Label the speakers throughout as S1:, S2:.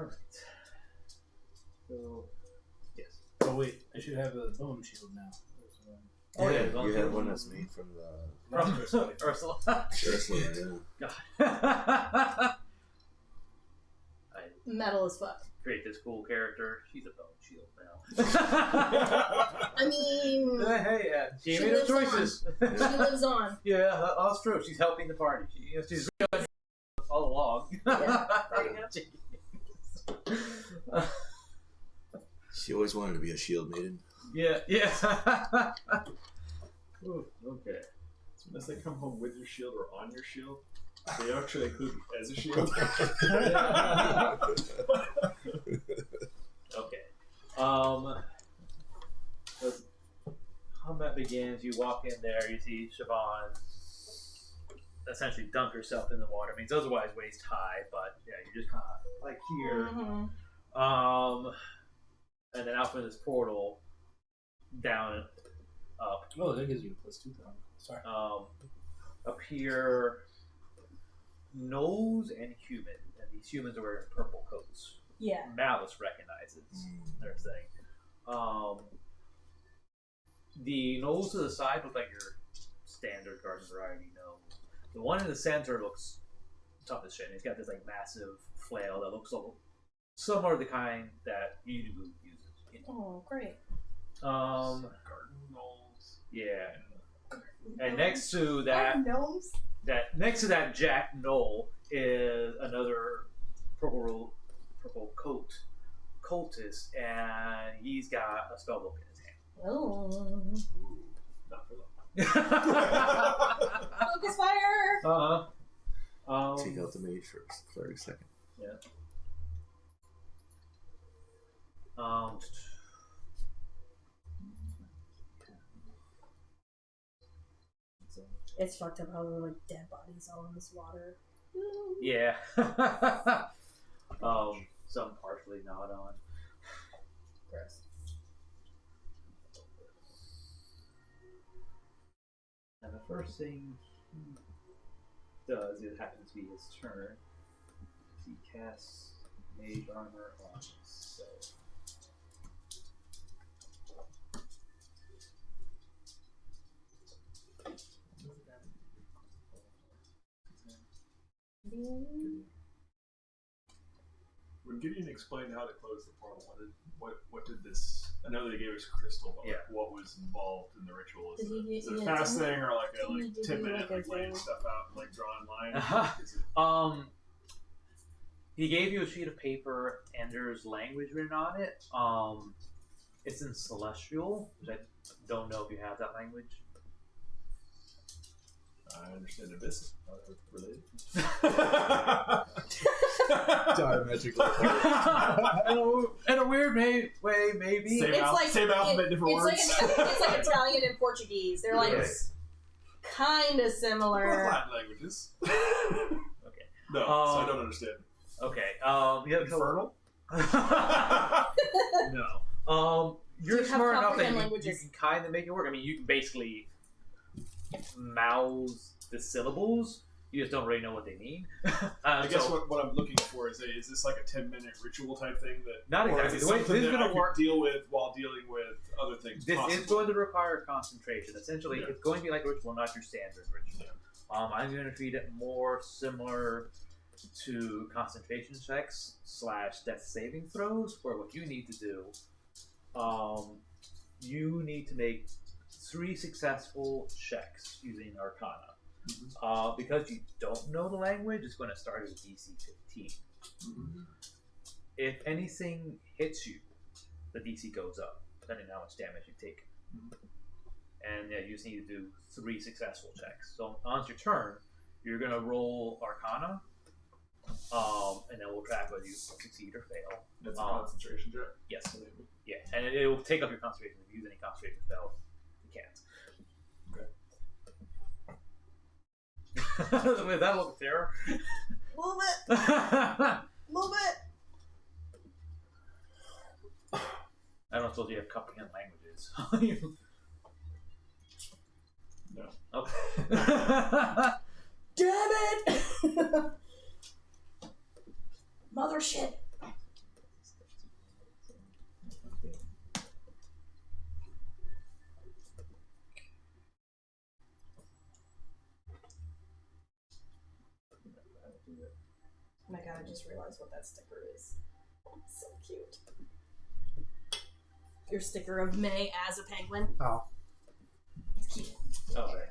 S1: Alright. So, yes.
S2: Oh wait, I should have a bone shield now.
S3: Oh yeah, you have one that's made from the
S1: Ursula.
S3: Ursula, yeah.
S1: God.
S4: Metal as fuck.
S1: Create this cool character. She's a bone shield now.
S4: I mean,
S1: hey, she
S4: she
S1: made her
S4: lives
S1: choices.
S4: she lives on.
S1: Yeah, that's true. She's helping the party. She's all along.
S4: Yeah, there you go.
S3: She always wanted to be a shield maiden.
S1: Yeah. Ooh, okay.
S5: So unless they come home with your shield or on your shield, they actually include you as a shield.
S1: Okay. As combat begins, you walk in there, you see Shiobhan essentially dunk herself in the water. I mean, it's otherwise waist high, but yeah, you're just kind of like here.
S4: Mm-hmm.
S1: And then out from this portal, down, up.
S2: Oh, that gives you a +2. Sorry.
S1: Up here, gnolls and human, and these humans are wearing purple coats.
S4: Yeah.
S1: Malice recognizes their thing. The gnolls to the side look like your standard garden variety gnoll. The one in the center looks tough as shit. He's got this like massive flail that looks similar to the kind that Yeenoghu uses.
S4: Oh, great.
S5: Garden gnolls.
S1: Yeah. And next to that,
S4: gnomes.
S1: next to that Jacked Gnoll is another purple coat cultist, and he's got a spellbook in his hand.
S4: Oh.
S5: Not for long.
S4: Focus fire.
S3: Take out the mage first, 30 seconds.
S1: Yeah.
S4: It's fucked up how there are like dead bodies all in this water.
S1: Yeah. Some partially not on.
S4: Gross.
S1: And the first thing he does, it happens to be his turn. He casts mage armor on himself.
S5: When Gideon explained how to close the portal, what did this? I know they gave us crystal, but like, what was involved in the ritual? Is it a fast thing or like a 10-minute like laying stuff out and like drawing lines?
S1: He gave you a sheet of paper and there's language written on it. It's in Celestial, which I don't know if you have that language.
S5: I understand Abyss. Related.
S3: Diametrically.
S1: In a weird way, maybe.
S5: Same alphabet, different words.
S4: It's like Italian and Portuguese. They're like kind of similar.
S5: Both Latin languages.
S1: Okay.
S5: No, so I don't understand.
S1: Okay. You have
S5: Infernal?
S1: No. You're smart enough that you can kind of make it work. I mean, you can basically mouth the syllables. You just don't really know what they mean.
S5: I guess what I'm looking for is this like a 10-minute ritual type thing that
S1: not exactly the way this is going to work.
S5: Deal with while dealing with other things.
S1: This is going to require concentration. Essentially, it's going to be like a ritual, not your standard ritual. I'm going to treat it more similar to concentration checks / death saving throws, where what you need to do, you need to make 3 successful checks using Arcana. Mm-hmm. Because you don't know the language, it's going to start at DC 15. Mm-hmm. If anything hits you, the DC goes up, depending on how much damage you take. Mm-hmm. And yeah, you just need to do 3 successful checks. So on your turn, you're going to roll Arcana, and then we'll track whether you succeed or fail.
S5: That's a concentration check?
S1: Yes. Yeah, and it will take up your concentration. If you use any concentration spell, you can't. With that look of terror.
S4: Move it! Move it!
S1: I don't suppose you have comprehend languages.
S5: No.
S1: Okay.
S4: Damn it! Mother shit. just realized what that sticker is. So cute. Your sticker of May as a penguin.
S6: Oh.
S4: It's cute.
S1: Okay.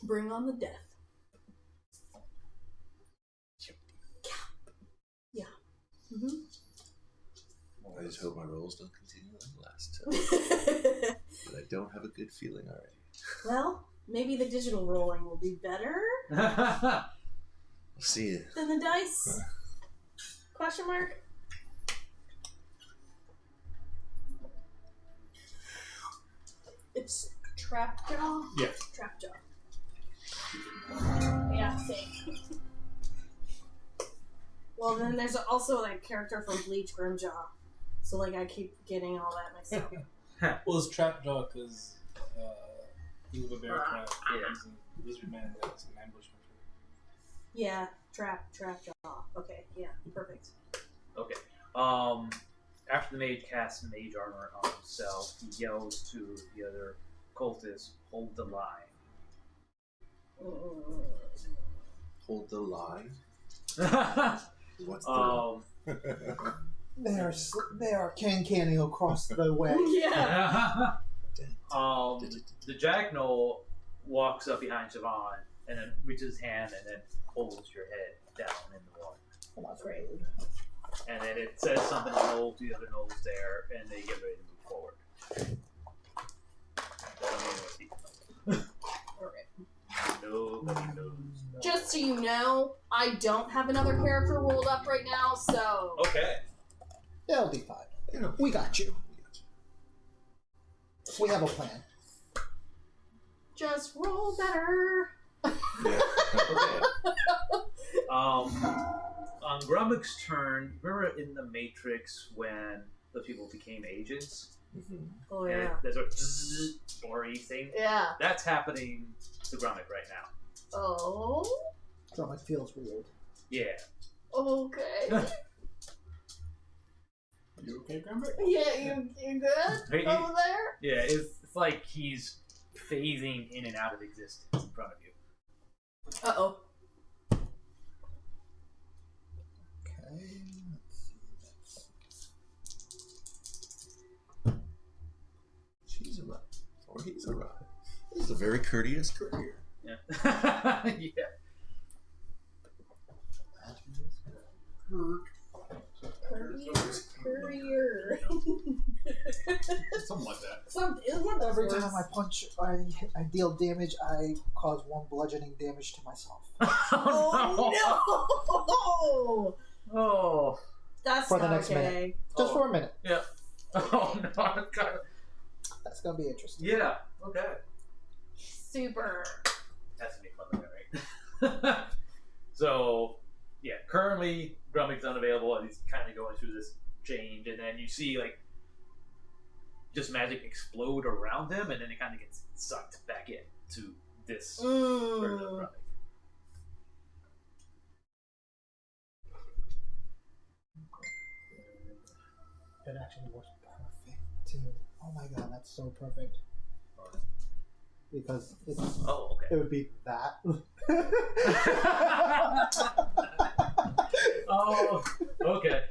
S4: Bring on the death. Yeah.
S3: I just hope my rolls don't continue like last time. But I don't have a good feeling already.
S4: Well, maybe the digital rolling will be better
S3: We'll see.
S4: than the dice. Question mark? It's Trapjaw?
S5: Yeah.
S4: Trapjaw. Yeah, same. Well, then there's also like character from Bleach Grimjaw. So like I keep getting all that mixed up.
S2: Well, it's Trapjaw because he was a bear trap.
S1: Yeah.
S2: He's a lizard man that's an ambush hunter.
S4: Yeah, Trapjaw. Okay, yeah, perfect.
S1: Okay. After the mage casts mage armor on himself, he yells to the other cultists, "Hold the line."
S3: Hold the line. What's the
S6: They are canning across the way.
S4: Yeah.
S1: The Jacked Gnoll walks up behind Shiobhan and then reaches his hand and then holds your head down in the water.
S6: Well, that's great.
S1: And then it says something to the other gnolls there, and they get ready to move forward.
S4: Okay.
S1: Nobody knows.
S4: Just so you know, I don't have another character rolled up right now, so.
S1: Okay.
S6: It'll be fine. We got you. We have a plan.
S4: Just roll better.
S3: Yeah.
S1: Okay. On Grumuck's turn, remember in the Matrix when the people became agents?
S4: Oh,
S1: And
S4: yeah.
S1: there's a zzz blurry thing?
S4: Yeah.
S1: That's happening to Grumuck right now.
S4: Oh.
S6: So it feels weird.
S1: Yeah.
S4: Okay.
S5: You okay, Grumber?
S4: Yeah, you good
S1: Hey,
S4: over there?
S1: Yeah, it's like he's phasing in and out of existence in front of you.
S4: Uh-oh.
S6: Okay, let's see.
S3: She's arrived. Or he's arrived. This is a very courteous courier.
S1: Yeah. Yeah.
S4: Courier.
S5: Something like that.
S6: Every time I punch, I deal damage, I cause 1 bludgeoning damage to myself.
S4: Oh, no!
S1: Oh.
S4: That's
S6: For the
S4: not
S6: next
S4: okay.
S6: minute. Just for a minute.
S1: Yeah. Oh no. God.
S6: That's gonna be interesting.
S1: Yeah. Okay.
S4: Super.
S1: Has to be fun, right? So, yeah. Currently, Grumuck's unavailable, and he's kind of going through this change, and then you see like just magic explode around him, and then it kind of gets sucked back in to this version of Grumuck.
S6: It actually was perfect too. Oh my god, that's so perfect. Because it's,
S1: Oh, okay.
S6: it would be that.
S1: Oh, okay.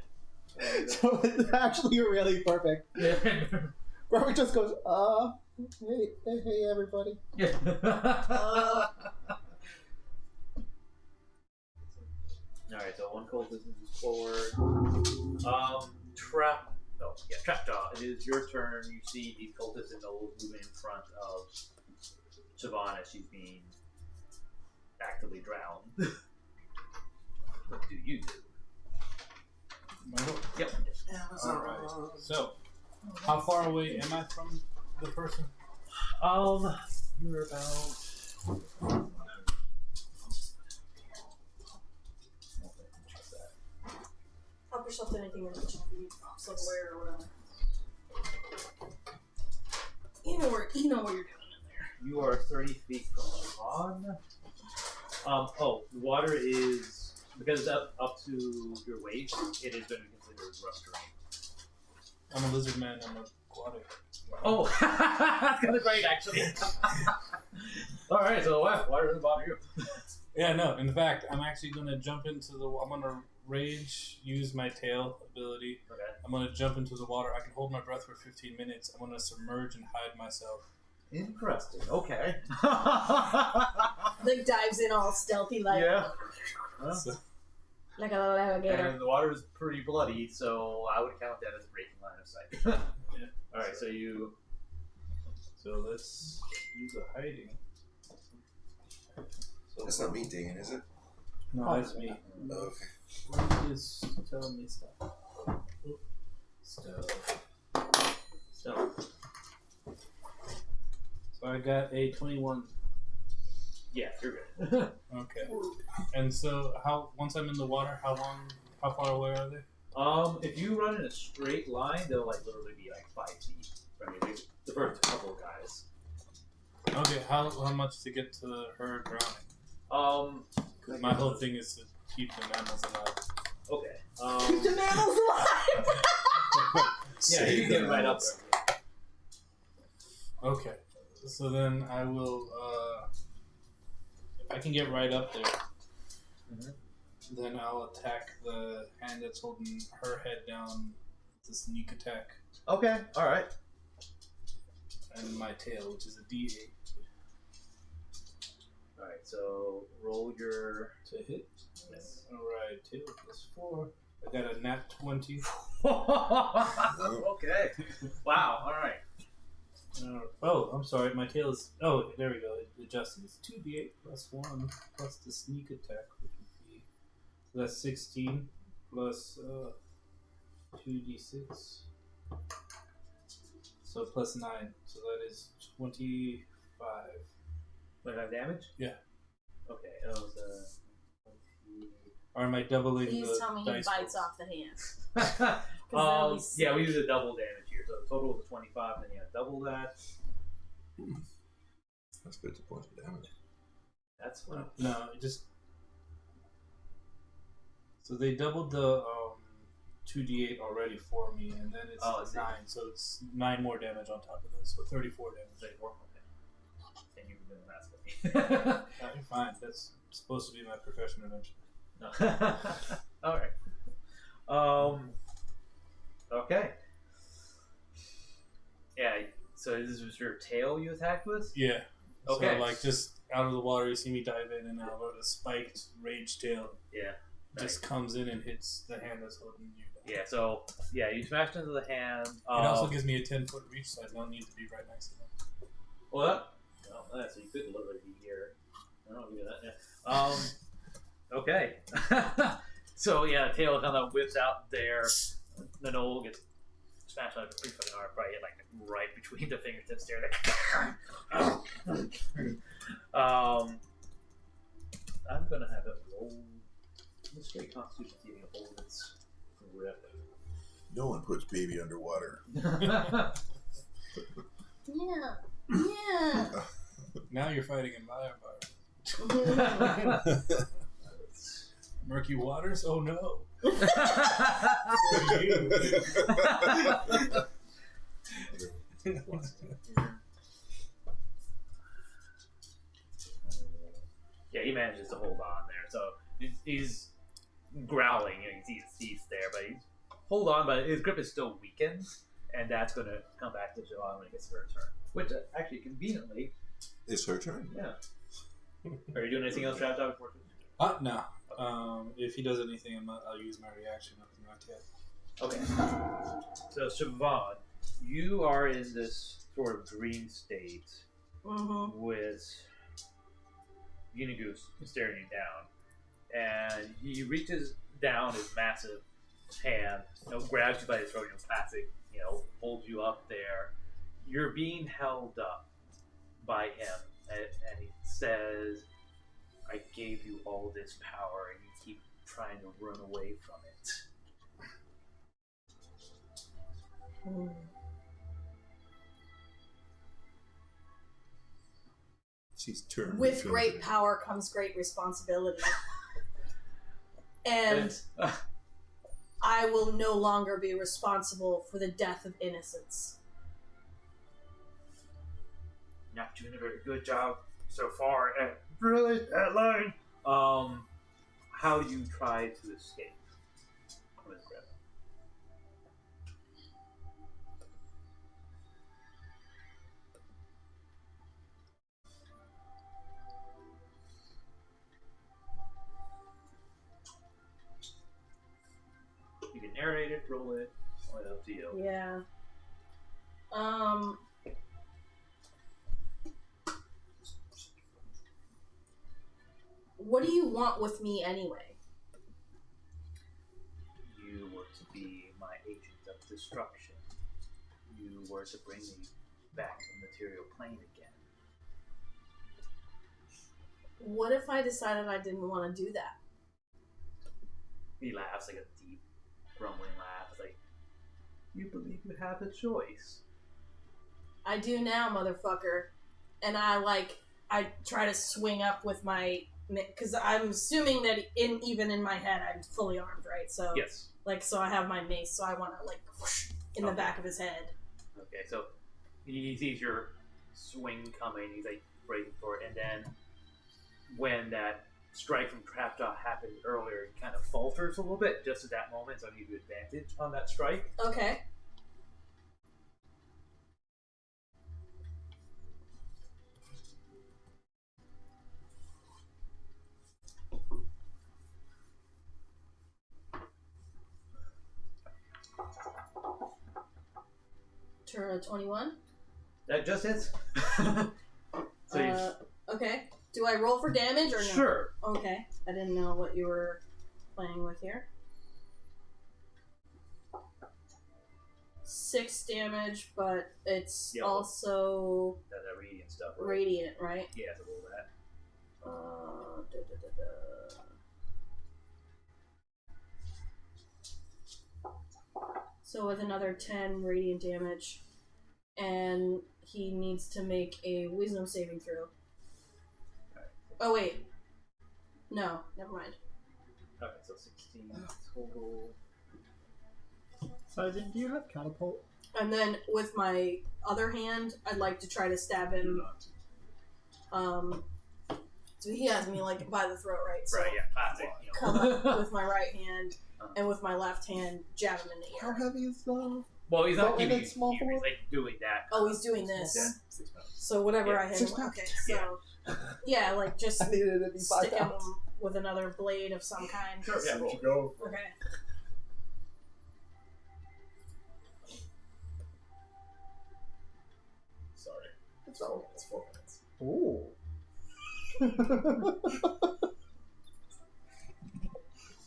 S6: So it's actually really perfect.
S1: Yeah.
S6: Robert just goes, hey everybody.
S1: Yeah. Alright, so one cultist moves forward. Trapjaw, it is your turn. You see the cultists and gnolls moving in front of Shiobhan as she's being actively drowned. What do you do?
S2: My go.
S1: Yep.
S2: Alright. So, how far away am I from the person?
S1: You're about
S4: Help yourself to anything in the kitchen if you need silverware or whatever. You know what you're doing in there.
S1: You are 30 feet from Shiobhan. The water is, because it's up to your waist, it is going to be considered rust-drained.
S2: I'm a lizard man, I'm a aquatic.
S1: Oh, that's kind of great, actually. Alright, so water doesn't bother you.
S2: Yeah, no, in fact, I'm actually going to jump into the... I'm going to rage, use my tail ability.
S1: Okay.
S2: I'm going to jump into the water. I can hold my breath for 15 minutes. I'm going to submerge and hide myself.
S1: Interesting, okay.
S4: Like dives in all stealthy like.
S1: Yeah.
S2: So,
S4: Like a little alligator.
S1: And the water is pretty bloody, so I would count that as breaking line of sight.
S2: yeah.
S1: Alright, so you...
S2: So let's use a hiding. So
S3: That's not me digging, is it?
S2: No, that's me.
S3: Oh, okay.
S2: What is telling me stuff? Stuff. So I got a 21.
S1: Yeah, you're good.
S2: Okay. And so, once I'm in the water, how far away are they?
S1: If you run in a straight line, they'll like literally be like 5 feet from you. The first couple of guys.
S2: Okay, how much to get to her drowning? 'Cause my whole thing is to keep the mammals alive.
S1: Okay.
S4: Keep the mammals alive!
S1: Yeah, you can get right up there.
S2: Okay. So then I will, if I can get right up there, then I'll attack the hand that's holding her head down with a sneak attack.
S1: Okay, alright.
S2: And my tail, which is a D8.
S1: Alright, so roll your...
S2: To hit?
S1: Yes.
S2: Alright, tail plus 4. I got a nat 20.
S1: Okay. Wow, alright.
S2: Oh, I'm sorry, my tail is... Oh, there we go, it adjusted. It's 2d8 plus 1 plus the sneak attack, which would be... So that's 16 plus 2d6. So plus 9, so that is 25.
S1: 25 damage?
S2: Yeah.
S1: Okay, that was 20...
S2: Or am I doubling
S4: Please
S2: the
S4: tell me he
S2: dice
S4: bites
S2: roll?
S4: off the hand.
S1: yeah, we use a double damage here. So total of 25, then you have double that.
S3: That's 50 points of damage.
S1: That's fun.
S2: No, it just... So they doubled the 2d8 already for me, and then it's 9, so it's 9 more damage on top of this, so 34 damage.
S1: 34, okay. And you were doing that with me.
S2: You're fine, that's supposed to be my profession eventually.
S1: No. Alright. Okay. Yeah, so this was your tail you attacked with?
S2: Yeah.
S1: Okay.
S2: So, like, just out of the water, you see me dive in, and now a spiked rage tail
S1: Yeah.
S2: just comes in and hits the hand that's holding you down.
S1: Yeah, so, yeah, you smashed into the hand.
S2: It also gives me a 10-foot reach, so I don't need to be right next to them.
S1: What? Oh, so you could literally be here. I don't do that, yeah. Okay. So, yeah, the tail kind of whips out there. The gnoll gets smashed out of a pretty fucking hard, probably like right between the fingertips there. I'm gonna have it roll the straight constitution saving to hold its grip.
S3: No one puts baby underwater.
S4: Yeah. Yeah.
S2: Now you're fighting in my environment. Murky waters? Oh no. For you.
S1: Yeah, he manages to hold on there. So he's growling, and you can see his teeth there, but he's hold on, but his grip is still weakened, and that's going to come back to Shiobhan when it gets to her turn. Which, actually, conveniently...
S3: It's her turn.
S1: Yeah. Are you doing anything else, Trapjaw, before?
S2: No. If he does anything, I'll use my reaction. Not yet.
S1: Okay. So, Shiobhan, you are in this sort of dream state with Yeenoghu staring you down. And he reaches down his massive hand, grabs you by the throat, classic, holds you up there. You're being held up by him, and he's says, I gave you all this power and you keep trying to run away from it.
S3: She's turned.
S4: With great power comes great responsibility. And I will no longer be responsible for the death of innocents.
S1: Not doing a very good job so far. Really? That line? How do you try to escape from his grip? You can narrate it, roll it, all up to you.
S4: Yeah. What do you want with me anyway?
S1: You were to be my agent of destruction. You were to bring me back to the material plane again.
S4: What if I decided I didn't want to do that?
S1: He laughs like a deep, rumbling laugh. It's like, you believe you have a choice.
S4: I do now, motherfucker. And I try to swing up with my... Because I'm assuming that even in my head, I'm fully armed, right? So
S1: Yes.
S4: So I have my mace, so I want to, whoosh, in the back of his head.
S1: Okay, so he sees your swing coming. He's, bracing for it. And then when that strike from Trapjaw happened earlier, he kind of falters a little bit just at that moment, so I'll give you advantage on that strike.
S4: Okay. Turn 21.
S1: That just hits. So
S4: okay. Do I roll for damage or no?
S1: Sure.
S4: Okay. I didn't know what you were playing with here. 6 damage, but it's also
S1: that radiant stuff. Right?
S4: Radiant, right?
S1: Yeah, to roll that.
S4: So with another 10 radiant damage, and he needs to make a wisdom saving throw.
S1: Okay.
S4: Oh wait, no, never mind.
S1: Okay, so 16 total.
S6: Sergeant, do you have catapult?
S4: And then with my other hand, I'd like to try to stab him. So he has me by the throat, right? So
S1: Right, yeah, classic.
S4: come up with my right hand, and with my left hand, jab him in the
S6: How
S4: ear.
S6: heavy is the...
S1: Well, he's not
S6: What,
S1: giving
S6: and
S1: you
S6: it's small
S1: he's
S6: for-
S1: doing that.
S4: Oh, he's doing this.
S1: Yeah, 6 pounds.
S4: So whatever
S1: Yeah.
S4: I hit
S6: 6
S4: him.
S6: pounds.
S4: Okay, so yeah, just
S6: I needed it to be 5
S4: stick him
S6: pounds.
S4: with another blade of some kind.
S1: Sure, yeah, roll.
S5: Go.
S4: Okay.
S5: Sorry.
S6: It's all...
S5: It's 4 minutes.
S6: Ooh.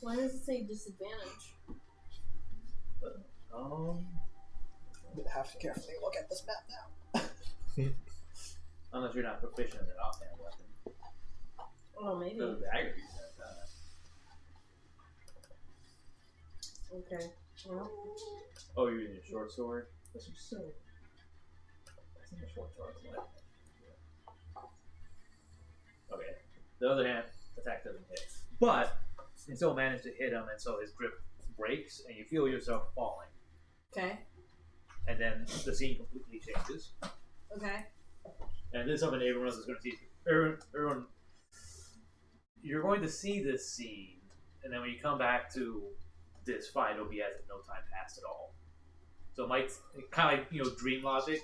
S4: Why does it say disadvantage?
S6: Have to carefully look at this map now.
S1: Unless you're not proficient in an offhand weapon.
S4: Oh, maybe.
S1: The dagger you said,
S4: Okay. Well,
S1: Oh, you're using a short sword? That's just so. That's not a short sword. It's like... Okay. The other hand, attack doesn't hit. But you still manage to hit him, and so his grip breaks, and you feel yourself falling.
S4: okay.
S1: And then the scene completely changes.
S4: Okay.
S1: And this is something everyone else is going to see. Everyone, you're going to see this scene, and then when you come back to this fight, it'll be as if no time passed at all. So it might kind of like dream logic.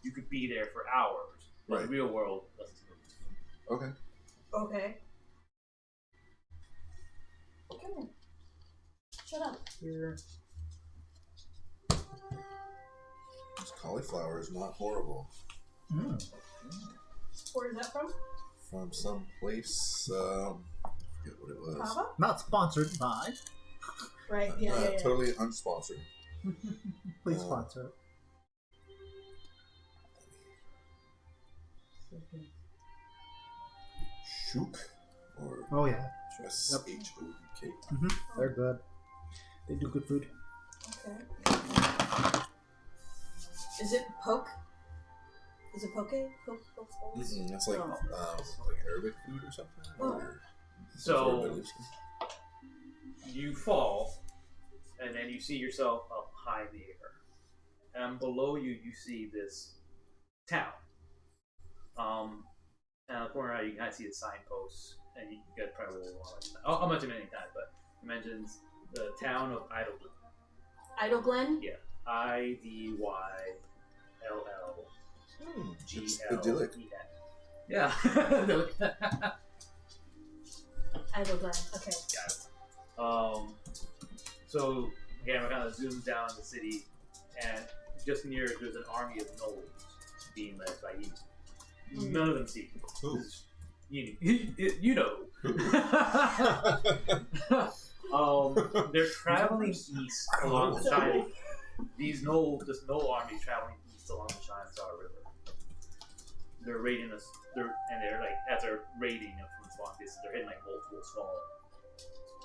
S1: You could be there for hours, but
S3: Right.
S1: the real world doesn't.
S3: Okay.
S4: Okay. Come on. Shut up.
S1: Here.
S3: This cauliflower is not horrible.
S4: Where is that from?
S3: From some place, I forget what it was.
S4: Pava?
S6: Not sponsored by.
S4: Right. Yeah.
S3: Totally unsponsored.
S6: Please sponsor it.
S3: Shook? Or
S6: Oh yeah,
S3: S-H-O-U-K?
S6: they're good. They do good food.
S4: Okay. Is it poke? Is it poke? Poke balls?
S3: That's like, like Arabic food or something?
S4: Oh.
S3: Or
S1: So you fall, and then you see yourself up high in the air. And below you, you see this town. And on the corner, you can kind of see the signposts, and you guys probably will I'll mention it many times, but it mentions the town of Idleglen.
S4: Idleglen?
S1: Yeah. IDYLLGLEN.
S3: idyllic.
S1: Yeah.
S4: Idleglen. Okay.
S1: Got it. So again, we're kind of zoomed down the city, and just near it, there's an army of gnolls being led by Yeenoghu. None of them see you. You know. They're traveling east along the Shining. This Gnoll army is traveling east along the Shining Star River. They're raiding us. They're like as they're raiding from this long distance, they're hitting like multiple small.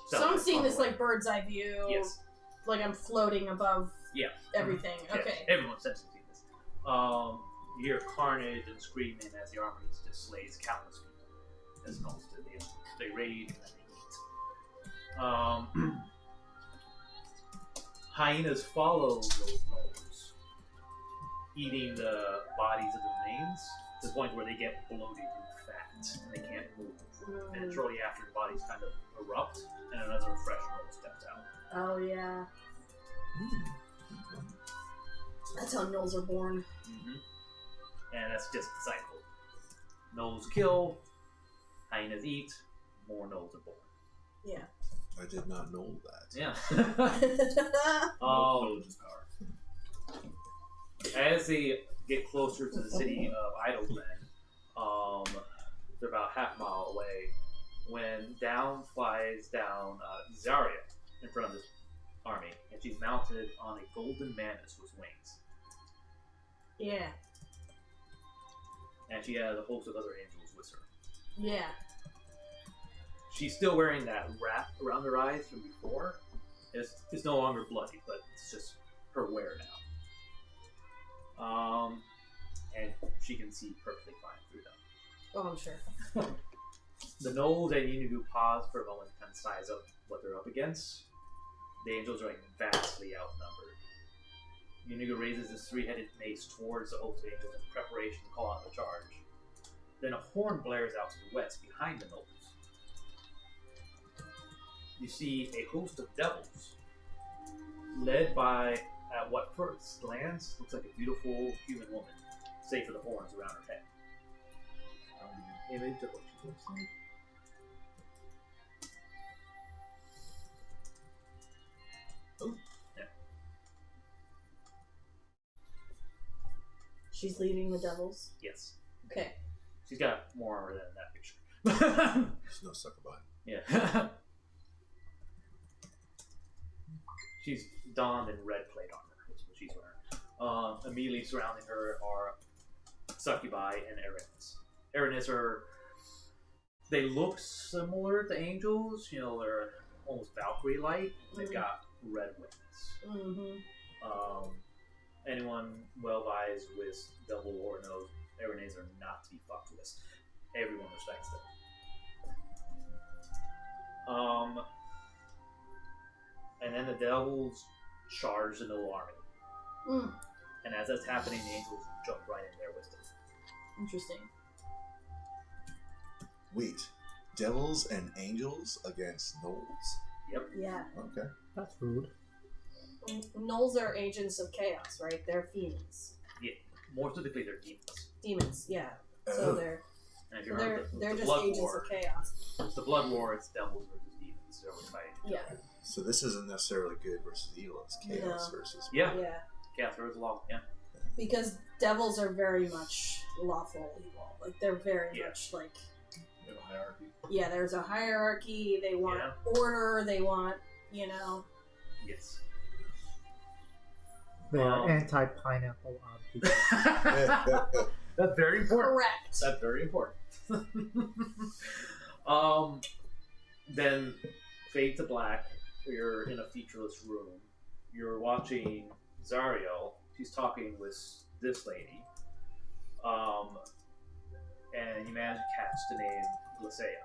S4: So I'm seeing this like bird's eye view.
S1: Yes.
S4: Like I'm floating above.
S1: Yeah.
S4: Everything.
S1: Yeah.
S4: Okay.
S1: Everyone's sensing this. You hear carnage and screaming as the army just slays countless people. As Gnolls do. They raid and then they eat. Hyenas follow those gnolls, eating the bodies of the remains to the point where they get bloated and fat and they can't move. And then shortly after, the bodies kind of erupt and another fresh gnoll steps out.
S4: Oh yeah. That's how gnolls are born.
S1: And that's just the cycle. Gnolls kill, hyenas eat, more gnolls are born.
S4: Yeah.
S3: I did not know that.
S1: Yeah.
S5: Village's power.
S1: As they get closer to the city of Idleglen, they're about half a mile away, when down flies down Zariel in front of this army, and she's mounted on a golden mantis with wings.
S4: Yeah.
S1: And she has a host of other angels with her.
S4: Yeah.
S1: She's still wearing that wrap around her eyes from before. It's no longer bloody, but it's just her wear now. And she can see perfectly fine through them.
S4: Oh, I'm sure.
S1: The gnolls and Yeenoghu pause for a moment to kind of size up what they're up against. The angels are like vastly outnumbered. Yeenoghu raises his three-headed mace towards the host of angels in preparation to call out the charge. Then a horn blares out to the west behind the gnolls. You see a host of devils, led by, at what first glance looks like a beautiful human woman, save for the horns around her head. Image of what she looks like. Oh, yeah.
S4: She's leading the devils.
S1: Yes.
S4: Okay.
S1: She's got more armor than that picture.
S3: There's no suckerby.
S1: Yeah. She's donned in red plate armor, is what she's wearing. Immediately surrounding her are succubi and Avernus. Avernus they look similar to angels, they're almost Valkyrie-like. They've got red wings. Anyone well-vised with double or knows Avernus are not to be fucked with. Everyone respects them. And then the devils charge the Gnoll army. And as that's happening, the angels jump right in there with them.
S4: Interesting.
S3: Wait, devils and angels against gnolls?
S1: Yep.
S4: Yeah.
S3: Okay.
S6: That's rude.
S4: Gnolls are agents of chaos, right? They're fiends.
S1: Yeah. More specifically, they're demons.
S4: Demons, yeah. So they're
S1: And if
S4: so
S1: you remember
S4: they're
S1: the
S4: just
S1: Blood
S4: agents
S1: War,
S4: of chaos.
S1: it's the Blood War, it's devils versus demons. They're always fighting.
S4: Yeah.
S3: So this isn't necessarily good versus evil, it's chaos
S4: No.
S3: versus...
S1: Yeah.
S4: Yeah.
S1: Chaos versus law. Yeah.
S4: Because devils are very much lawful evil. Like they're very much like
S5: They have a hierarchy.
S4: yeah, there's a hierarchy, they want order, they want,
S1: Yes.
S6: They are anti-pineapple objects.
S1: That's very important.
S4: correct.
S1: That's very important. Then fade to black. You're in a featureless room. You're watching Zariel. She's talking with this lady. And you manage to catch the name Glasea.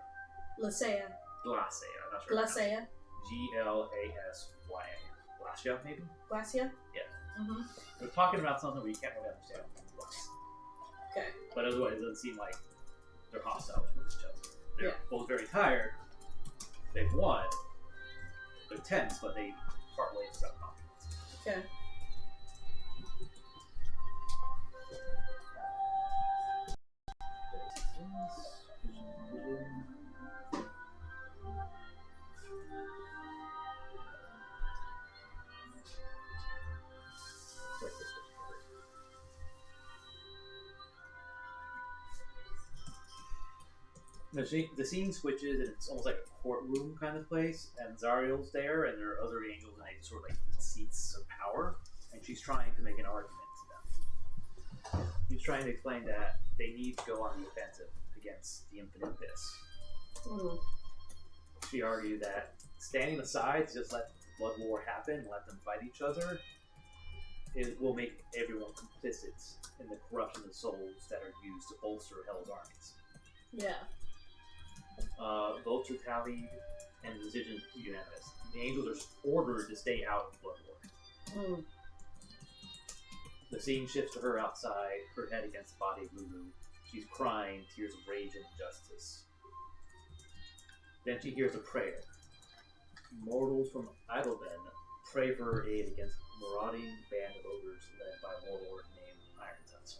S4: Lasea.
S1: Glasea. I'm not sure.
S4: Glasea.
S1: Glasya. Glasya, maybe?
S4: Glasea?
S1: Yeah.
S4: Mm-hmm.
S1: They're talking about something we can't really understand what it was.
S4: Okay.
S1: But otherwise, it doesn't seem like they're hostile towards each other. They're both very tired. They've won. They're tense, but they part ways without confidence.
S4: Okay.
S1: The scene switches, and it's almost like a courtroom kind of place. And Zariel's there, and there are other angels, and they just sort of like seats of power. And she's trying to make an argument to them. She's trying to explain that they need to go on the offensive against the infinite abyss.
S4: Mm.
S1: She argued that standing aside to just let the blood war happen, and let them fight each other, it will make everyone complicit in the corruption of souls that are used to bolster Hell's armies.
S4: Yeah.
S1: Votes are tallied, and the decision is unanimous. The angels are ordered to stay out of the blood war.
S4: Mm.
S1: The scene shifts to her outside, her head against the body of Lulu. She's crying tears of rage and injustice. Then she hears a prayer. Mortals from Idleven pray for her aid against a marauding band of ogres led by a warlord named Iron Tusk.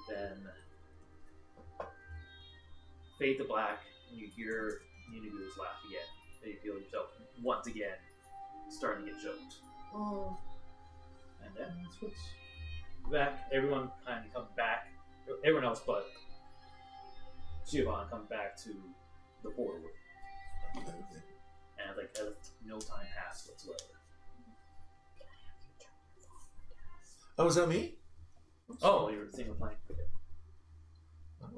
S1: Then fade to black, and you hear Yeenoghu's laugh again. And you feel yourself once again starting to get choked.
S4: Mm.
S1: And then switch back. Everyone kind of comes back. Everyone else but Shiobhan comes back to the portal room. And like as if no time passed whatsoever.
S3: Oh, is that me?
S1: Oh, you were single playing. Okay.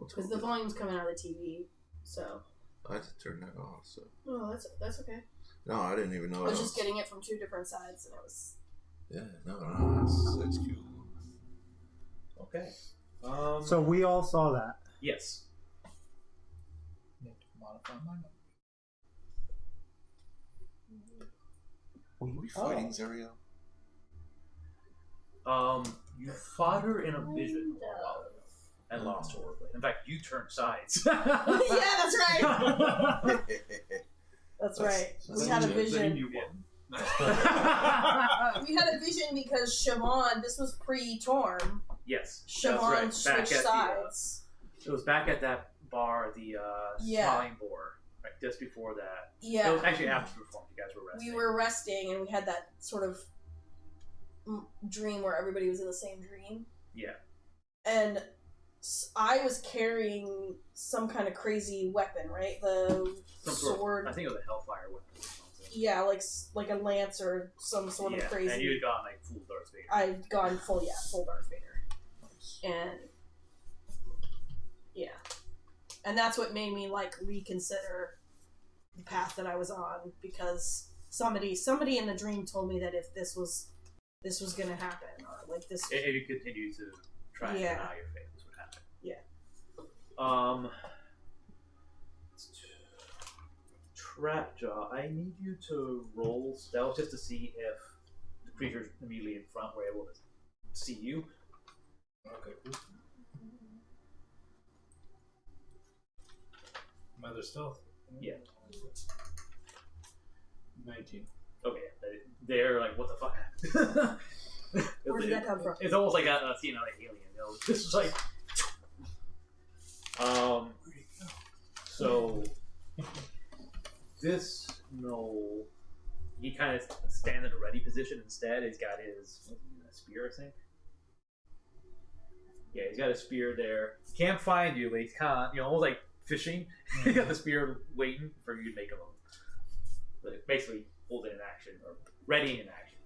S4: Because the volume's coming out of the TV, so.
S3: I had to turn that off. So.
S4: Oh, that's okay.
S3: No, I didn't even know.
S4: I was just getting it from two different sides, and it was.
S3: Yeah, no, that's cute.
S1: Okay.
S6: So we all saw that.
S1: Yes.
S6: Need to modify my number.
S3: Were we fighting Zariel?
S1: You fought her in a vision for a while ago and lost horribly. In fact, you turned sides.
S4: Yeah, that's right. That's right. We had a vision.
S5: You won.
S4: We had a vision because Shiobhan, this was pre-Torm.
S1: Yes.
S4: Shiobhan
S1: that's right.
S4: switched sides.
S1: It was back at that bar, the Smiling Boar, right, just before that.
S4: Yeah.
S1: It was actually after the performance. You guys were resting.
S4: We were resting, and we had that sort of dream where everybody was in the same dream.
S1: Yeah.
S4: And I was carrying some kind of crazy weapon, right? The sword.
S1: I think it was a Hellfire weapon or something.
S4: Yeah, like a lance or some sort of crazy.
S1: And you had gone like full Darth Vader.
S4: I'd gone full Darth Vader. And yeah. And that's what made me like reconsider the path that I was on, because somebody in the dream told me that if this was gonna happen, or like this,
S1: if you continue to try and deny your faith, this would happen.
S4: Yeah.
S1: Trapjaw, I need you to roll stealth just to see if the creatures immediately in front were able to see you.
S2: Okay. Mother stealth.
S1: Yeah.
S2: 19.
S1: Okay, they're like, what the fuck happened?
S4: Where did that come from?
S1: It's almost like a scene of an alien. You know, this is like, so this Gnoll, he kind of stands in a ready position instead. He's got his spear, I think. Yeah, he's got a spear there. He can't find you, but he's kind of, almost like fishing. He got the spear waiting for you to make a move. But basically, hold it in action, or ready in action.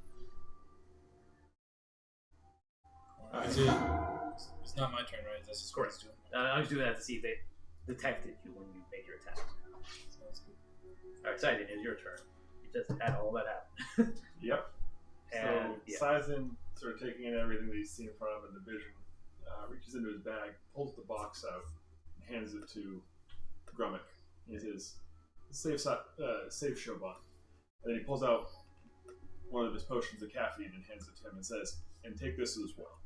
S2: It's not my turn, right? That's just
S1: Correct. I'm just doing that to see if they detected you when you made your attack. Alright, Sidon, it's your turn. You just had all that happen.
S5: Yep.
S1: And
S5: So Sizin, sort of taking in everything that he's seen in front of him in the vision, reaches into his bag, pulls the box out, and hands it to Grumuck. He says, save Shiobhan. And then he pulls out one of his potions of caffeine and hands it to him and says, and take this as well.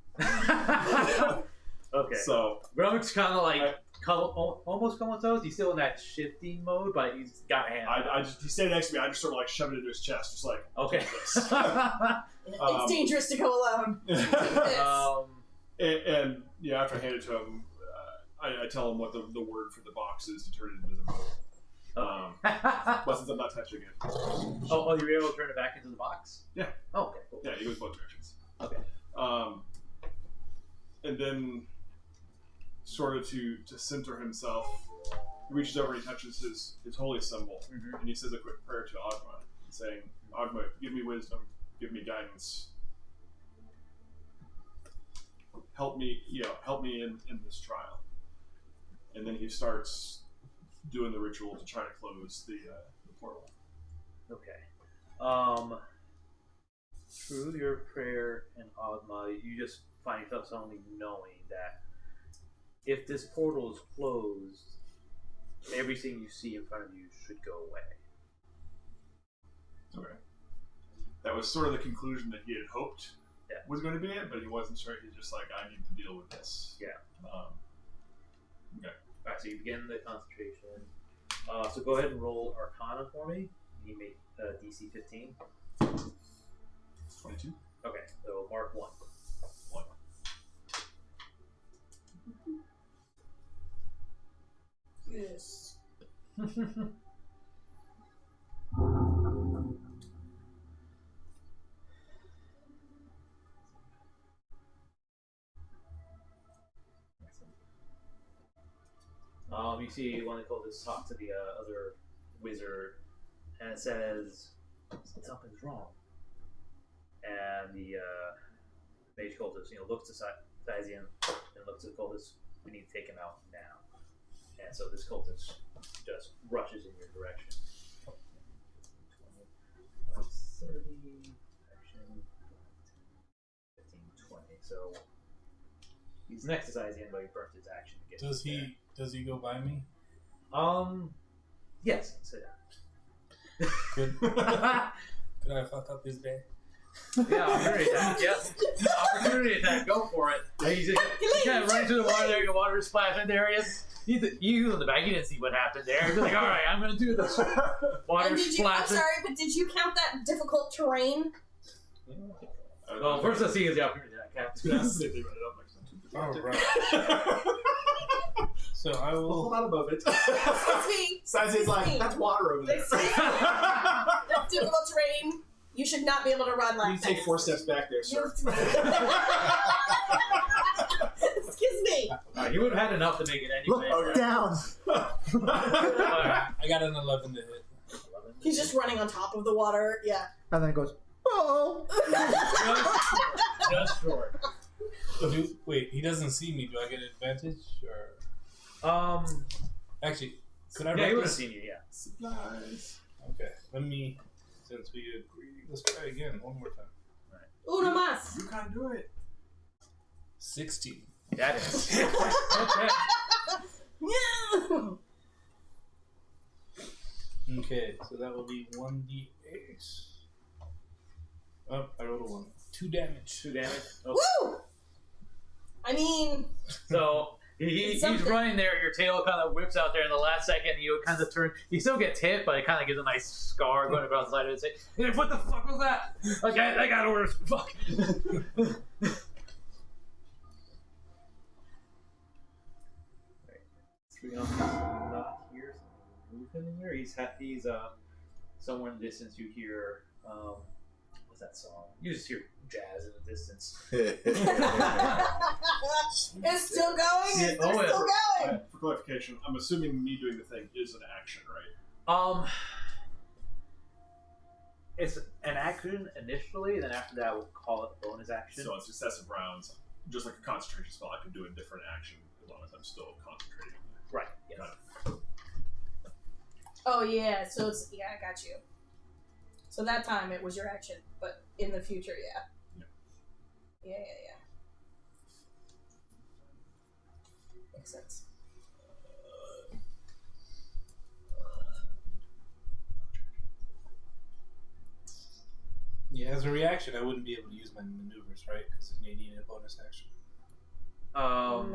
S1: Okay.
S5: So
S1: Grumuck's kind of like almost comatose. He's still in that shifting mode, but he's got a hand.
S5: he stayed next to me. I just sort of like shoved it into his chest, just like
S1: okay.
S4: It's dangerous to go alone.
S5: And yeah, after I hand it to him, I tell him what the word for the box is to turn it into the mold. But since I'm not touching it.
S1: Oh, you were able to turn it back into the box?
S5: Yeah.
S1: Oh, okay, cool.
S5: Yeah, he goes both directions.
S1: Okay.
S5: And then, sort of to center himself, he reaches over and he touches his holy symbol, and he says a quick prayer to Ogma, saying, Ogma, give me wisdom, give me guidance. Help me in this trial. And then he starts doing the ritual to try to close the portal.
S1: Okay. Through your prayer and Ogma, you just find yourself suddenly knowing that if this portal is closed, everything you see in front of you should go away.
S5: Okay. That was sort of the conclusion that he had hoped was going to be it, but he wasn't sure. He's just like, I need to deal with this.
S1: Yeah.
S5: Okay.
S1: Alright, so you begin the concentration. So go ahead and roll Arcana for me. You make DC 15.
S5: 22.
S1: Okay, so mark 1.
S5: 1.
S4: Yes.
S1: You see one of the cultists talk to the other wizard, and it says, something's wrong. And the mage cultist, looks to Sizian and looks at the cultist, we need to take him out now. And so this cultist just rushes in your direction. 30, action, 15, 20. So he's next to Sizian, but he burnt his action to get
S2: Does he go by me?
S1: Yes, sit down.
S2: Could I fuck up his day?
S1: Yeah, opportunity attack, yes. Opportunity attack, go for it. He's kind of running through the water there, your water splash in there. You in the back, you didn't see what happened there. He's like, alright, I'm going to do this. Water splash.
S4: I'm sorry, but did you count that difficult terrain?
S1: Well, first let's see is the opportunity attack.
S2: Alright. So I will.
S5: Hold on above it.
S4: Sizzy's
S5: like, that's water over there.
S4: That's difficult terrain. You should not be able to run like that.
S5: You take 4 steps back there, sir.
S4: Excuse me.
S1: You would have had enough to make it anyway.
S6: Look down.
S2: I got an 11 to hit.
S4: He's just running on top of the water. Yeah.
S6: And then it goes, oh.
S1: Just short.
S2: Wait, he doesn't see me. Do I get an advantage? Or actually, could I?
S1: Yeah, he would have seen you. Yeah.
S5: Supplies.
S2: Okay, let me. Since we agree, let's try again one more time.
S4: Uno más.
S5: You can't do it.
S2: 16.
S1: That is. Okay.
S4: Yeah.
S2: Okay, so that will be 1d8. Oh, I rolled a 1. 2 damage.
S1: 2 damage. Okay.
S4: Woo! I mean,
S1: So he's running there. Your tail kind of whips out there in the last second. You kind of turn. He still gets hit, but it kind of gives a nice scar going across the side of his head. What the fuck was that? Okay, I got orders. Fuck. Triumph not here. Move him in here. He's somewhere in the distance. You hear what's that song? You just hear jazz in the distance.
S4: it's still going.
S1: Yeah,
S4: It's still going.
S5: For clarification, I'm assuming me doing the thing is an action, right?
S1: It's an action initially, and then after that we'll call it bonus action.
S5: So on successive rounds, just like a concentration spell, I can do a different action as long as I'm still concentrating on
S1: Right. Yes.
S4: Oh yeah, so it's I got you. So that time it was your action, but in the future, yeah. Makes sense.
S2: Yeah, as a reaction, I wouldn't be able to use my maneuvers, right? Because you need a bonus action.
S4: Probably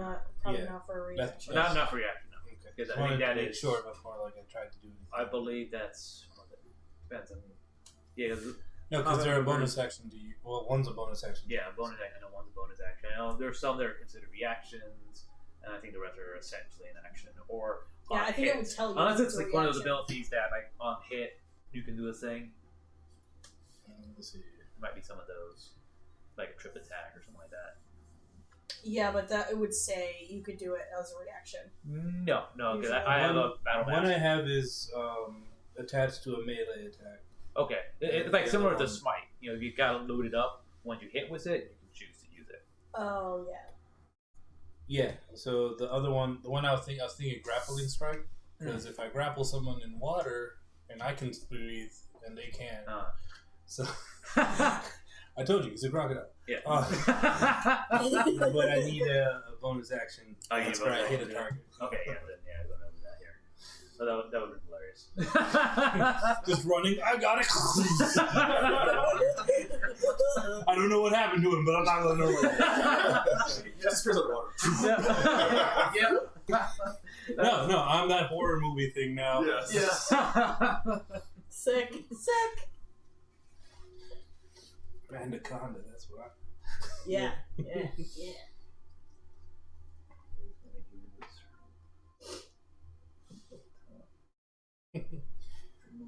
S2: yeah.
S4: not for a reaction.
S1: Not for reaction. No.
S2: Okay.
S1: Because
S2: Just
S1: I think
S2: wanted
S1: that
S2: to make
S1: is
S2: sure before like I tried to do anything.
S1: I believe that's depends on. Yeah.
S2: No, because they're a bonus action to you. Well, one's a bonus action.
S1: Yeah, bonus action. I know one's a bonus action. I know there's some that are considered reactions, and I think the rest are essentially an action or.
S4: Yeah, I think
S1: hit.
S4: it would tell you.
S1: Unless it's
S4: a
S1: like one of those
S4: reaction.
S1: abilities that like on hit you can do a thing.
S2: Let's see.
S1: Might be some of those, like a trip attack or something like that.
S4: Yeah, but that it would say you could do it as a reaction.
S1: No, because I have a battle
S2: One I
S1: master.
S2: have is attached to a melee attack.
S1: Okay, it's like similar to Smite. You know, you've got to load it up. When you hit with it, you can choose to use it.
S4: Oh yeah.
S2: Yeah. So the other one, the one I was thinking grappling strike, because if I grapple someone in water and I can breathe and they can't, so I told you it's a crocodile.
S1: Yeah.
S2: But I need a bonus action.
S1: Oh, you need a
S2: That's where I
S1: bonus
S2: hit a
S1: action.
S2: target.
S1: Okay, yeah, then I don't know that here. But that would be hilarious.
S2: Just running. I got it. I don't know what happened to him, but I'm not gonna know what.
S5: Just for the water.
S1: Yeah.
S2: No, I'm that horror movie thing now.
S5: Yes.
S1: Yeah.
S4: Sick.
S2: Anaconda, that's what I.
S4: Yeah.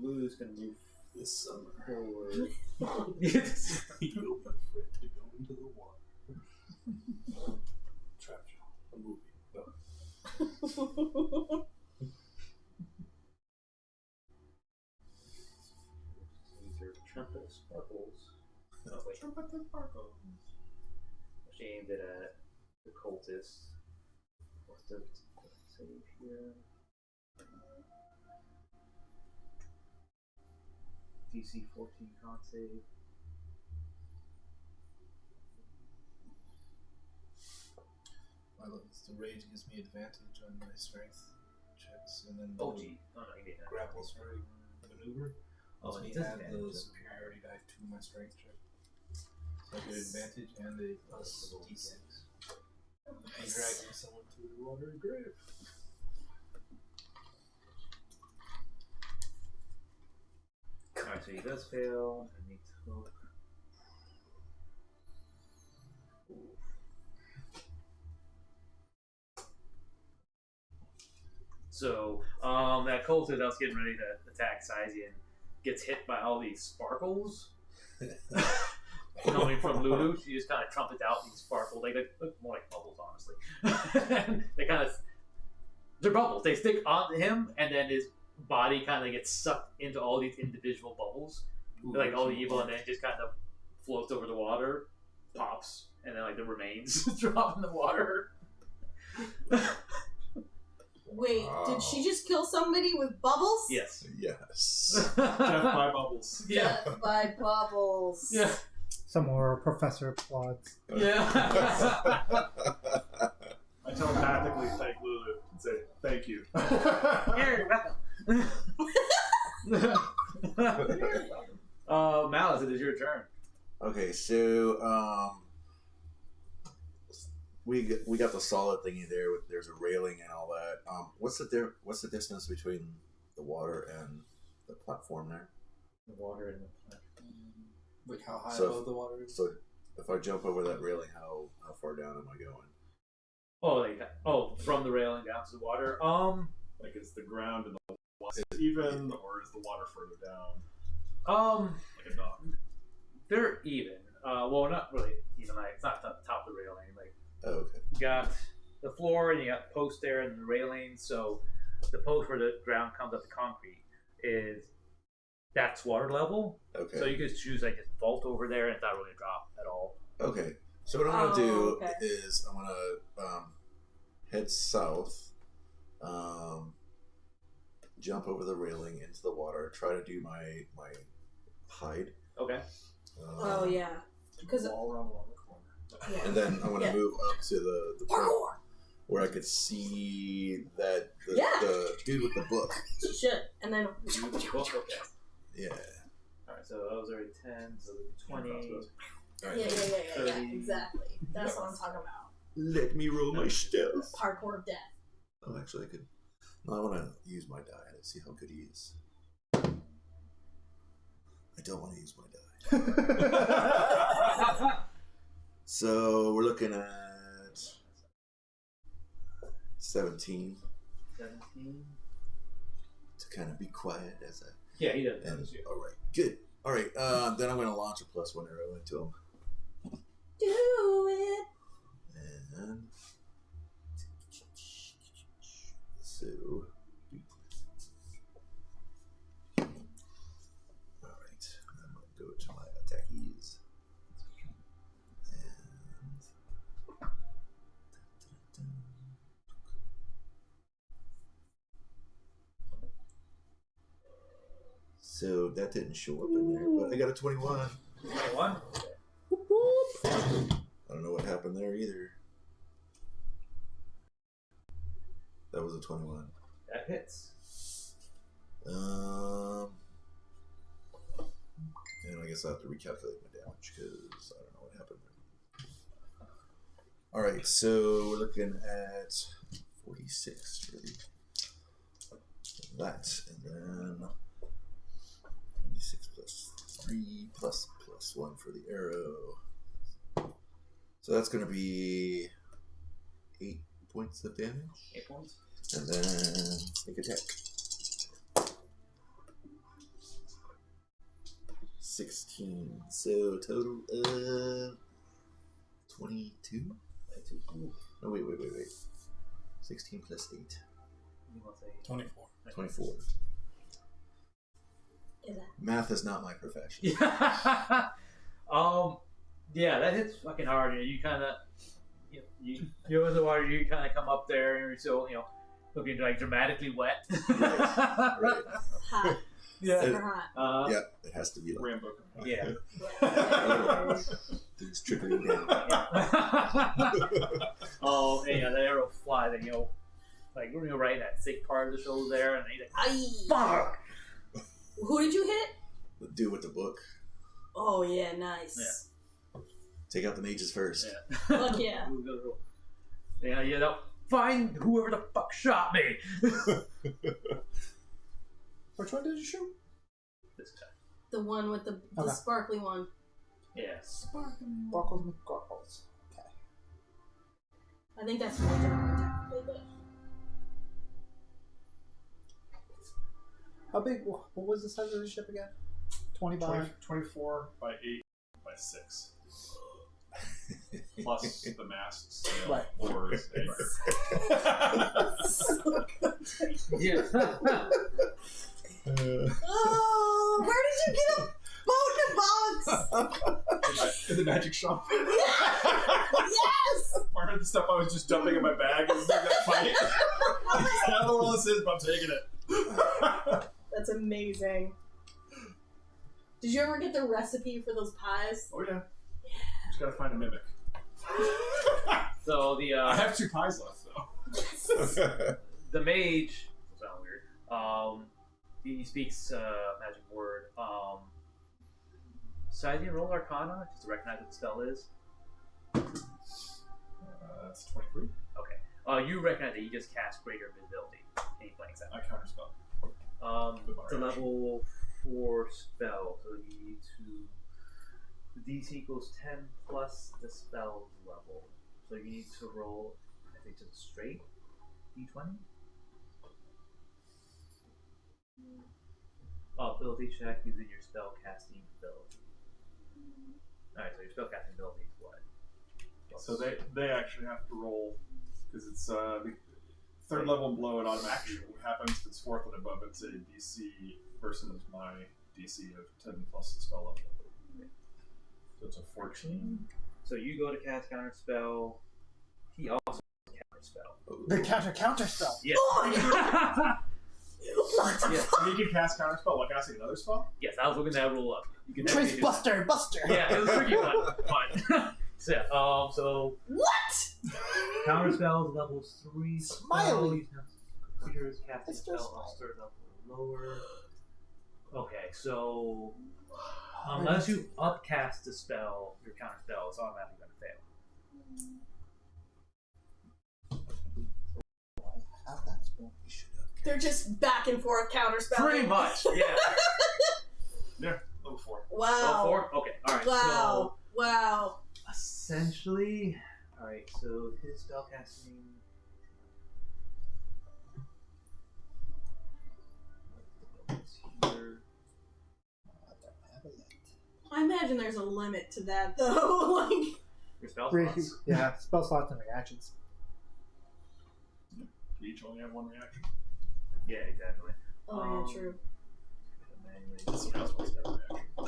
S1: Lulu's gonna move
S2: This summer.
S1: forward.
S2: You'll be afraid to go into the water. Trap show, a movie.
S1: These are trumpet sparkles. Oh, wait.
S5: Trumpet sparkles.
S1: She aimed it at the cultist. What's the save here? DC 14 con save.
S2: The rage gives me advantage on my strength checks, and then
S1: Oh, gee. Oh, no, he didn't.
S2: grapple maneuver.
S1: Oh,
S2: So
S1: and
S2: he
S1: he does
S2: add
S1: advantage.
S2: the superiority die to my strength check. So I get advantage and a plus d6. And dragging someone to the watery grave.
S1: Alright, so he does fail, and he took. So, that cultist that was getting ready to attack Sizian gets hit by all these sparkles coming from Lulu. She just kind of trumpets out these sparkles. They look more like bubbles, honestly. They kind of, they're bubbles. They stick onto him, and then his body kind of gets sucked into all these individual bubbles. They're like all evil, and then it just kind of floats over the water, pops, and then like the remains drop in the water.
S4: Wait, did she just kill somebody with bubbles?
S1: Yes.
S3: Yes.
S5: Death by bubbles.
S1: Yeah.
S4: Death by bubbles.
S1: Yeah.
S6: Some more Professor applauds.
S1: Yeah.
S5: I telepathically thank Lulu and say, thank you.
S1: You're welcome. Malice, it is your turn.
S3: Okay, so we got the solid thingy there. There's a railing and all that. What's the distance between the water and the platform there?
S1: The water in the platform.
S2: Like how high
S3: So-
S2: above the water is?
S3: So if I jump over that railing, how far down am I going?
S1: Oh, from the railing down to the water.
S5: Like, is the ground and the water even, or is the water further down? Like a dog.
S1: They're even. Well, not really even. Like, it's not the top of the railing. Like,
S3: Oh, okay.
S1: you got the floor and you got the post there and the railing. So the post where the ground comes up to concrete that's water level.
S3: Okay.
S1: So you can choose like just vault over there and it's not really a drop at all.
S3: Okay. So what I'm gonna do
S4: okay.
S3: is I'm gonna head south Jump over the railing into the water. Try to do my hide.
S1: Okay.
S4: Oh yeah. Because
S5: all around the corner.
S4: yeah.
S3: And then I want to move up to the point where I could see that the dude with the book.
S4: You should. And then.
S1: Okay.
S3: Yeah.
S1: Alright, so that was already 10, so 20.
S3: Right.
S4: Yeah. Exactly. That's what I'm talking about.
S3: Let me roll my stealth.
S4: Parkour of death.
S3: Oh, actually, I could. No, I want to use my die. Let's see how good he is. I don't want to use my die. So we're looking at 17.
S1: 17.
S3: To kind of be quiet as I.
S1: Yeah, he does.
S3: All right, good. All right, then I'm going to launch a +1 arrow into him.
S4: Do it.
S3: And so, all right, I'm going to go to my attackies. And so that didn't show up in there, but I got a 21.
S1: 21?
S3: I don't know what happened there either. That was a 21.
S1: That hits.
S3: And I guess I have to recalculate my damage because I don't know what happened there. Alright, so we're looking at 46 for that. And then 96 plus 3 plus 1 for the arrow. So that's going to be 8 points of damage.
S1: 8 points.
S3: And then sneak attack. 16. So total of 22? Oh, wait. 16 plus 8.
S2: 24.
S3: 24. Math is not my profession.
S1: Yeah. Yeah, that hits fucking hard. You kind of, you're in the water. You kind of come up there, and you're still, looking like dramatically wet.
S3: Right.
S4: Hot.
S1: Yeah.
S4: Super hot.
S3: Yeah, it has to be like
S5: Rambo.
S1: Yeah.
S3: Things trickling down.
S1: Oh, and the arrow flies, and right in that thick part of the shoulder there, and he's like, "Fuck!"
S4: Who did you hit?
S3: The dude with the book.
S4: Oh yeah, nice.
S1: Yeah.
S3: Take out the mages first.
S1: Yeah.
S4: Fuck yeah.
S1: Find whoever the fuck shot me.
S6: Which one did you shoot?
S1: This guy.
S4: The one with the sparkly one.
S1: Yes.
S6: Sparkles McGarkles. Okay.
S4: I think that's more general technically, but.
S6: How big? What was the size of the ship again?
S5: 24 by 8 by 6. Plus the masts, sail,
S6: Right.
S5: oars,
S1: Yeah.
S4: Oh, where did you get a boat in a box?
S5: in the magic shop.
S4: Yes!
S5: Part of the stuff I was just dumping in my bag and that fight. I don't know what this is, but I'm taking it.
S4: That's amazing. Did you ever get the recipe for those pies?
S5: Oh yeah. Just gotta find a mimic.
S1: So
S5: I have 2 pies left though.
S1: the mage sound weird. He speaks magic word. Size roll Arcana just to recognize what the spell is.
S5: That's 23.
S1: Okay. You recognize that he just cast greater invisibility. And he blanks out.
S5: I counterspell.
S1: It's a level 4 spell, so you need to. The DC equals 10 plus the spell's level. So you need to roll, I think, just straight d20. Ability check using your spell casting ability. Alright, so your spell casting ability is what?
S5: So they actually have to roll because it's the 3rd level and below. It automatically happens. If it's 4th and above, it's a DC versus my DC of 10 plus the spell level. So it's a 14.
S1: So you go to cast counter spell. He also casts counter spell.
S6: The counter spell.
S1: Yes.
S4: Oh my god! What the
S1: Yes.
S4: fuck?
S5: You can cast counterspell while casting another spell?
S1: Yes, I was looking that rule up. You can
S6: Trace
S1: actually do that.
S6: Buster.
S1: Yeah, it was a tricky one. Fine. So
S4: What?
S1: counter spells levels 3.
S6: Smiley.
S1: Creatures casting
S6: It's
S1: spell
S6: just
S1: on third level or lower. Okay, so unless you upcast the spell, your counter spell is automatically going to fail.
S6: How that spell?
S4: They're just back and forth counter spelling.
S1: Pretty much, yeah.
S5: Yeah, level 4.
S4: Wow.
S1: Level 4? Okay, alright.
S4: Wow. Wow.
S1: So, essentially, alright, so his spellcasting. Here.
S6: I
S4: I imagine there's a limit to that, though. Like,
S1: Your spell
S6: don't have it yet.
S1: slots.
S6: Yeah, spell slots and reactions.
S5: You each only have one reaction.
S1: Yeah, exactly.
S4: oh, yeah, true.
S5: Someone else wants to have a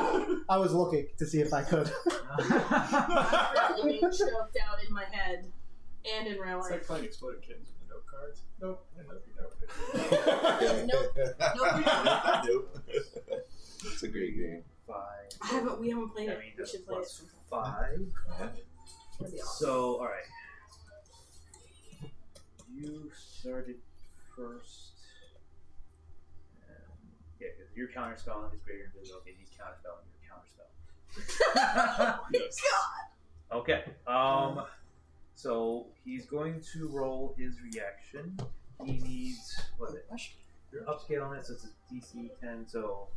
S5: reaction.
S6: I was looking to see if I could.
S4: I'm really being choked out in my head and in real
S5: It's
S4: life.
S5: like playing Exploding Kittens with the note cards. Nope. Nope.
S3: Nope. It's a great game.
S1: 5.
S4: We haven't played it.
S1: I mean,
S4: We should play it
S1: plus
S4: sometime.
S1: 5.
S4: That'd be awesome.
S1: So, alright. You started first. Yeah, because your counterspelling is greater than invisible. Okay, he's counterspelling your counterspell.
S5: Yes.
S1: Okay. So he's going to roll his reaction. He needs what is it? Your upscale on it, so it's a DC 10, so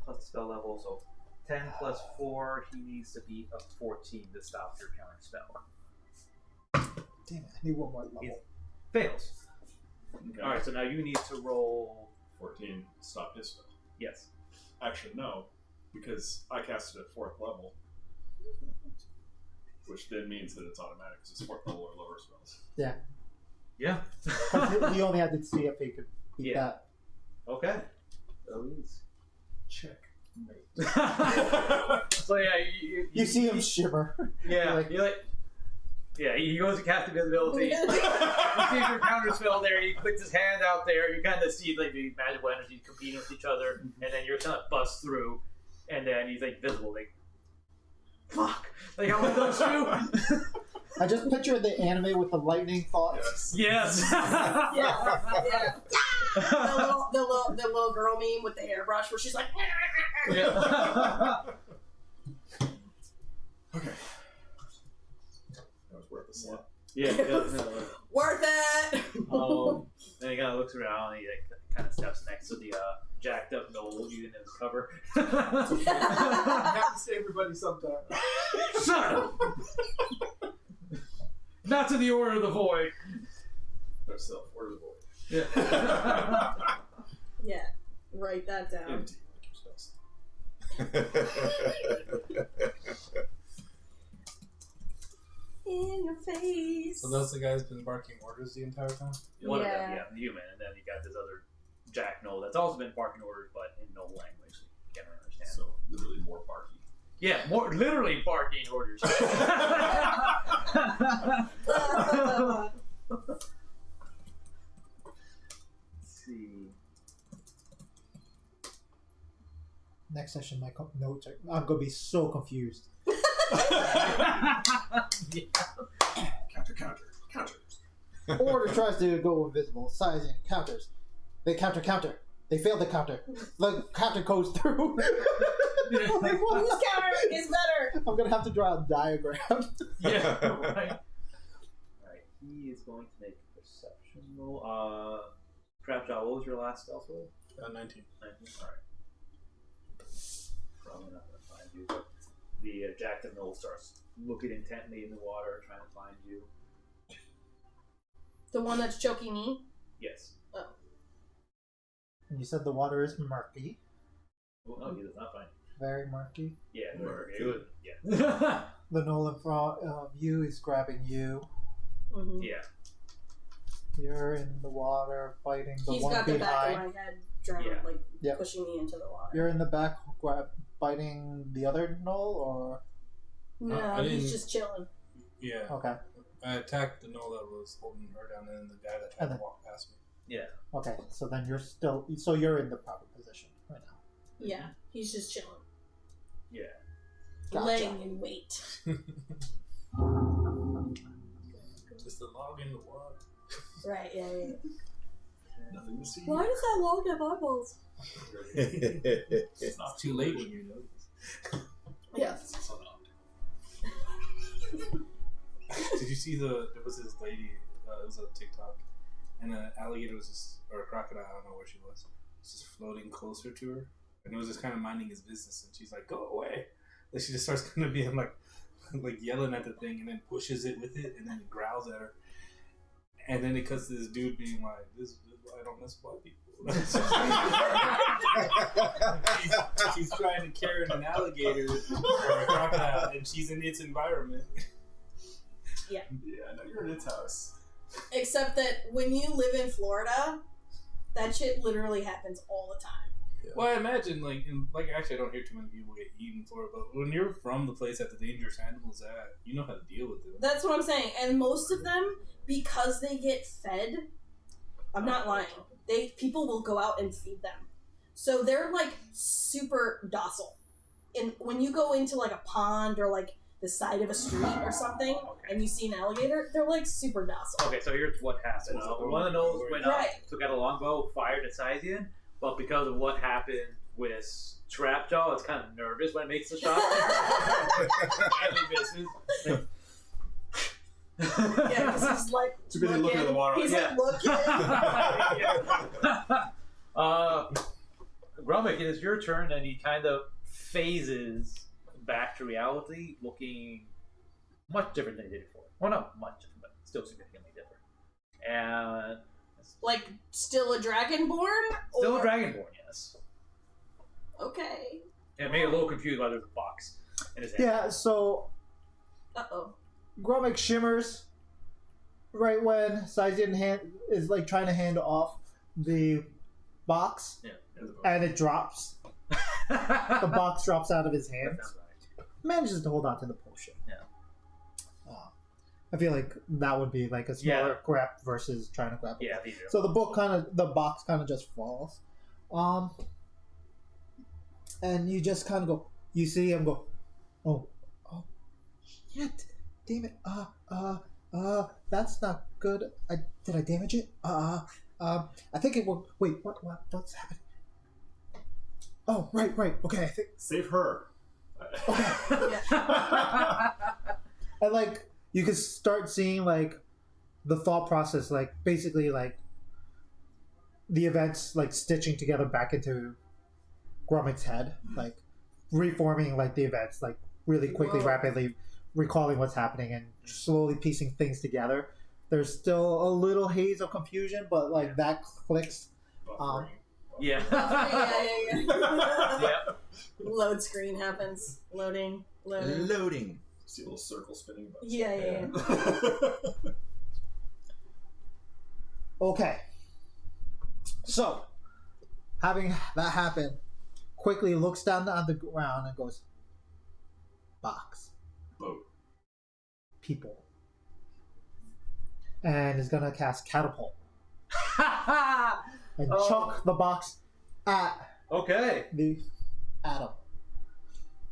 S1: plus spell level, so 10 plus 4. He needs to beat a 14 to stop your counterspell.
S6: Damn it, I need one more level.
S1: It fails.
S5: Okay.
S1: All right, so now you need to roll.
S5: 14. Stop his spell.
S1: Yes.
S5: Actually, no, because I casted at 4th level, which then means that it's automatic because it's 4th level or lower spells.
S6: Yeah.
S1: Yeah.
S6: He only had to see if he could beat
S1: Yeah.
S6: that.
S1: Okay. So he's.
S5: Check.
S1: So yeah,
S6: You see him shimmer.
S1: Yeah,
S6: Like-
S1: you're like. Yeah, he goes to cast invisibility. You see your counter spell there. He puts his hand out there. You kind of see like the magical energies competing with each other, and then you're kind of bust through, and then he's like visible. Like, fuck! Like how those two?
S6: I just picture the anime with the lightning thoughts.
S5: Yes.
S1: Yes.
S4: Yeah. The little girl meme with the hairbrush where she's like,
S1: Yeah.
S5: Okay. That was worth the slot.
S1: Yeah.
S4: worth it.
S1: Then he kind of looks around. And he like kind of steps next to the jacked up Gnoll using his cover.
S5: I have to say everybody sometime.
S1: Shut up! Not to the order of the void.
S5: No self, order the void.
S1: Yeah.
S4: Yeah, write that down.
S5: Empty, like your spells.
S4: In your face.
S2: So that's the guy's been barking orders the entire time?
S1: One of them, yeah, the human, and then you got this other Jacked Gnoll that's also been barking orders, but in no language, so you can't really understand.
S5: So, literally more barky.
S1: Yeah, more literally barking orders. Let's see.
S6: Next session, my notes are. I'm gonna be so confused.
S5: Counter.
S6: Order tries to go invisible. Sizing counters. They counter. They fail the counter. The counter goes through.
S4: Whose counter is better?
S6: I'm gonna have to draw a diagram.
S1: Yeah, right. Alright, he is going to make a perception roll. Crapjaw, what was your last spell roll?
S2: 19.
S1: 19? Alright. Probably not going to find you, but the Jacked Gnoll starts looking intently in the water, trying to find you.
S4: The one that's choking me?
S1: Yes.
S4: Oh.
S6: You said the water is murky.
S1: Oh, no, he does not find
S6: Very murky.
S1: you. Yeah, it was, yeah.
S6: The Gnoll in front of you is grabbing you.
S4: Mm-hmm.
S1: Yeah.
S6: You're in the water fighting the
S4: He's
S6: one
S4: got the back of
S6: behind.
S4: my head drowned,
S1: Yeah.
S4: like
S6: Yep.
S4: pushing me into the water.
S6: You're in the back fighting the other Gnoll, or
S2: I
S4: No,
S2: didn't-
S4: he's just chilling.
S2: Yeah.
S6: okay.
S2: I attacked the gnoll that was holding her down, and then the guy that tried to walk past me.
S1: Yeah.
S6: Okay, so then you're still... So you're in the proper position right now.
S4: Yeah, he's just chilling.
S1: Yeah.
S6: Gotcha.
S4: Laying in wait.
S2: Just a log in the water.
S4: Right, yeah.
S5: Nothing to see.
S4: Why does that log have eyeballs?
S5: It's not
S2: Too late when you know.
S4: Yes.
S5: It's not.
S2: Did you see there was this lady, it was a TikTok, and an alligator was just, or a crocodile, I don't know where she was just floating closer to her, and it was just kind of minding his business, and she's like, go away. Then she just starts kind of being like yelling at the thing, and then pushes it with it, and then it growls at her. And then it cuts to this dude being like, this is why I don't miss white people. she's trying to carry an alligator or a crocodile, and she's in its environment.
S4: Yeah.
S5: Yeah, no, you're in its house.
S4: Except that when you live in Florida, that shit literally happens all the time.
S3: Yeah.
S2: Well, I imagine, actually, I don't hear too many people get eaten for it, but when you're from the place that the dangerous animals at, you know how to deal with them.
S4: That's what I'm saying. And most of them, because they get fed, I'm not lying, people will go out and feed them. So they're, like, super docile. And when you go into, like, a pond or, like, the side of a street or something, and you see an alligator, they're, like, super docile.
S1: Okay, so here's what happened. One of the gnolls went up, took out a longbow, fired at Sizian, but because of what happened with Trapjaw, it's kind of nervous when it makes the shot. And he misses.
S4: Yeah, because he's like
S5: Too busy looking at the water.
S4: He's like looking.
S1: Grumuck, it is your turn, and he kind of phases back to reality, looking much different than he did before. Well, not much different, but still significantly different. And
S4: like, still a dragonborn?
S1: Still a dragonborn, yes.
S4: Okay.
S1: It made me a little confused why there's a box in his hand.
S6: Yeah, so...
S4: Uh-oh.
S6: Grumuck shimmers right when Sizian is like trying to hand off the box, and it drops. The box drops out of his hand.
S1: Right.
S6: Manages to hold on to the potion.
S1: Yeah.
S6: I feel like that would be like a smaller grab versus trying to grab it.
S1: Yeah,
S6: so the box kind of just falls. And you just kind of go, you see him go, oh, shit. Damn it! That's not good. Did I damage it? I think it will. Wait, what's happening? Oh, right. Okay, I think.
S5: Save her.
S6: Okay. And like you can start seeing like the thought process, like basically like the events like stitching together back into Grumuck's head, like reforming like the events like really quickly, rapidly. Recalling what's happening and slowly piecing things together. There's still a little haze of confusion, but like that clicks.
S1: Yeah.
S4: Yeah. Load screen happens. Loading.
S5: See a little circle spinning.
S4: Yeah.
S6: Okay. So, having that happen, quickly looks down on the ground and goes, box.
S5: Boat.
S6: People. And is gonna cast Catapult. And chuck the box at the atom.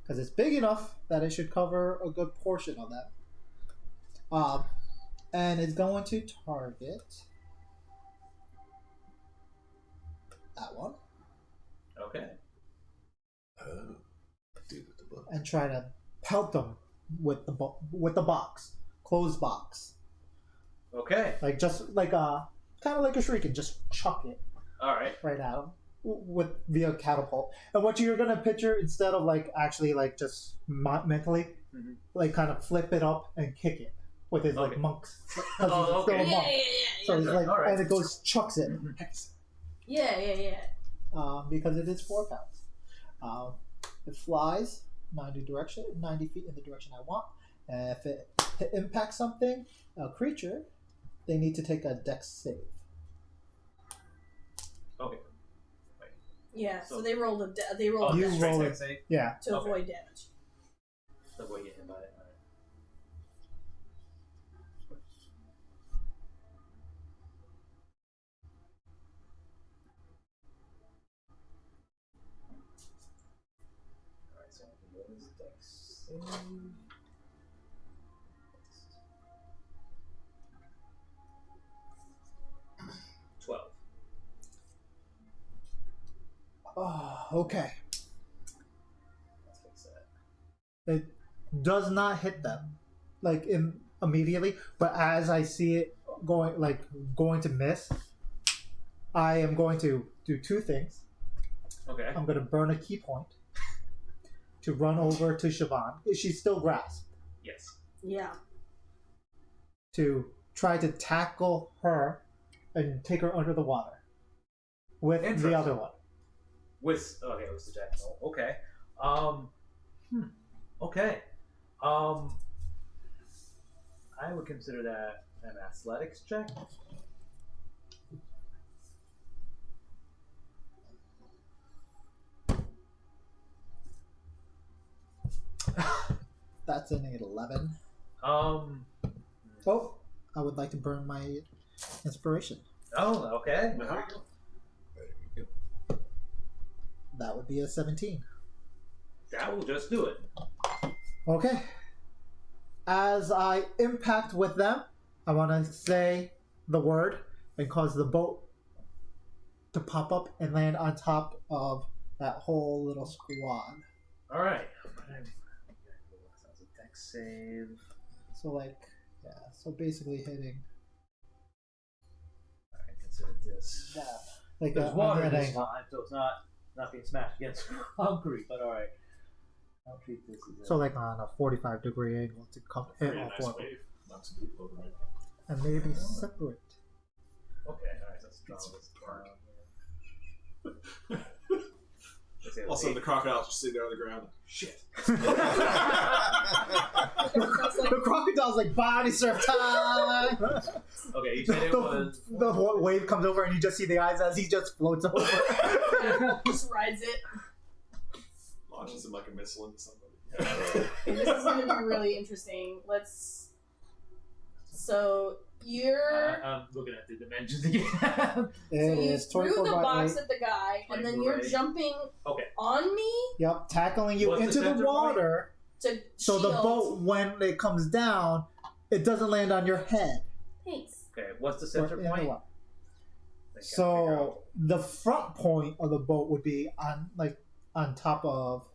S6: Because it's big enough that it should cover a good portion of that. And it's going to target that one.
S1: Okay.
S3: Dude with the book.
S6: And try to pelt them with the box, closed box.
S1: Okay.
S6: Like just like kind of like a shuriken, just chuck it.
S1: All right.
S6: Right at him via catapult. And what you're gonna picture instead of like actually like just mentally, like kind of flip it up and kick it with his like monks. Because he's still a monk. So he's like, and it goes chucks it.
S4: Yeah.
S6: Because it is 4 pounds. It flies 90 feet in the direction I want. And if it impacts something, a creature, they need to take a dex save.
S1: Okay.
S4: Yeah, so they rolled a to
S6: Yeah.
S4: To avoid damage.
S1: To avoid getting hit by it. Dex. 12.
S6: Oh, okay.
S1: Let's fix that.
S6: It does not hit them, like immediately. But as I see it going to miss, I am going to do two things.
S1: Okay.
S6: I'm going to burn a key point to run over to Shiobhan. She's still grasped.
S1: Yes.
S4: Yeah.
S6: To try to tackle her and take her under the water with the other one.
S1: With the Jacked Gnoll. Okay. Okay. I would consider that an athletics check.
S6: That's an 11. Oh, I would like to burn my inspiration.
S1: Oh, okay.
S5: Uh-huh.
S6: That would be a 17.
S1: That will just do it.
S6: Okay. As I impact with them, I want to say the word and cause the boat to pop up and land on top of that whole little squad.
S1: All right. Sounds a dex save.
S6: So so basically hitting
S1: I consider this.
S6: that. Like
S1: There's
S6: on
S1: water
S6: that
S1: this
S6: angle.
S1: time, so it's not being smashed against concrete. But all right, I'll treat this as
S6: So on a 45-degree angle to come hit
S5: Pretty
S6: all
S5: nice
S6: four of them.
S5: wave. Knocks some people over, right?
S6: And maybe separate.
S1: Okay, all right. Let's draw
S5: It's
S1: this
S5: dark.
S1: down.
S5: All of a sudden, the crocodile's just sitting there on the ground. Shit.
S6: The crocodile's like body surf time.
S1: Okay, you said it was.
S6: The whole wave comes over and you just see the eyes as he just floats over.
S4: Just rides it.
S5: Launches him like a missile into somebody.
S4: And this is going to be really interesting. So you're.
S1: I'm looking at the dimensions again.
S4: So you
S6: is
S4: threw
S6: 24
S4: the
S6: by
S4: box
S6: 8.
S4: at the guy, and then
S1: Like,
S4: you're
S1: right.
S4: jumping
S1: Okay.
S4: on me
S6: Yep, tackling you
S1: What's the
S6: into the
S1: center
S6: water.
S4: to
S6: So the
S4: shield.
S6: boat, when it comes down, it doesn't land on your head.
S4: Thanks.
S1: Okay, what's the center
S6: Or in the
S1: point?
S6: water.
S1: I can't figure
S6: So the front point of the boat would be on top of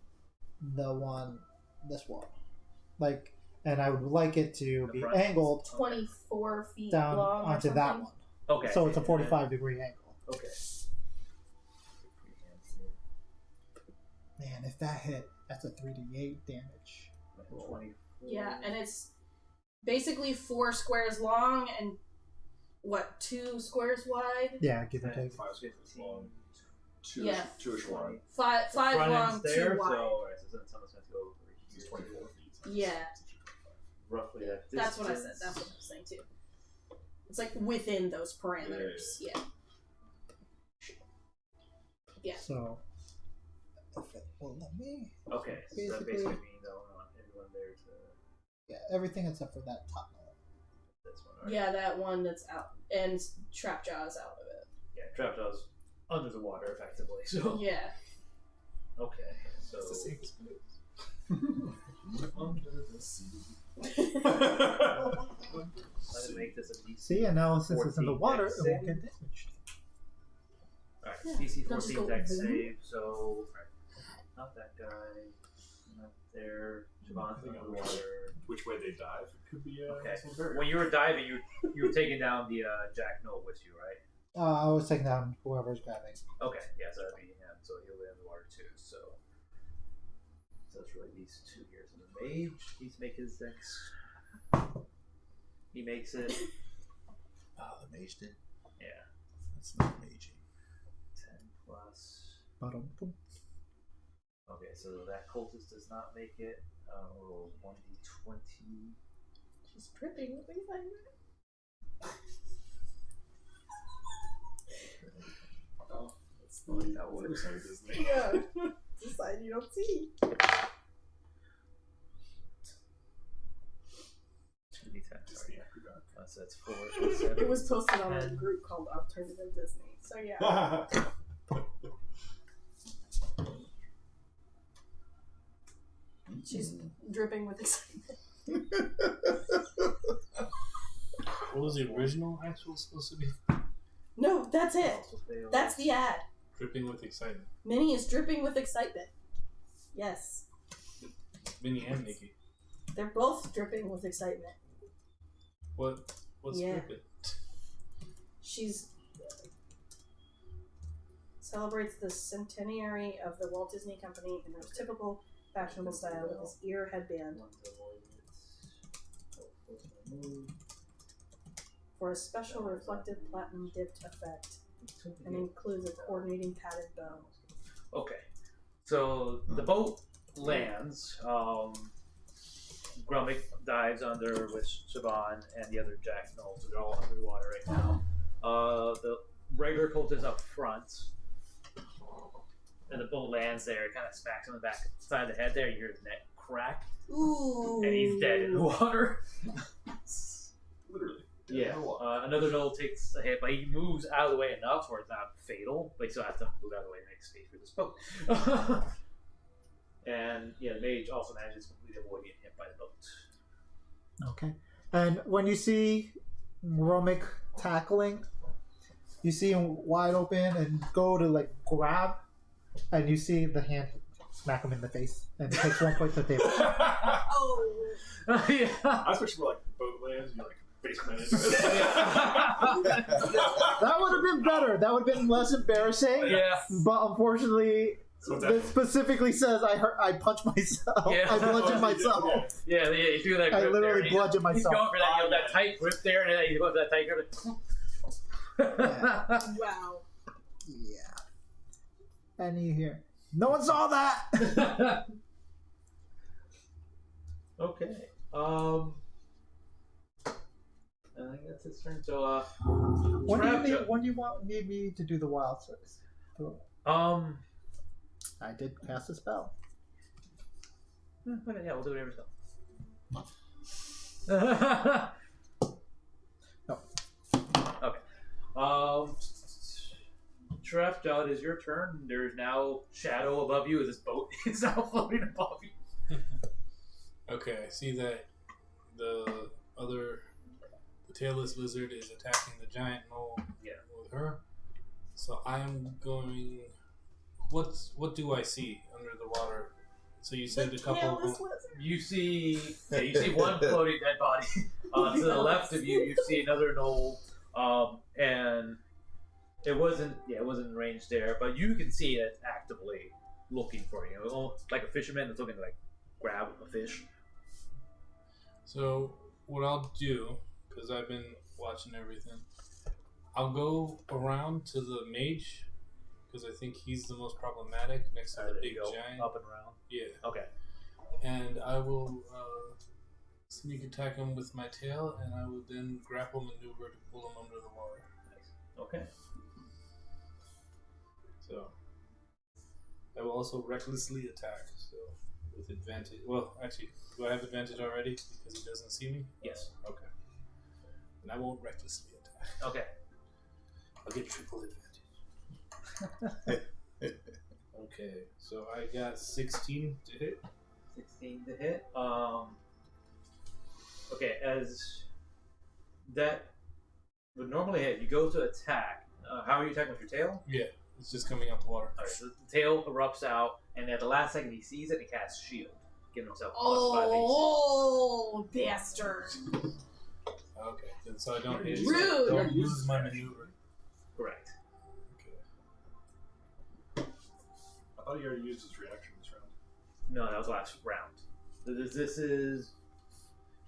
S6: this one, and I would like it to
S1: The
S6: be
S1: front.
S6: angled
S4: 24 feet
S6: down
S4: long or
S6: onto
S4: something.
S6: that one.
S1: Okay.
S6: So it's a 45-degree angle.
S1: Okay.
S6: Man, if that hit, that's a 3d8 damage.
S1: 20.
S4: Yeah, and it's basically 4 squares long and 2 squares wide?
S6: Yeah, give or take.
S5: 5 squares long.
S4: Yeah.
S5: Two-ish wide.
S4: 5 long, 2
S1: there,
S4: wide.
S1: So, alright, so then someone's going to go over
S5: It's
S1: here.
S5: 24 feet.
S4: Yeah.
S1: Roughly that
S4: That's what I said.
S1: distance.
S4: That's what I was saying too. It's like within those parameters. Yeah. Yeah.
S6: So, if it will let me.
S1: Okay, so that
S6: Basically-
S1: basically means I want everyone there to
S6: Yeah, everything except for that top one.
S1: this one, right?
S4: Yeah, that one that's out. And Trapjaw's out of it.
S1: Yeah, Trapjaw's under the water, effectively. So,
S4: Yeah.
S1: okay, so.
S5: It's the safest place.
S3: Under the sea.
S1: Let me make this a DC.
S6: See, and now since it's in the
S1: 14
S6: water,
S1: dex
S6: it won't
S1: save.
S6: get damaged.
S1: Alright,
S4: Yeah,
S1: DC
S4: don't just
S1: 14
S4: go
S1: dex
S4: boom.
S1: save, so. Right, not that guy. Not there. Shiobhan's under the water.
S5: Which way they dive? It could be
S1: Okay.
S5: some variable.
S1: When you were diving, you were taking down the Jacked Gnoll with you, right?
S6: I was taking down whoever's grabbing.
S1: Okay, yeah, so that'd be him. So he'll be in the water too. So it's really these two here. So the mage needs to make his dex. He makes it.
S3: Oh, the mage did?
S1: Yeah,
S3: That's not maging.
S1: 10 plus.
S6: Bottom.
S1: Okay, so that cultist does not make it. Roll 1d20.
S4: She's dripping. What do you find?
S5: Oh, that's like that works, isn't it?
S4: Yeah. It's a side you don't see.
S1: 2d10.
S5: Just
S1: Sorry.
S5: the after dark.
S1: So that's 4, 7.
S4: It was posted on a
S1: 10.
S4: group called Alternative Disney. So yeah.
S1: So
S4: She's dripping with excitement.
S2: What was the original actual supposed to be?
S4: No, that's it. That's the ad.
S2: Dripping with excitement.
S4: Minnie is dripping with excitement. Yes.
S2: Minnie and Nikki.
S4: They're both dripping with excitement.
S2: What's dripping?
S4: She's celebrates the centenary of the Walt Disney Company in her typical fashionable style with his ear headband. For a special reflective platinum dipped effect, and includes a coordinating padded bow.
S1: Okay, so the boat lands. Grumuck dives under with Shiobhan and the other Jacked Gnoll, so they're all underwater right now. The regular cultist up front, and the boat lands there. It kind of smacks him in the back side of the head there. You hear his neck crack.
S4: Ooh.
S1: And he's dead in the water.
S5: Literally.
S1: Yeah. Another Gnoll takes a hit, but he moves out of the way enough where it's not fatal. But he still has to move out of the way to make space for this boat. And yeah, the mage also manages to completely avoid getting hit by the boat.
S6: Okay. And when you see Grumuck tackling, you see him wide open and go to like grab, and you see the hand smack him in the face and takes 1 point to the table.
S4: Oh.
S1: Yeah.
S5: I especially like boat lands, you like basement into it.
S6: That would have been better. That would have been less embarrassing.
S1: Yeah.
S6: But unfortunately,
S5: So
S6: this specifically says I punched myself.
S1: Yeah.
S6: I bludgeoned myself.
S1: Yeah, you do that.
S6: I
S1: grip
S6: literally
S1: there.
S6: bludgeoned
S1: He's
S6: myself.
S1: going for that, that tight grip there, and then you go for that tight grip.
S4: Wow.
S6: Yeah. And you hear, no one saw that.
S1: Okay. I think that's his turn. So,
S6: When do you need me to do the wild service? I did cast a spell.
S1: Yeah, we'll do whatever so.
S6: No.
S1: Okay. Trefjud, it is your turn. There's now shadow above you as this boat is now floating above you.
S2: Okay, I see that the tailless lizard is attacking the giant gnoll with her. So I'm going. What do I see under the water? So you said a couple of them.
S1: You see one floating dead body. To the left of you, you see another gnoll, and it wasn't in range there, but you can see it actively looking for you, like a fisherman that's looking to like grab a fish.
S2: So what I'll do, because I've been watching everything, I'll go around to the mage, because I think he's the most problematic next to the big giant.
S1: Up and around.
S2: Yeah.
S1: Okay.
S2: And I will sneak attack him with my tail, and I will then grapple maneuver to pull him under the water.
S1: Nice. Okay.
S2: So I will also recklessly attack. So with advantage. Well, actually, do I have advantage already because he doesn't see me?
S1: Yes.
S2: Okay. And I won't recklessly attack.
S1: Okay.
S2: I'll get triple advantage. Okay, so I got 16 to hit.
S1: 16 to hit. Okay, as that would normally hit, you go to attack. How are you attacking with your tail?
S2: Yeah, it's just coming out the water.
S1: Alright, so the tail erupts out, and at the last second he sees it, he casts Shield, giving himself +5
S4: Oh, bastard.
S2: Okay, then so I don't hit.
S4: Rude.
S2: So don't lose my maneuver.
S1: Correct.
S2: Okay.
S5: I thought he already used his reaction this round.
S1: No, that was last round. This is...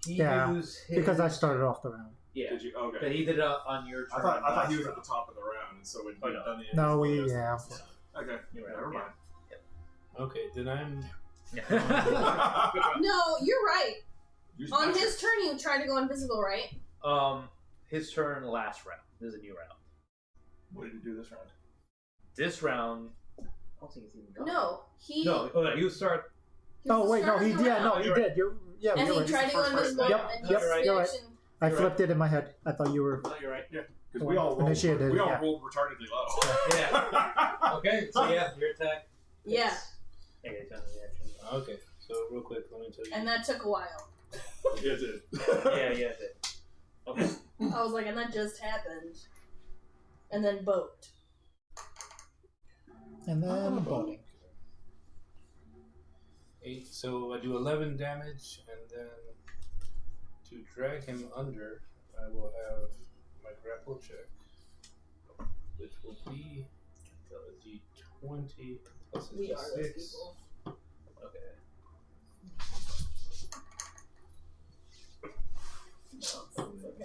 S1: He
S6: Yeah,
S1: used his...
S6: because I started off the round.
S1: Yeah.
S5: Did you? Okay.
S1: But he did it on your turn.
S5: I thought he was at the top of the round, and so when
S1: Oh,
S5: he
S1: no.
S5: done it.
S6: No,
S5: he
S6: we
S5: was-
S6: yeah.
S5: Okay.
S1: You're right.
S5: Never mind.
S2: Okay, then I'm.
S4: No, you're right.
S5: Use
S4: On
S5: magic.
S4: his turn, you tried to go invisible, right?
S1: His turn last round. This is a new round.
S5: What did he do this round?
S1: This round... I don't think it's even gone.
S4: No, he.
S1: No, you start...
S4: he was
S6: Oh wait, no, he
S4: starting
S6: yeah,
S4: the
S6: no,
S4: round,
S6: he
S1: you're
S6: did. Yeah,
S4: And
S6: you're
S4: he
S6: right.
S4: tried to go
S5: First person.
S4: invisible,
S6: Yep,
S4: and
S6: yep,
S4: his
S6: you're right.
S4: reaction.
S6: I flipped it in my head. I thought you were.
S1: No, you're right.
S5: Yeah, because we all rolled.
S6: Initiated,
S5: We all
S6: yeah.
S5: rolled retardedly low.
S1: Yeah. Okay, so yeah, your attack.
S4: Yeah.
S1: Okay, it's on the reaction.
S2: Okay, So real quick, let me tell you.
S4: And that took a while.
S5: Yeah, it did.
S1: Yeah, it did. Okay.
S4: I was like, and that just happened. And then boat.
S6: And then boating.
S2: 8. So I do 11 damage, and then to drag him under, I will have my grapple check, which will be a d20 plus a
S4: We are those
S2: d6.
S4: people.
S1: Okay.
S2: I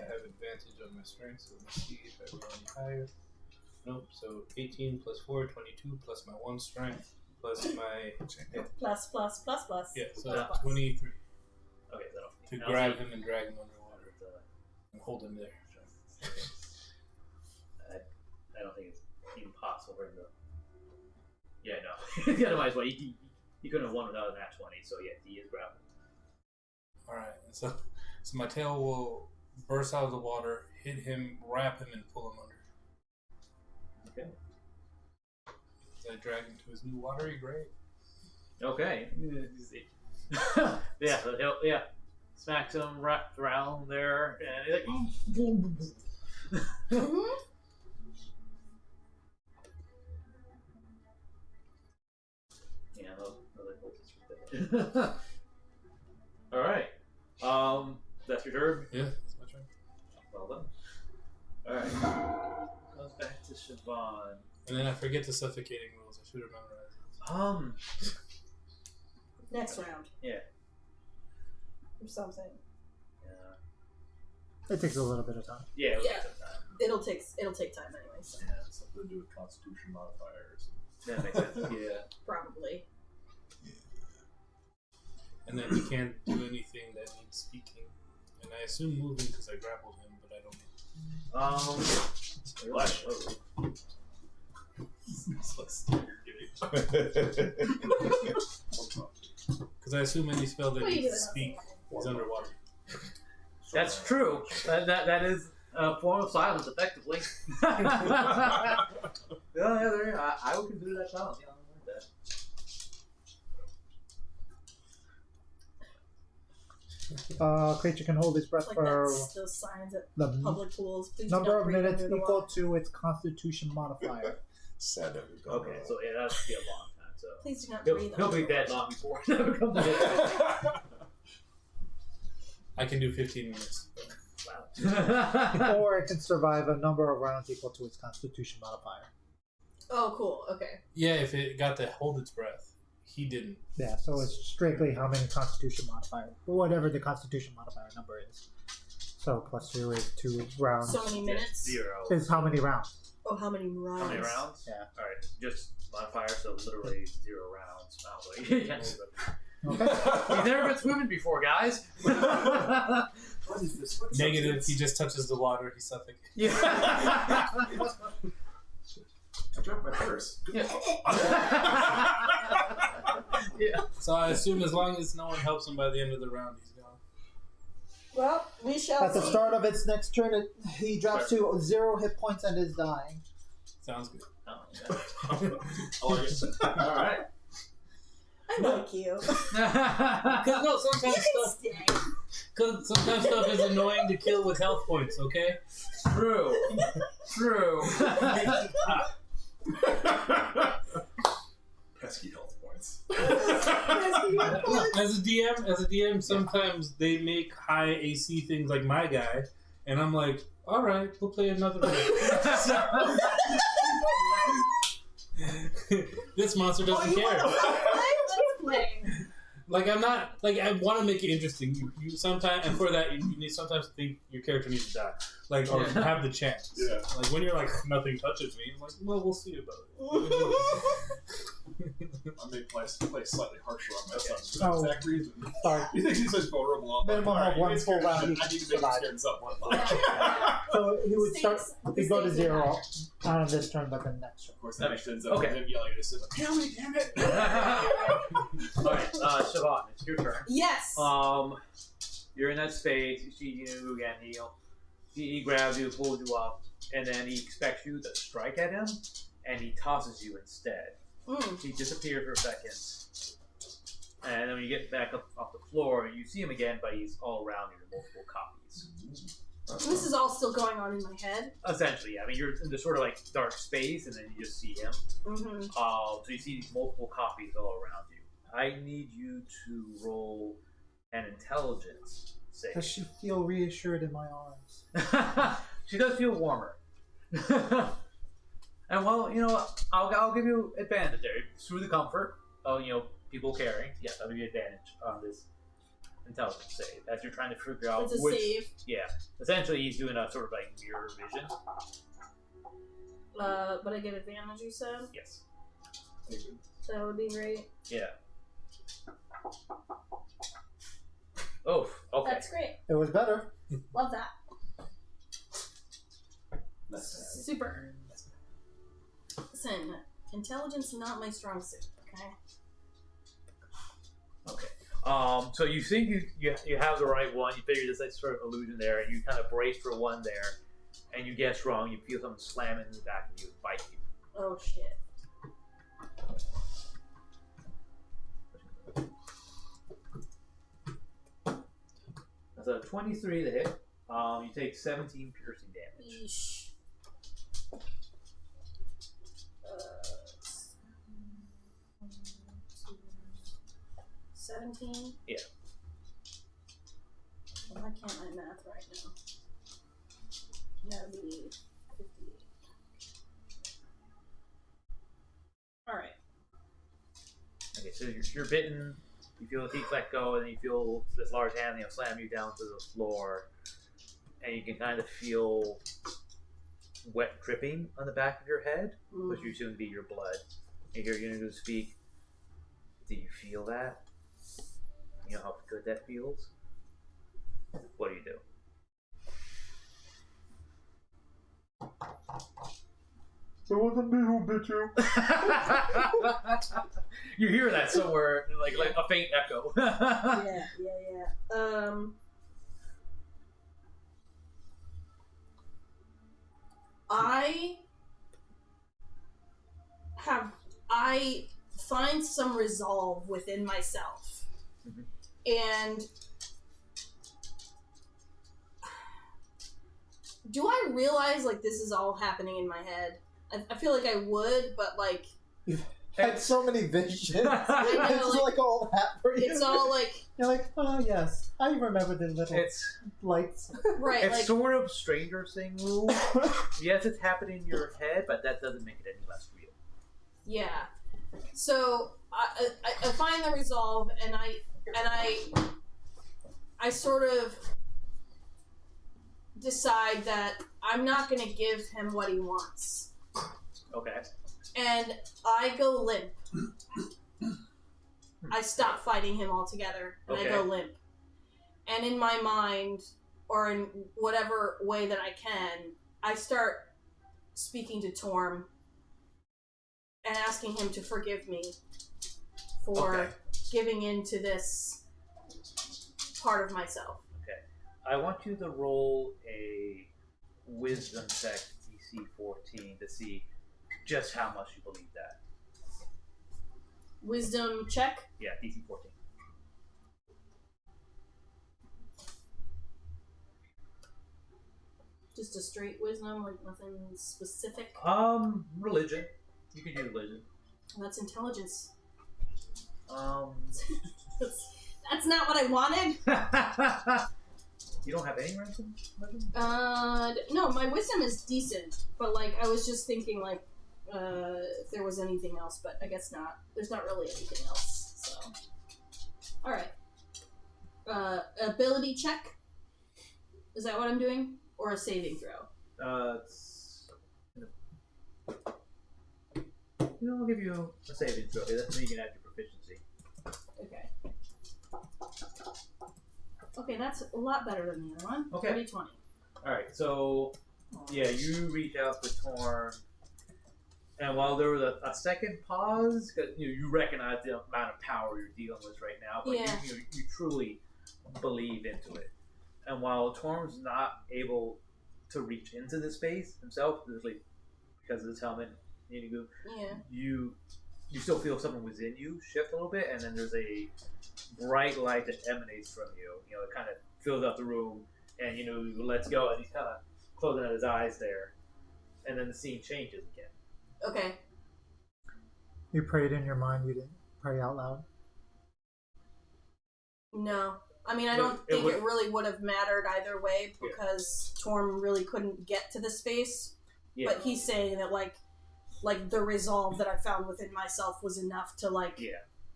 S2: have advantage on my strength, so let's see if I roll any higher. Nope, so 18 plus 4, 22 plus my 1 strength, plus my...
S4: Plus.
S2: Yeah, so
S4: Plus.
S2: 23.
S1: Okay, that'll
S2: To grab him and drag him underwater and hold him there.
S1: I don't think it's even possible for him to. Yeah, no. Otherwise, well, he couldn't have won without a nat 20, so yeah, he is grappled.
S2: Alright, and so my tail will burst out of the water, hit him, wrap him, and pull him under.
S1: Okay.
S2: As I drag him to his new watery grave.
S1: Okay. Yeah, so he'll smacks him wrapped around there, and he's like, yeah, those cultists are dead. All right. That's your turn.
S2: Yeah, that's my turn.
S1: Well done. All right. Goes back to Shiobhan.
S2: And then I forget the suffocating rules. I should remember it.
S4: Next round.
S1: Yeah.
S4: Or something.
S1: Yeah.
S6: It takes a little bit of time.
S1: Yeah. It'll
S4: Yeah.
S1: take some time.
S4: It'll take time anyway, so
S5: Yeah, something to do with constitution modifiers.
S1: That makes sense. Yeah.
S4: probably.
S2: And then he can't do anything that needs speaking. And I assume moving because I grappled him, but I don't know.
S1: Flash.
S2: Because I assume any spell that
S4: What are you
S2: needs to
S4: doing?
S2: speak is underwater.
S1: That's true. That is a form of silence, effectively. Yeah, I would consider that silence. Yeah, I like that.
S6: Creature can hold its breath
S4: Like
S6: for
S4: that's those signs at
S6: the
S4: public pools. Please do
S6: number
S4: not
S6: of
S4: breathe
S6: minutes
S4: under the
S6: equal
S4: water.
S6: to its Constitution modifier.
S3: Sad that we've gone
S1: Okay, so yeah, that'd be a long time. So
S4: Please do not
S1: he'll
S4: breathe
S1: be
S4: under
S1: dead
S4: the
S1: long
S4: water.
S1: before it ever comes to this.
S2: I can do 15 minutes.
S1: Wow.
S6: Or it can survive a number of rounds equal to its Constitution modifier.
S4: Oh, cool. Okay.
S2: Yeah, if it got to hold its breath. He didn't.
S6: Yeah, so it's strictly how many Constitution modifier, whatever the Constitution modifier number is. So plus 2 is 2 rounds.
S4: So many minutes.
S1: 0.
S6: Is how many rounds?
S4: Oh, how many rounds?
S1: How many rounds?
S6: Yeah.
S1: All right, just modifier, so literally 0 rounds.
S6: Okay.
S1: You've never been swimming before, guys.
S5: What is this? What
S2: Negative.
S5: substance?
S2: He just touches the water. He suffocates.
S1: Yeah.
S5: I dropped my purse.
S1: Yeah. Yeah.
S2: So I assume as long as no one helps him by the end of the round, he's gone.
S4: Well, we shall
S6: At the
S4: see.
S6: start of its next turn, he drops to 0 hit points and is dying.
S2: Sounds good.
S1: Oh, yeah.
S5: I like it.
S1: All right.
S4: I like you.
S2: Because no, sometimes stuff is annoying to kill with health points. Okay.
S1: True. True.
S5: Pesky health points.
S2: As a DM, sometimes they make high AC things like my guy, and I'm like, all right, we'll play another one. This monster doesn't care.
S4: Let's play.
S2: Like I'm not like I want to make it interesting. You sometimes, and for that you need sometimes think your character needs to die, like or have the chance.
S5: Yeah.
S2: Like when you're like nothing touches me, I'm like, well, we'll see about it.
S5: I may play slightly harsher on myself for
S6: Oh.
S5: that exact reason.
S6: Sorry.
S5: You think he's just vulnerable? I'm
S6: Minimum
S5: like,
S6: of
S5: all
S6: one
S5: right,
S6: full round
S5: I
S6: each
S5: need to make
S6: survive.
S5: scared something.
S6: So he would start.
S4: Stakes.
S6: He'd go to
S4: Stakes
S6: 0
S4: matter.
S6: not on this turn, but the next turn.
S5: Of course, that ends up
S1: Okay.
S5: with him yelling at his sister, "Kill me, damn it!"
S1: All right, Shiobhan, it's your turn.
S4: Yes.
S1: You're in that space. You see Yeenoghu again. He grabs you, pulls you up, and then he expects you to strike at him, and he tosses you instead. He disappeared for a second, And then when you get back up off the floor, you see him again, but he's all around you, multiple copies.
S4: This is all still going on in my head.
S1: Essentially, yeah. I mean, you're in this sort of like dark space, and then you just see him.
S4: Mm-hmm.
S1: So you see these multiple copies all around you. I need you to roll an intelligence save.
S6: Does she feel reassured in my arms?
S1: She does feel warmer. And well, you know, I'll give you advantage there through the comfort of people caring. Yes, I'll give you advantage on this intelligence save as you're trying to figure out
S4: It's a
S1: which.
S4: save.
S1: Yeah, essentially he's doing a sort of like mirror vision.
S4: But I get advantage, you said?
S1: Yes.
S4: That would be great.
S1: Yeah. Oh, okay.
S4: That's great.
S6: It was better.
S4: Love that. Super. Listen, intelligence not my strong suit, okay?
S1: Okay. So you think you have the right one. You figure there's like sort of illusion there, and you kind of brace for one there, and you guess wrong. You feel something slamming in the back of you and bite you.
S4: Oh shit.
S1: That's a 23 to hit. You take 17 piercing damage.
S4: Yeesh. 17?
S1: Yeah.
S4: Well, I can't my math right now. That would be 58. Alright.
S1: Okay, so you're bitten. You feel the teeth let go, and then you feel this large hand slam you down to the floor, and you can kind of feel wet dripping on the back of your head, which you assume to be your blood. You hear Yeenoghu speak. Do you feel that? You know how good that feels? What do you do?
S6: It wasn't me who bit you.
S1: You hear that somewhere, like a faint echo.
S4: Yeah. I find some resolve within myself.
S1: Mm-hmm.
S4: And do I realize like this is all happening in my head? I feel like I would, but like
S6: You've had so many visions.
S4: I know,
S6: It's like all that for you.
S4: it's all like
S6: You're like, oh yes, I remember the little lights.
S4: right,
S1: It's
S4: like
S1: sort of Stranger Things rule. Yes, it's happening in your head, but that doesn't make it any less real.
S4: yeah. So I find the resolve, and I sort of decide that I'm not going to give him what he wants.
S1: Okay.
S4: And I go limp. I stop fighting him altogether, and I go limp. And in my mind, or in whatever way that I can, I start speaking to Torm and asking him to forgive me for giving in to this part of myself.
S1: Okay. I want you to roll a wisdom check, DC 14, to see just how much you believe that.
S4: Wisdom check?
S1: Yeah, DC 14.
S4: Just a straight wisdom, like nothing specific?
S1: Religion. You could do religion.
S4: That's intelligence.
S1: That's
S4: not what I wanted.
S1: You don't have any wisdom?
S4: No, my wisdom is decent, but like I was just thinking like if there was anything else, but I guess not. There's not really anything else. So, all right. Ability check. Is that what I'm doing, or a saving throw?
S1: I'll give you a saving throw. That's when you can add your proficiency.
S4: Okay. Okay, that's a lot better than the other one.
S1: Okay.
S4: 30-20.
S1: Alright, so, yeah, you reach out to Torm, and while there was a second pause, because you recognize the amount of power you're dealing with right now, but you truly believe into it. And while Torm's not able to reach into the space himself, because of his helmet, Yeenoghu, you you still feel something within you shift a little bit, and then there's a bright light that emanates from you. You know, it kind of fills up the room, and Yeenoghu lets go, and he's kind of closing his eyes there, and then the scene changes again.
S4: Okay.
S6: You prayed in your mind. You didn't pray out loud.
S4: No. I mean, I don't think it really would have mattered either way because Torm really couldn't get to the space. Yeah. But he's saying that, like the resolve that I found within myself was enough to,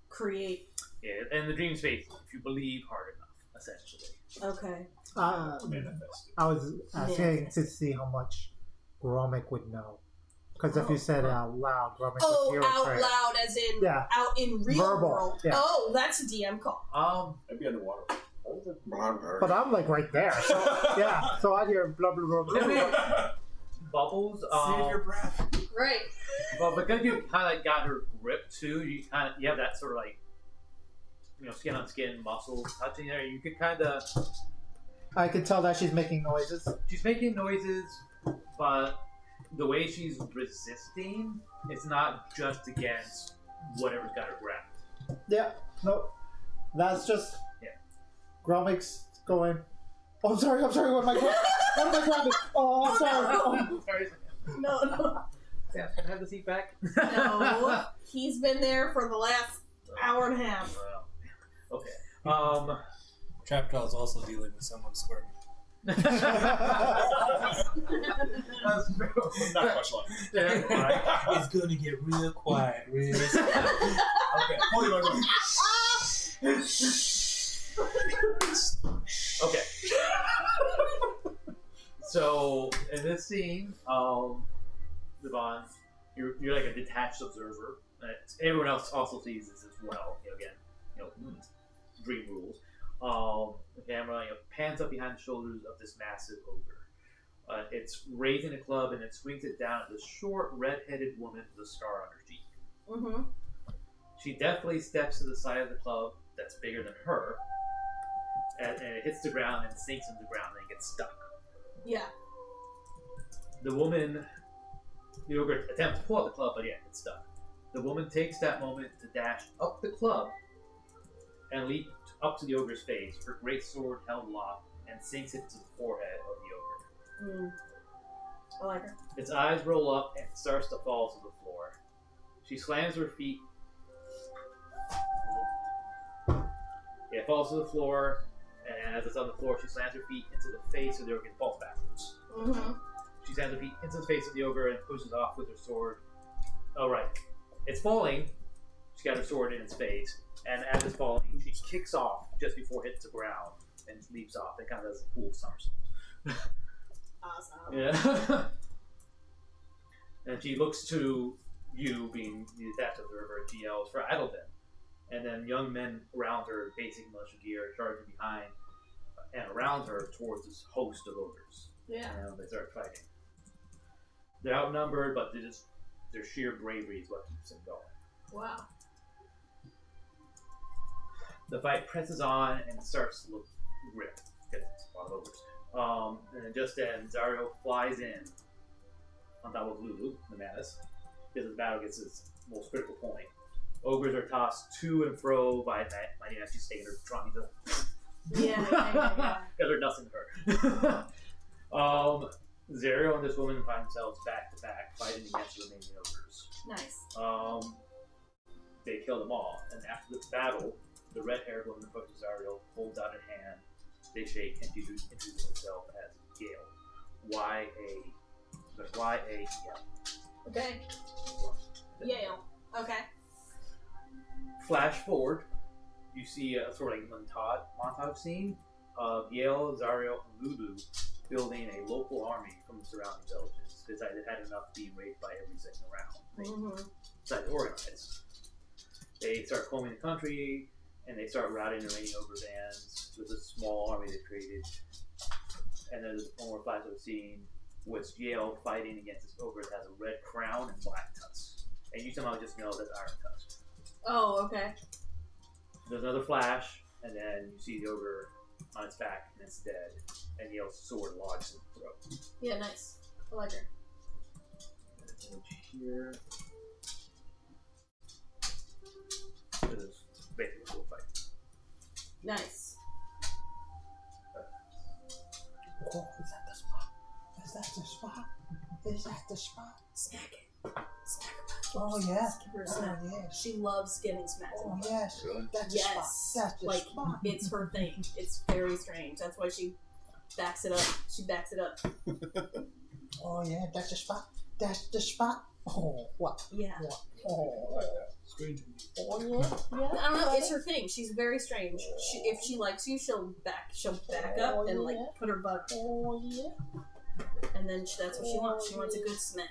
S4: create.
S1: Yeah, and the dream space, if you believe hard enough, essentially.
S4: Okay.
S6: I was asking to see how much Grumuck would know. Because if you said it out loud, Grumuck would hear
S4: out
S6: prayer.
S4: loud as in out in real
S6: Verbal,
S4: world.
S6: yeah.
S4: Oh, that's a DM call.
S5: I'd be underwater.
S6: But I'm like right there. So, so I hear blah, blah, blah, blah.
S1: Bubbles.
S5: Save your breath.
S4: Right.
S1: Well, because you kind of got her grip too, you have that sort of skin on skin muscle touching there. You could kind of.
S6: I could tell that she's making noises.
S1: She's making noises, but the way she's resisting, it's not just against whatever's got her grabbed.
S6: Yeah. No. That's just. Grumuck's going. Oh, I'm sorry. What am I grabbing? Oh, I'm sorry.
S1: Oh. Sorry.
S4: No.
S1: Yeah, can I have the seat back?
S4: No. He's been there for the last hour and a half.
S1: Okay.
S2: Trapjaw's also dealing with someone squirming.
S5: That's not much longer.
S2: It's going to get real quiet, real soon.
S1: Okay.
S5: Hold on.
S1: Okay. So in this scene, Shiobhan, you're like a detached observer. Everyone else also sees this as well. Dream rules. The camera pans up behind the shoulders of this massive ogre. It's raising a club and it swings it down at this short, red-headed woman with a scar on her cheek.
S4: Mm-hmm.
S1: She definitely steps to the side of the club that's bigger than her, and it hits the ground and sinks into the ground and gets stuck.
S4: Yeah.
S1: The woman, the ogre attempts to pull out the club, but it's stuck. The woman takes that moment to dash up the club and leap up to the ogre's face, her great sword held aloft, and sinks it to the forehead of the ogre.
S4: I like her.
S1: Its eyes roll up and it starts to fall to the floor. She slams her feet. It falls to the floor, and as it's on the floor, she slams her feet into the face of the ogre and falls backwards.
S4: Mm-hmm.
S1: She slams her feet into the face of the ogre and pushes off with her sword. Oh, right. It's falling. She's got her sword in its face, and as it's falling, she kicks off just before it hits the ground and leaps off. It kind of does a cool somersault.
S4: Awesome.
S1: Yeah. And she looks to you, being the detached observer, and she yells for Adelden. And then young men around her, basic militia gear, charging behind and around her towards this host of ogres.
S4: Yeah.
S1: And they start fighting. They're outnumbered, but their sheer bravery is what keeps them going.
S4: Wow.
S1: The fight presses on and starts to look grim because it's a lot of ogres. And then just then, Zariel flies in on top of Lulu, the Manus, because the battle gets its most critical point. Ogres are tossed to and fro by my nasty Stater trying to.
S4: Yeah.
S1: Because they're nothing to her. Zariel and this woman find themselves back to back fighting against the remaining ogres.
S4: Nice.
S1: They kill them all, and after the battle, the red-haired woman approaches Zariel, holds out her hand. They shake and introduce herself as Yale. Y-A-E-L.
S4: Okay. Yale. Okay.
S1: Flash forward, you see a sort of montage scene of Yale, Zariel, and Lulu building a local army from the surrounding villages. Because they had enough being raided by everything around. They decided to organize. They start combing the country, and they start routing the remaining ogre bands with a small army they've created. And then there's one more flash of the scene with Yale fighting against this ogre that has a red crown and black tusks. And you somehow just know that's Iron Tusk.
S4: Oh, okay.
S1: There's another flash, and then you see the ogre on its back, and it's dead. And Yale's sword lodges in the throat.
S4: Yeah, nice. I like her.
S1: Here.
S4: Nice.
S6: Oh, is that the spot? Is that the spot? Is that the spot?
S4: Smack it. Smack her.
S6: Oh yeah.
S4: Give her a smack.
S6: Oh yes.
S4: She loves getting smacked.
S6: Oh yes.
S3: Really?
S6: That's the spot.
S4: Yes.
S6: That's the
S4: Like,
S6: spot.
S4: it's her thing. It's very strange. That's why she backs it up. She backs it up.
S6: Oh yeah, that's the spot. That's the spot. Oh what?
S4: Yeah.
S6: What? Oh.
S2: Strange indeed.
S6: Oh yeah. Yeah.
S4: I don't know. It's her thing. She's very strange. If she likes you, she'll back up and like put her butt.
S6: Oh yeah.
S4: And then that's what she wants. She wants a good smack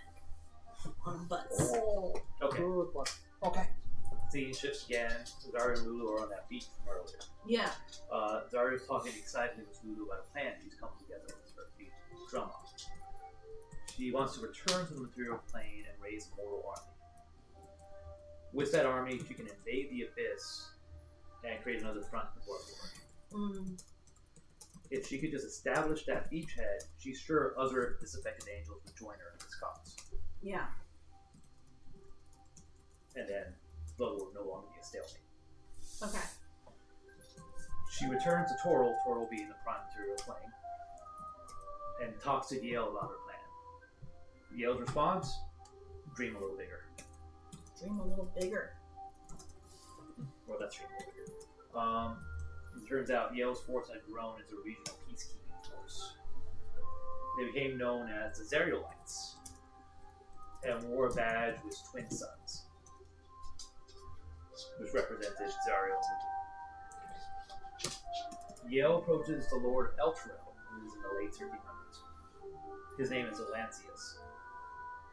S4: on butts.
S6: Oh.
S1: Okay.
S6: Good one. Okay.
S1: Scene shifts again. Zariel and Lulu are on that beach from earlier.
S4: Yeah.
S1: Zariel's talking excitedly with Lulu about a plan she's come together with her feet. Grumuck. She wants to return to the material plane and raise a mortal army. With that army, she can invade the abyss and create another front before war. If she could just establish that beachhead, she's sure other disaffected angels would join her in this cause.
S4: Yeah.
S1: And then blood would no longer be a stalemate.
S4: Okay.
S1: She returns to Toril. Toril will be in the prime material plane, and talks to Yale about her plan. Yale's response: dream a little bigger.
S4: Dream a little bigger.
S1: Well, that's dream a little bigger. It turns out Yale's force had grown into a regional peacekeeping force. They became known as the Zarielites, and wore a badge with twin suns, which represented Zariel and Lulu. Yale approaches the Lord Elturel, who is in the late 1300s. His name is Olancius,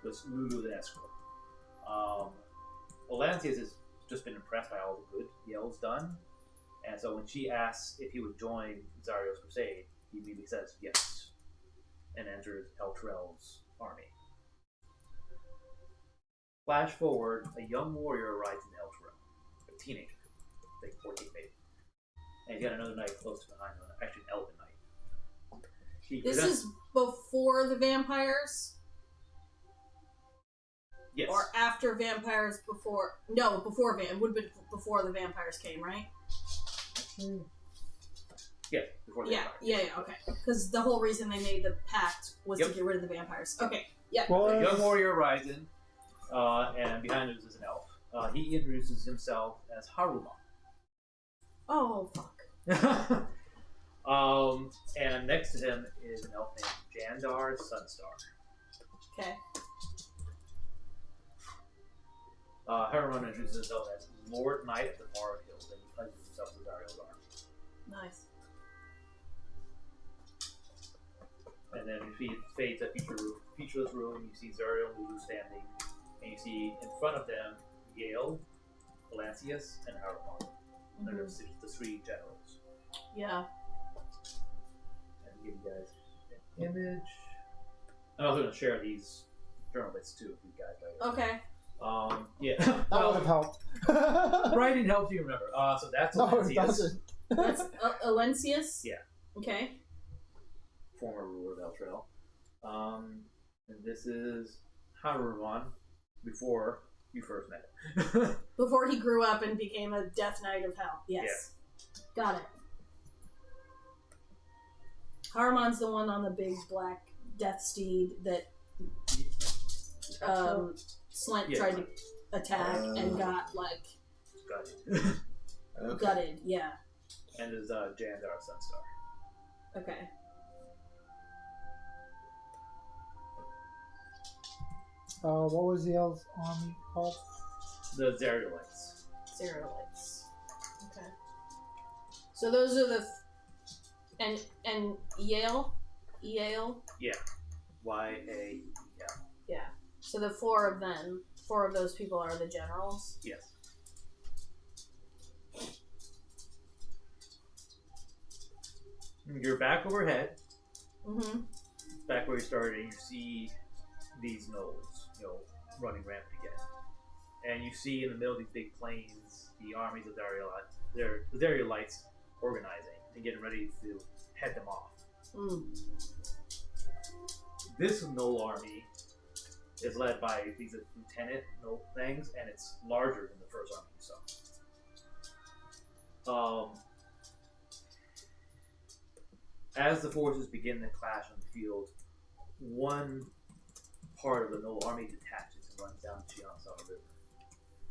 S1: with Lulu the escort. Olancius has just been impressed by all the good Yale's done, and so when she asks if he would join Zariel's crusade, he immediately says yes, and enters Elturel's army. Flash forward, a young warrior arrives in Elturel, a teenager, like 14 maybe, and he's got another knight close behind him, actually an elven knight.
S4: This is before the vampires?
S1: Yes.
S4: Or after vampires before... No, before would have been before the vampires came, right?
S1: Yeah, before the vampires.
S4: Yeah, okay. Because the whole reason they made the pact was to get rid of the vampires. Okay, yeah.
S6: Well,
S1: a young warrior arrives in, and behind him is an elf. He introduces himself as Haruman.
S4: Oh, fuck.
S1: And next to him is an elf named Jandar Sunstar.
S4: Okay.
S1: Haruman introduces himself as Lord Knight of the Far Hills, and he pledges himself to Zariel's army.
S4: Nice.
S1: And then we fade to featureless room. You see Zariel and Lulu standing, and you see in front of them Yale, Olancius, and Haruman. And there's the three generals.
S4: Yeah.
S1: And give you guys an image. I'm also going to share these journal bits too with you guys later.
S4: Okay.
S1: Yeah.
S6: That would have helped.
S1: Writing helps you remember. So that's Olancius.
S6: No, it doesn't.
S4: That's Olancius?
S1: Yeah.
S4: Okay.
S1: Former ruler of Elturel. And this is Haruman before you first met him.
S4: Before he grew up and became a Death Knight of Hell. Yes. Yeah. Got it. Haruman's the one on the big black death steed that Slint tried to attack and got, like...
S1: Gutted.
S3: Okay.
S4: Gutted, yeah.
S1: And there's Jandar Sunstar.
S4: Okay.
S6: What was the elf army called?
S1: The Zarielites.
S4: Zarielites. Okay. So those are the... And Yale? Yale?
S1: Yeah. Y-A-E-L.
S4: Yeah. So the four of those people are the generals?
S1: Yes. You're back overhead.
S4: Mm-hmm.
S1: Back where you started, and you see these gnolls, running rampant again. And you see in the middle of these big plains the armies of the Zarielites organizing and getting ready to head them off.
S4: Mm.
S1: This Gnoll army is led by these lieutenant Gnoll things, and it's larger than the first army you saw. as the forces begin to clash on the field, one part of the Gnoll army detaches and runs down the Shiobhan River,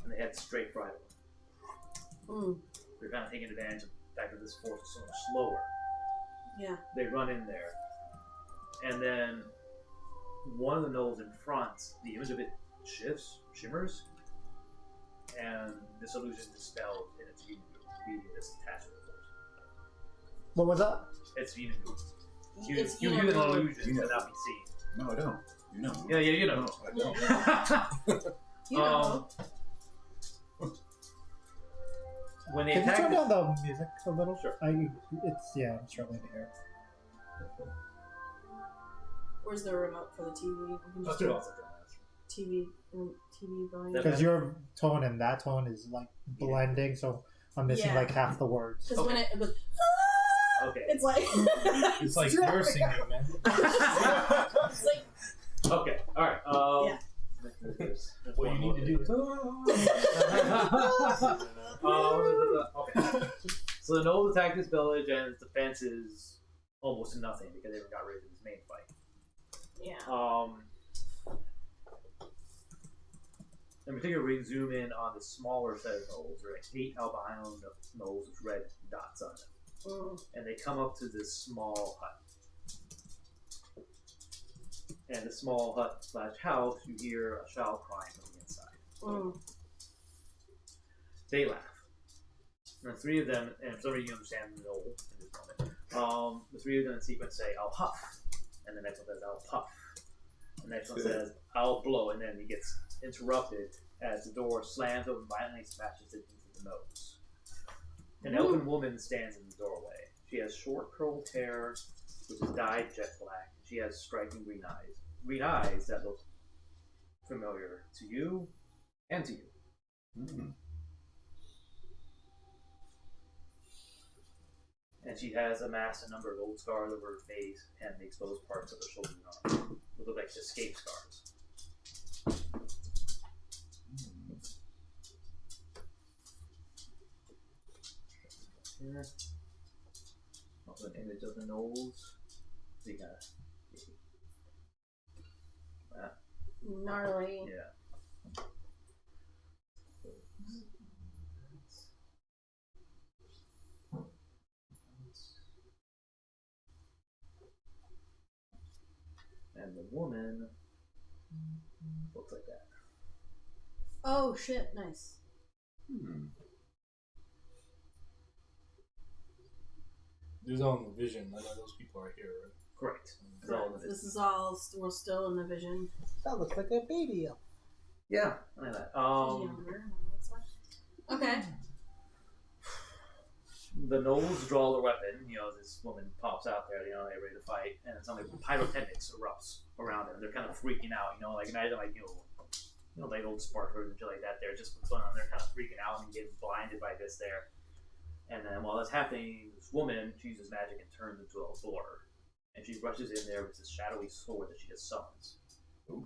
S1: and they head straight for Idle. They're kind of taking advantage of the fact that this force is so much slower.
S4: Yeah.
S1: They run in there, and then one of the Gnolls in front, the image of it shimmers, and this illusion dispelled, and it's leading this detachment force.
S6: What was that?
S1: It's Yeenoghu.
S4: It's
S1: You use an
S4: Yeenoghu.
S1: illusion to not be seen.
S3: No, I don't. You know.
S1: Yeah, you know.
S3: No, I don't.
S4: You know.
S1: When they
S6: Can you
S1: attack
S6: turn
S1: this-
S6: down the music a little?
S1: Sure.
S6: I'm struggling to hear.
S4: Where's the remote for the TV? We can
S1: Let's
S4: just
S1: do it
S4: do
S1: also.
S4: TV volume.
S6: Because your tone and that tone is like blending, so I'm missing like half the words.
S4: Because when it goes,
S1: Okay.
S4: it's like
S2: It's like you're singing, man.
S4: it's like
S1: Okay. All right.
S4: Yeah.
S2: What you need to do is.
S1: Okay. So the Gnolls attack this village, and its defense is almost nothing because they got rid of his main fight.
S4: yeah.
S1: In particular, we zoom in on the smaller set of Gnolls. There are 8 albino Gnolls with red dots on them. And they come up to this small hut. And the small hut / house, you hear a child crying from the inside. They laugh. And the 3 of them, and for some reason you understand the Gnoll in this moment, the 3 of them in sequence say, "I'll huff." And the next one says, "I'll puff." The next one says, "I'll blow." And then he gets interrupted as the door slams open violently, smashes it into the nose. An elven woman stands in the doorway. She has short curled hair, which is dyed jet black. She has striking green eyes. Green eyes that look familiar to you and to you. And she has amassed a number of old scars over her face and the exposed parts of her shoulder and arm. They look like escape scars. Here. Also an image of the Gnolls. So you got that.
S4: Gnarly.
S1: Yeah. And the woman looks like that.
S4: Oh shit! Nice.
S2: This is all in the vision. I know those people are here, right?
S1: Correct.
S4: This is all. We're still in the vision.
S6: That looks like a baby.
S1: Yeah, I like that.
S4: Younger. Okay.
S1: The Gnolls draw their weapon. You know, this woman pops out there. You know, they're ready to fight, and then something pyrotechnics erupts around them. They're kind of freaking out. You know, like imagine like like old sparklers and shit like that. They're just what's going on. They're kind of freaking out and getting blinded by this there. And then while that's happening, this woman uses magic and turns into a boar, and she rushes in there with this shadowy sword that she just summons.
S3: Ooh.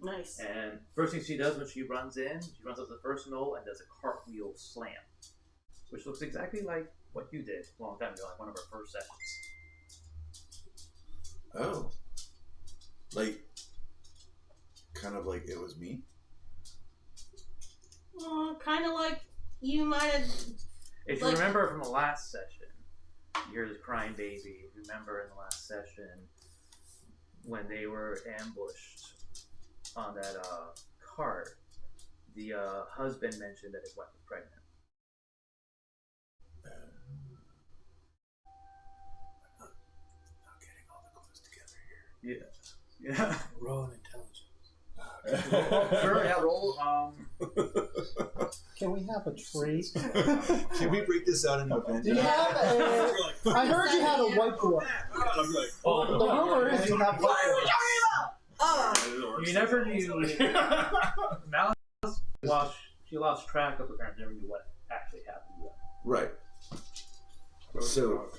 S4: Nice.
S1: And first thing she does when she runs up to the first Gnoll and does a cartwheel slam, which looks exactly like what you did a long time ago, like one of our first sessions.
S3: Oh. Like, kind of like it was me?
S4: Kind of like you might have.
S1: If you remember from the last session, you hear this crying baby. If you remember in the last session when they were ambushed on that cart, the husband mentioned that his wife was pregnant.
S3: Not getting all the clues together here.
S1: Yeah.
S2: Raw and intelligence.
S1: Sure, yeah, roll.
S6: Can we have a trait?
S3: Can we break this out into event?
S6: Do you have a... I heard you had a whiteboard.
S5: I'm like,
S6: The rumor is you have
S4: What are we
S6: whiteboard.
S4: talking about? Oh.
S1: You never knew. Malice she lost track of her parents, never knew what actually happened to them.
S3: Right. So,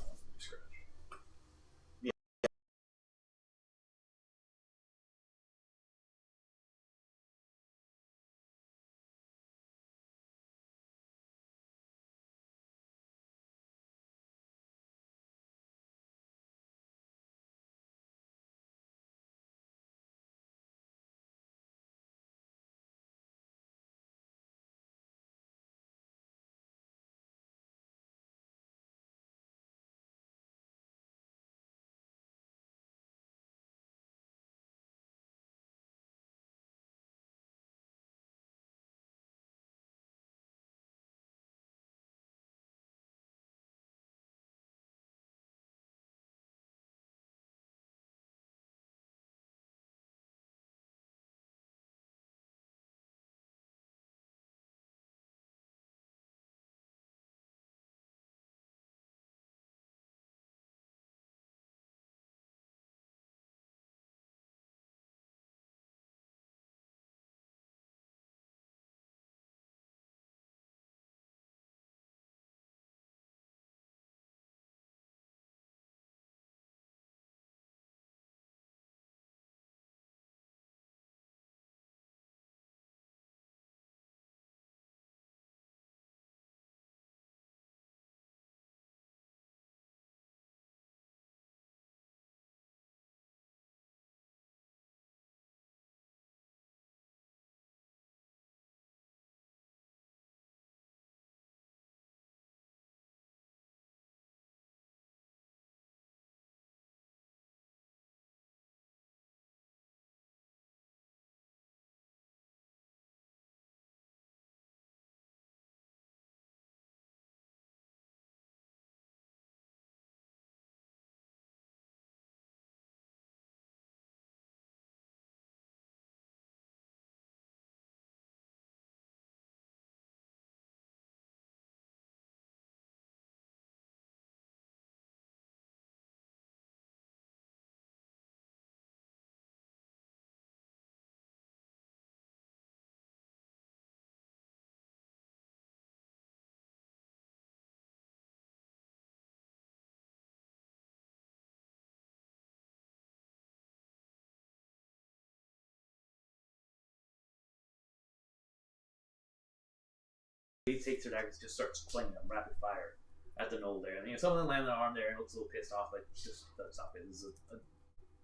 S1: He takes her daggers, just starts playing them rapid fire at the Gnoll there. And some of them land on the arm there and looks a little pissed off, but just doesn't stop it. This is a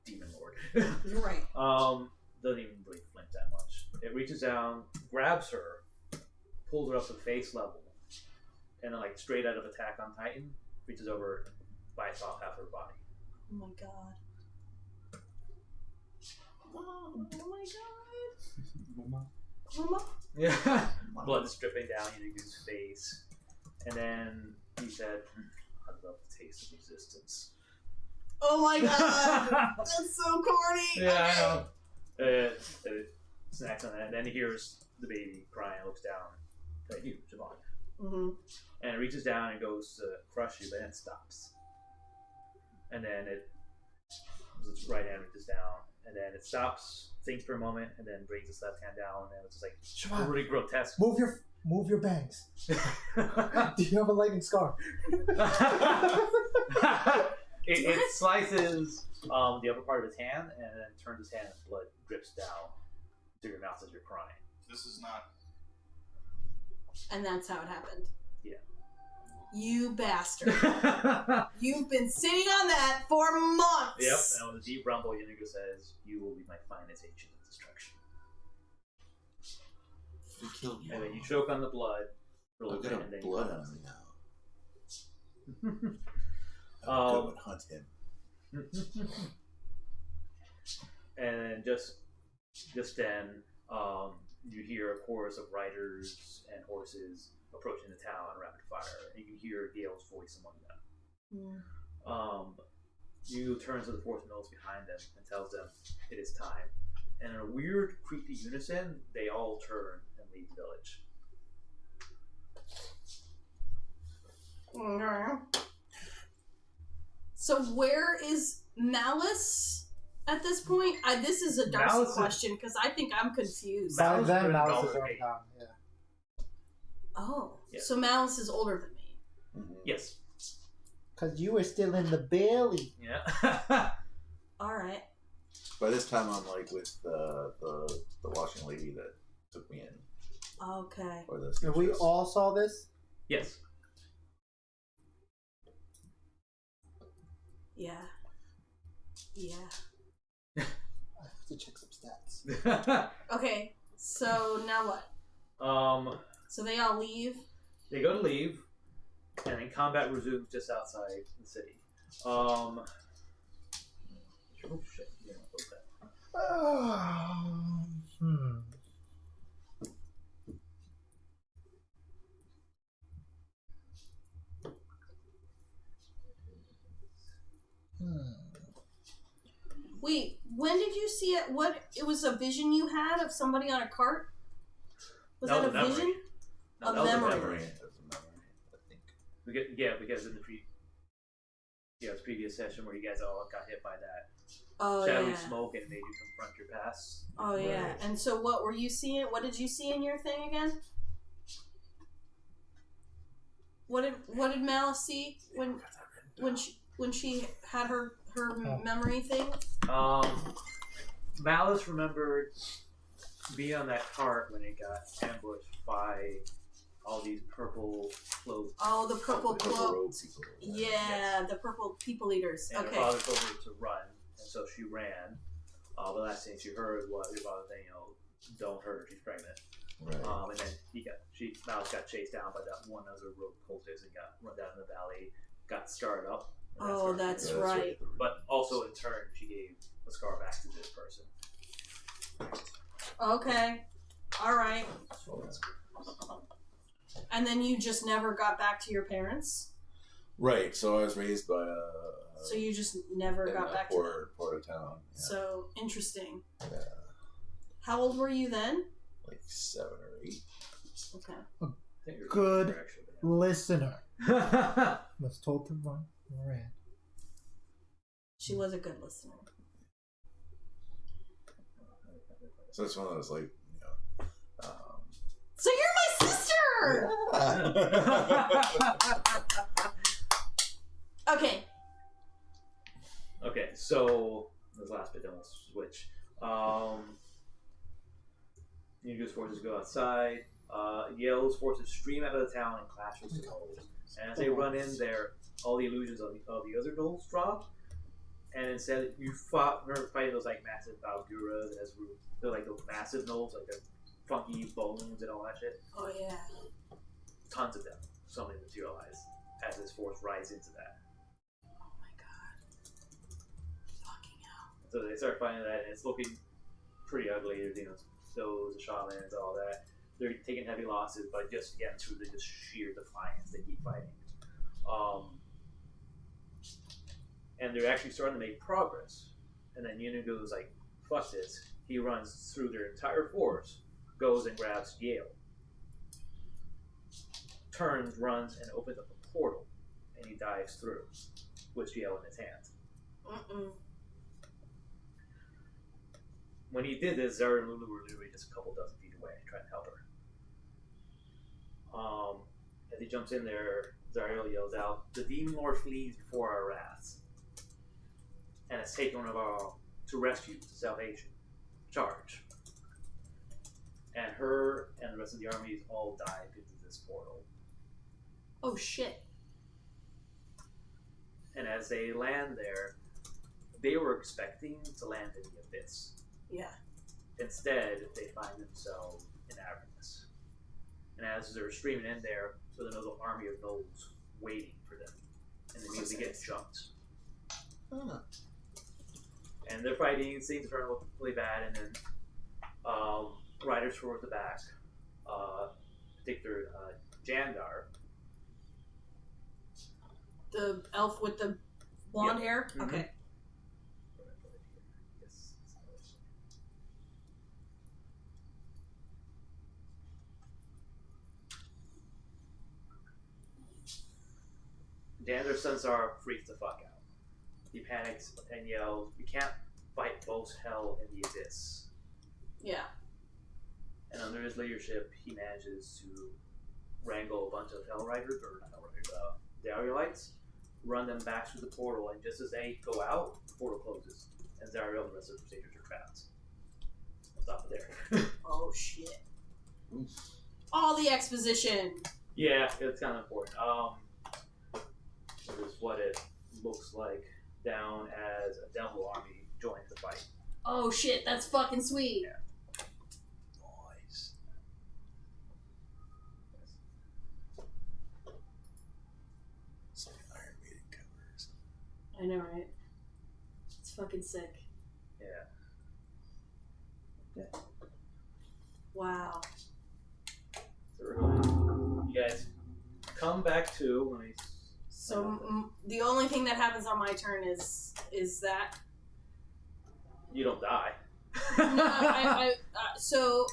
S1: demon lord.
S4: You're right.
S1: Doesn't even really flinch that much. It reaches down, grabs her, pulls her up to face level, and then like straight out of Attack on Titan, reaches over and bites off half her body.
S4: Oh my god. Oh my god. Mama?
S1: Yeah. Blood is dripping down Yeenoghu's face. And then he said, I love the taste of resistance.
S4: Oh my god! That's so corny!
S1: Yeah, I know. Snacks on that. And then he hears the baby crying, looks down at you, Shiobhan.
S4: Mm-hmm.
S1: And it reaches down and goes to crush you, but then it stops. And then its right hand reaches down, and then it stops, thinks for a moment, and then brings its left hand down, and then it's just like
S6: Shiobhan,
S1: really grotesque.
S6: Move your bangs. Do you have a lightning scar?
S1: It slices the upper part of his hand, and then turns his hand, and blood drips down to your mouth as you're crying.
S3: This is not.
S4: And that's how it happened.
S1: Yeah.
S4: You bastard. You've been sitting on that for months.
S1: Yep, and with a deep rumble, Yeenoghu says, you will be my finest agent of destruction.
S3: We killed you.
S1: And then you choke on the blood.
S3: I've got a blood on me now.
S1: I'll
S3: go and hunt him.
S1: And then just then, you hear a chorus of riders and horses approaching the town on rapid fire, and you can hear Gale's voice among them. You turns to the fourth Gnolls behind them and tells them it is time. And in a weird, creepy unison, they all turn and leave the village.
S4: So where is Malice at this point? This is a Darcy question because I think I'm confused.
S6: By then,
S1: Malice
S6: Malice
S1: is
S6: is already gone. Yeah.
S4: Oh,
S1: Yeah.
S4: so Malice is older than me.
S3: Mm-hmm.
S1: Yes.
S6: Because you were still in the belly.
S1: Yeah.
S4: All right.
S3: By this time, I'm like with the washing lady that took me in.
S4: Okay.
S3: Or the
S6: And we
S3: seamstress.
S6: all saw this?
S1: Yes.
S4: Yeah. Yeah.
S6: I have to check some stats.
S4: Okay. So now what? So they all leave.
S1: They go to leave, and then combat resumes just outside the city. Oh shit! Yeah, what's that?
S4: Wait, when did you see it? What? It was a vision you had of somebody on a cart? Was that a
S1: memory.
S4: vision?
S1: No,
S4: A
S1: that was
S4: memory.
S3: Memory. That's a memory, I think.
S1: Because in the previous session where you guys all got hit by that
S4: Oh
S1: shadowy
S4: yeah.
S1: smoke and it made you confront your past.
S4: Oh yeah.
S3: Right.
S4: And so what were you seeing? What did you see in your thing again? What did Malice see when she had her memory thing?
S1: Malice remembered being on that cart when it got ambushed by all these purple cloaks.
S4: Oh, the purple cloak.
S3: road people.
S4: Yeah, the purple people eaters.
S1: And
S4: Okay.
S1: her father told her to run, and so she ran. The last thing she heard was your father saying, don't hurt her, she's pregnant.
S3: Right.
S1: And then Malice got chased down by that one other rogue cultist and got run down in the valley, got scarred up. and
S4: Oh,
S1: where
S4: that's
S1: she
S3: Yeah,
S1: was.
S4: right.
S1: But also in turn, she gave a scar back to this person.
S4: Okay. All right.
S3: So that's-
S4: And then you just never got back to your parents?
S3: Right. So I was raised by
S4: So you just never
S3: in
S4: got
S3: a
S4: back to
S3: poor part of town. Yeah.
S4: So interesting.
S3: Yeah.
S4: How old were you then?
S3: Like 7 or 8.
S4: Okay.
S1: I think you're
S6: Good.
S1: correct, actually.
S6: Listener. Was told to run. Ran.
S4: She was a good listener.
S3: So it's one of those like,
S4: So you're my sister! Okay.
S1: Okay, so this last bit, then we'll switch. Yeenoghu's forces go outside. Yell's forces stream out of the town and clash with the gnolls. And as they run in there, all the illusions of the other gnolls drop. And instead, remember fighting those like massive Balguras, they're like those massive gnolls, like they're funky bones and all that shit.
S4: Oh yeah.
S1: Tons of them suddenly materialize as this force rides into that.
S4: Oh my god. Fucking hell.
S1: So they start fighting that, and it's looking pretty ugly. There's, those the shamans, all that. They're taking heavy losses, but just again through the just sheer defiance, they keep fighting. And they're actually starting to make progress. And then Yeenoghu's like, fuck this. He runs through their entire force, goes and grabs Yale. Turns, runs, and opens up a portal. And he dives through with Yale in his hand. When he did this, Zariel and Lulu were literally just a couple dozen feet away trying to help her. As he jumps in there, Zariel yells out, "The demon lord flees before our wrath, and has taken one of our own to rescue, to salvation. Charge." And her and the rest of the armies all dive into this portal.
S4: Oh shit.
S1: And as they land there, they were expecting to land in the abyss.
S4: Yeah.
S1: Instead, they find themselves in Avernus. And as they're streaming in there, so there's another army of gnolls waiting for them. And they immediately get jumped.
S3: Huh.
S1: And they're fighting, things turn out really bad, and then riders towards the back, particular Jandar.
S4: The elf with the blonde hair?
S1: Mm-hmm.
S4: Okay. Jandar's Sensar freaks the fuck out. He panics and yells, "We can't fight both hell and the abyss." Yeah.
S1: And under his leadership, he manages to wrangle a bunch of Hell Riders, or not Hell Riders, Zarielites, run them back through the portal, and just as they go out, the portal closes, and Zariel and the rest of the Crusaders are trapped. I'll stop it there.
S4: Oh shit. All the exposition.
S1: Yeah, it's kind of important. This is what it looks like down as a devil army joins the fight.
S4: Oh shit, that's fucking sweet.
S1: Yeah.
S3: Nice. Some Iron Maiden covers.
S4: I know, right? It's fucking sick.
S1: Yeah.
S4: Wow.
S1: So we're going. You guys come back to. Let me.
S4: So the only thing that happens on my turn is that.
S1: You don't die.
S4: No, so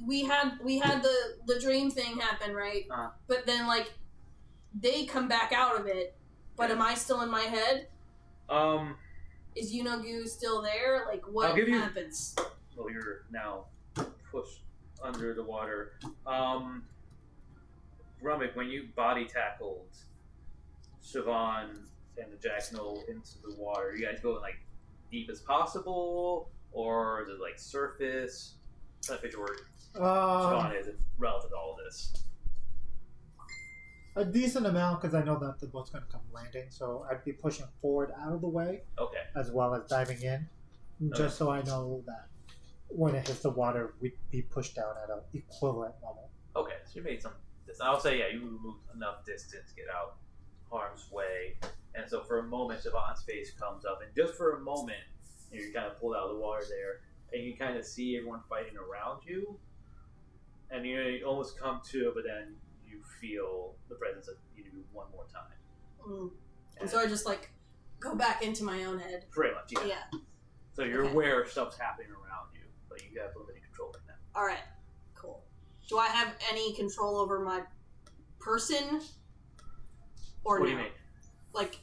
S4: we had the dream thing happen, right? But then like they come back out of it. But am I still in my head? Is Yeenoghu still there? Like what happens?
S1: Well, you're now pushed under the water. Grumuck, when you body tackled Shiobhan and the Jacked Gnoll into the water, you guys going like deep as possible, or is it like surface? I'm trying to picture where Shiobhan is relative to all of this.
S6: A decent amount, because I know that the boat's going to come landing, so I'd be pushing forward out of the way.
S1: Okay.
S6: As well as diving in, just so I know that when it hits the water, we'd be pushed down at an equivalent level.
S1: Okay, so you made some distance. I'll say, yeah, you moved enough distance to get out harm's way. And so for a moment, Shiobhan's face comes up, and just for a moment, you kind of pulled out of the water there, and you kind of see everyone fighting around you, and you almost come to, but then you feel the presence of Yeenoghu one more time.
S4: And so I just like go back into my own head.
S1: Pretty much, yeah.
S4: Yeah.
S1: So you're aware of stuff's happening around you, but you have limited control right now.
S4: All right, cool. Do I have any control over my person? Or
S1: what do you mean?
S4: Like,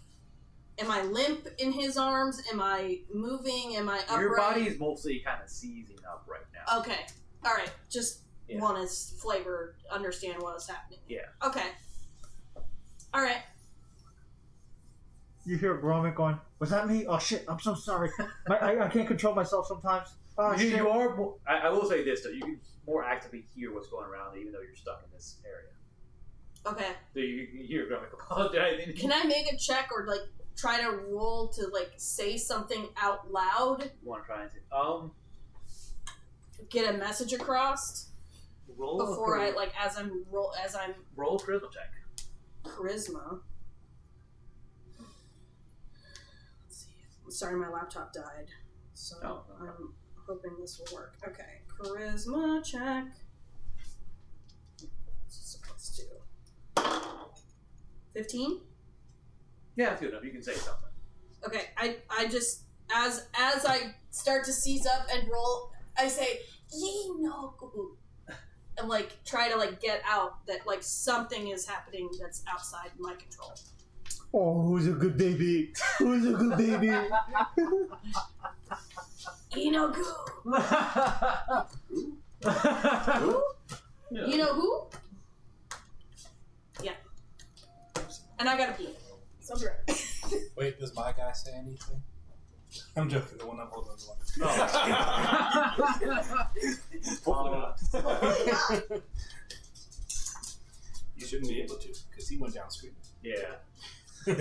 S4: am I limp in his arms? Am I moving? Am I upright?
S1: Your body is mostly kind of seizing up right now.
S4: Okay. All right. Just want to understand what is happening.
S1: Yeah.
S4: Okay. All right.
S6: You hear Grumuck going, "Was that me? Oh shit! I'm so sorry. I can't control myself sometimes." Oh, shit.
S1: You are. I will say this though: you can more actively hear what's going around, even though you're stuck in this area.
S4: Okay.
S1: So you hear Grumuck apologizing.
S4: Can I make a check or like try to roll to like say something out loud?
S1: You want to try and say,
S4: get a message across
S1: roll
S4: before I like as I'm
S1: roll a charisma check.
S4: Charisma. Let's see. Sorry, my laptop died, so I'm hoping this will work. Okay, charisma check. Let's do 15.
S1: Yeah, that's good enough. You can say something.
S4: Okay, I just as I start to seize up and roll, I say Yeenoghu, and like try to like get out that like something is happening that's outside my control.
S6: Oh, who's a good baby? Who's a good baby?
S4: Yeenoghu.
S1: Who?
S4: Yeenoghu? Yeah. And I gotta pee. So I'll be right back.
S2: Wait, does my guy say anything? I'm joking. The one I'm holding is the one.
S1: Hopefully not.
S2: You shouldn't be able to, because he went down screaming.
S1: Yeah. Okay,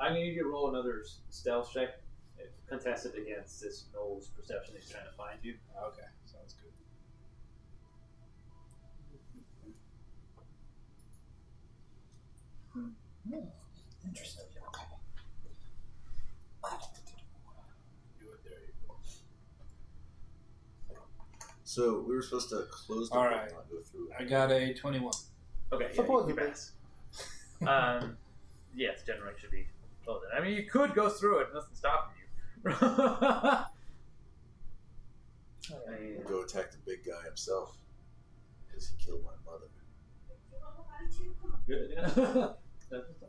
S1: I need you to roll another stealth check, contested against this Gnoll's perception he's trying to find you.
S2: Okay, sounds good.
S6: Interesting. Okay.
S2: Do it, there you go.
S3: So we were supposed to close the
S2: All
S3: portal,
S2: right.
S3: not go through it.
S2: I got a 21.
S1: Okay, yeah,
S6: Supposedly.
S1: you pass. Yes, generally should be closed. I mean, you could go through it. Nothing's stopping you.
S3: We'll go attack the big guy himself because he killed my mother.
S1: Good, yeah.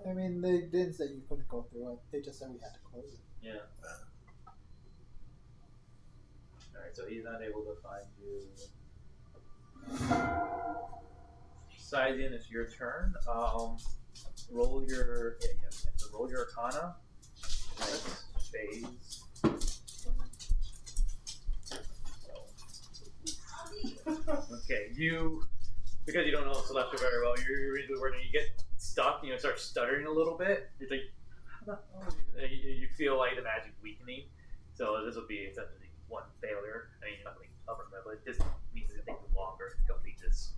S6: I mean, they didn't say you couldn't go through it. They just said we had to close it.
S1: Yeah. Alright, so he's not able to find you. Sidin, it's your turn. Roll your so roll your Arcana. Phase. Okay, because you don't know Celestial very well, you're really working. You get stuck, start stuttering a little bit. It's like, you feel like the magic weakening. So this will be essentially one failure. I mean, nothing up, but this means it's going to take you longer to complete this.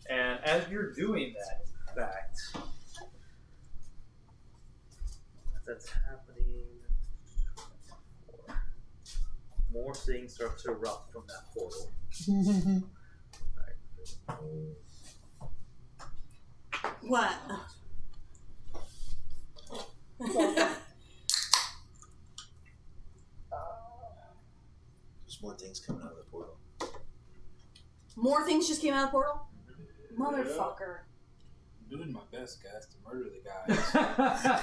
S1: And as you're doing that, in fact, that's happening. More things start to erupt from that portal.
S4: What?
S3: There's more things coming out of the portal.
S4: More things just came out of the portal? Motherfucker.
S2: I'm doing my best, guys, to murder the guys.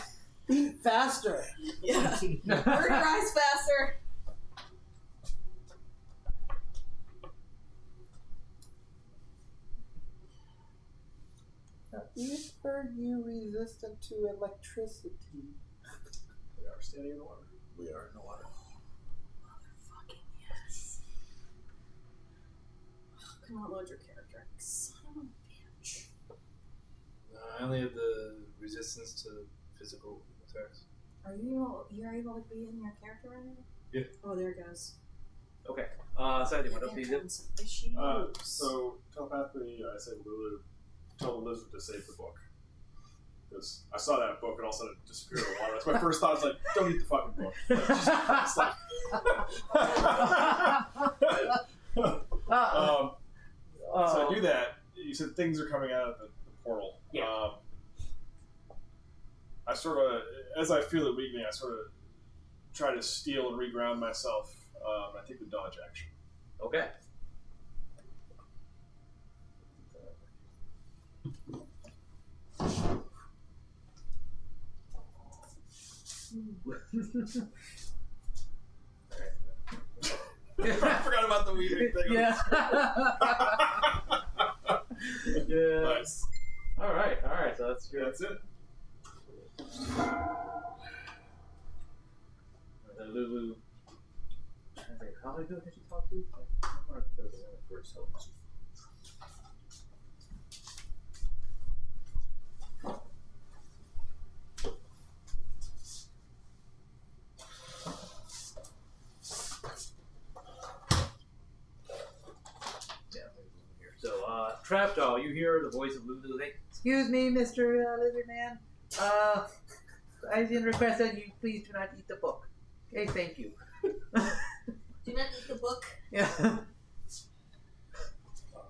S6: Eat faster.
S4: Yeah. Murder eyes faster.
S6: We've heard you resistant to electricity.
S5: We are standing in the water.
S3: We are in the water.
S4: Motherfucking yes. Come on, load your character. Son of a bitch.
S2: I only have the resistance to physical attacks.
S4: Are you're able to be in your character right now?
S2: Yeah.
S4: Oh, there it goes.
S1: Okay. Sidin, what else do you do?
S5: So telepathically, I said Lulu, tell the lizard to save the book. Because I saw that book and all of a sudden it disappeared in the water. That's my first thought. I was like, don't eat the fucking book. So I do that. You said things are coming out of the portal.
S1: Yeah.
S5: I sort of, as I feel it weakening, I sort of try to steal and reground myself. I take the dodge action.
S1: Okay.
S5: I forgot about the weaving thing.
S1: Yeah. Yeah.
S5: Nice.
S1: All right. So that's
S5: That's it.
S1: Lulu. How many people did she talk to? I remember there was only first so much. Trapjaw, you hear the voice of Lulu say, "Excuse me, Mr. Lizard Man. I didn't request that you please do not eat the book. Okay, thank you."
S4: Do not eat the book.
S1: Yeah.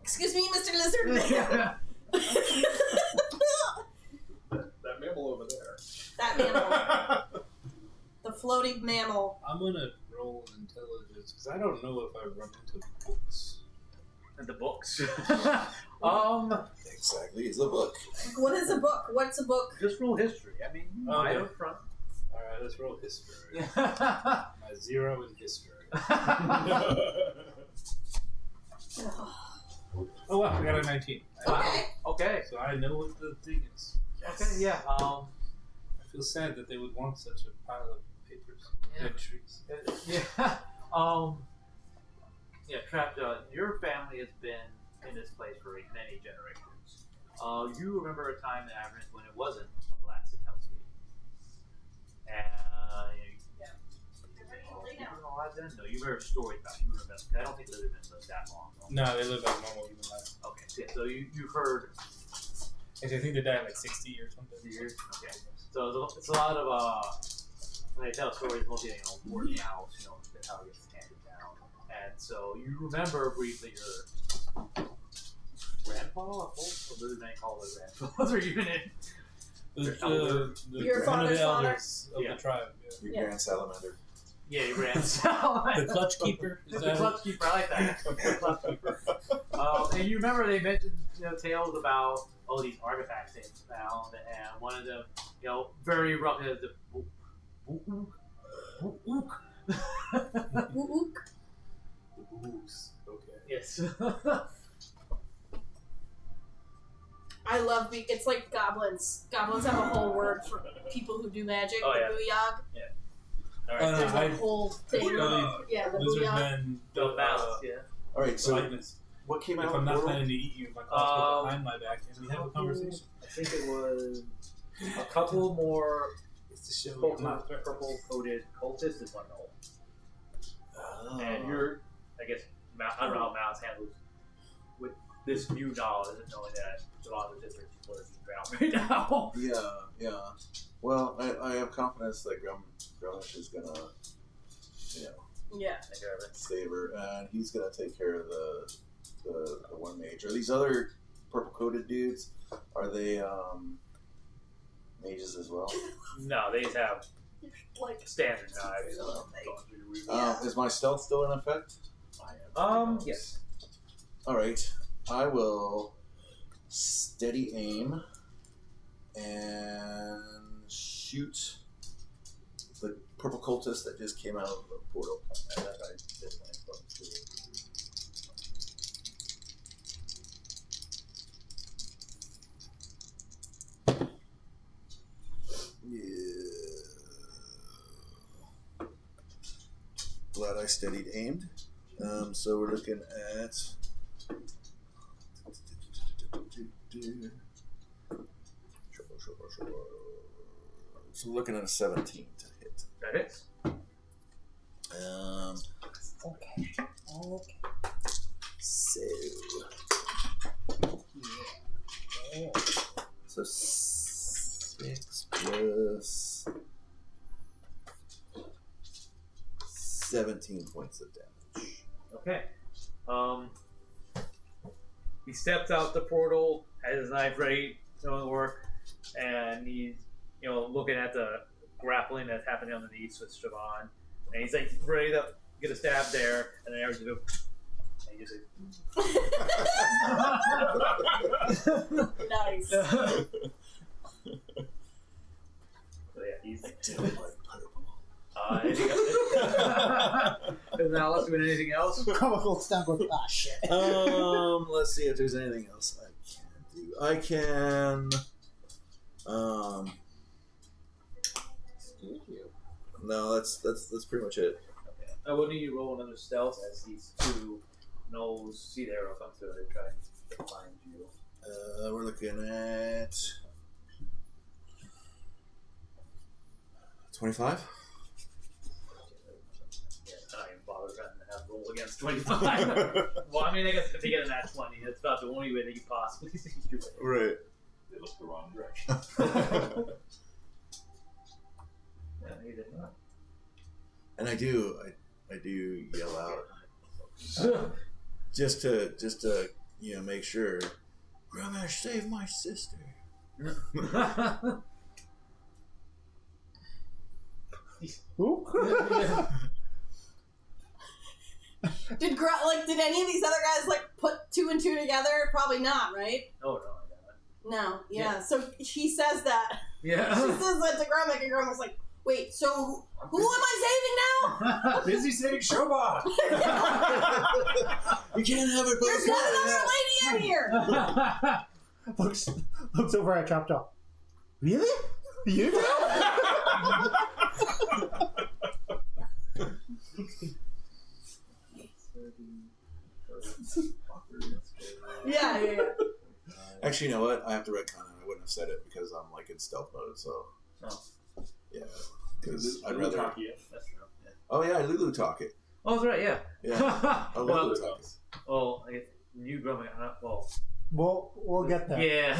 S4: Excuse me, Mr. Lizard Man.
S5: That mammal over there.
S4: That mammal. The floating mammal.
S2: I'm gonna roll intelligence because I don't know if I run into books.
S1: And the books.
S3: Exactly, it's a book.
S4: What is a book? What's a book?
S1: Just roll history. I mean, right up front.
S2: Alright, let's roll history. My 0 in history. Oh wow, I got a 19.
S4: Okay.
S1: Okay.
S2: So I know what the thing is.
S1: Yes. Okay, yeah.
S2: I feel sad that they would want such a pile of papers.
S1: Yeah.
S2: Entries.
S1: Yeah. Yeah, Trapjaw, your family has been in this place for many generations. You remember a time in Avernus when it wasn't a blasted hellscape. And you were alive then? No, you heard stories about it. You remember. I don't think lizard men lived that long.
S2: No, they live like normal human life.
S1: Okay, so, yeah, so you've heard.
S2: Actually, I think they died like 60 or something.
S1: Years? Okay. So it's a lot of, when they tell stories, mostly, word of mouth, how it gets handed down. And so you remember briefly your grandpa? Or lizard men call it grandpa? Or even in.
S4: Your
S2: one of the
S4: father's
S2: elders of the tribe.
S3: Your
S4: Yeah.
S3: grand salamander.
S1: Yeah, your grand salamander.
S2: The clutch keeper. Is
S1: The
S2: that
S1: clutch keeper, I like that. The clutch keeper. And you remember they mentioned tales about these artifacts they found, and one of them, very rough. The
S2: Oops. Okay.
S1: Yes.
S4: I love it's like goblins. Goblins have a whole word for people who do magic.
S1: Oh,
S4: the
S1: yeah.
S4: booyog.
S1: All right.
S4: There's
S2: I-
S4: a whole thing.
S2: really-
S4: Yeah, the
S2: Lizard
S4: booyog.
S2: men.
S1: The balance, yeah.
S3: All right, so
S2: Lightness.
S3: what came out
S2: If
S3: of
S2: I'm
S3: the
S2: not
S3: portal?
S2: planning to eat you, my claws go behind my back and we have a conversation.
S1: I think it was a couple more
S2: It's the show.
S1: purple-coated cultists is one Gnoll.
S3: Oh.
S1: And you're, I guess, I don't know how Mouse handles with this new knowledge and knowing that a lot of the different people are being drowned right now.
S3: Yeah. Well, I have confidence that Grumuck is gonna,
S4: Yeah.
S3: save her, and he's gonna take care of the one mage. Are these other purple coated dudes? Are they mages as well?
S1: No, they just have
S4: Like
S1: standard knives.
S3: Is my stealth still in effect?
S1: Yes.
S3: All right. I will steady aim and shoot the purple cultist that just came out of the portal.
S1: And that's right. This one is supposed to.
S3: Glad I steadied aimed. So we're looking at. So we're looking at a 17 to hit.
S1: That hits.
S4: Okay.
S3: So 6 plus 17 points of damage.
S1: Okay. He steps out the portal, has his knife ready to work, and he's looking at the grappling that's happening underneath with Shiobhan, and he's like ready to get a stab there, and then everything goes. And he just
S4: Nice.
S1: So yeah, he's. Anything else? Is Alice doing anything else?
S6: Grumuck looks down and goes, ah, shit.
S3: Let's see if there's anything else I can do. I can No, that's pretty much it.
S1: Okay. I will need you to roll another stealth as these two gnolls see the arrow come through. They're trying to find you.
S3: We're looking at 25.
S1: Yeah, I'm not even bothered trying to have roll against 25. Well, I mean, I guess if they get a nat 20, that's about the only way they could possibly see you.
S3: Right.
S5: They look the wrong direction.
S1: Yeah, he did not.
S3: And I do yell out just to make sure. Grumuck, save my sister.
S6: Who?
S4: Did any of these other guys put 2 and 2 together? Probably not, right?
S1: Oh no, I got it.
S4: No, yeah. So she says that.
S1: Yeah.
S4: She says that to Grumuck, and Grumuck's like, "Wait, so who am I saving now?"
S5: Busy saving Shiobhan.
S3: You can't have it both
S4: There's not another lady in here.
S6: looks over at Chopjaw. Really? You do?
S4: Yeah.
S3: Actually, you know what? I have to retcon it. I wouldn't have said it because I'm in stealth mode. So, yeah, because I'd rather.
S1: That's true. Yeah.
S3: Oh yeah, Lulu talk it.
S1: Oh, that's right. Yeah.
S3: Yeah. I love Lulu talk it.
S1: Well, I guess new Grumuck. Well.
S6: We'll get there.
S1: Yeah.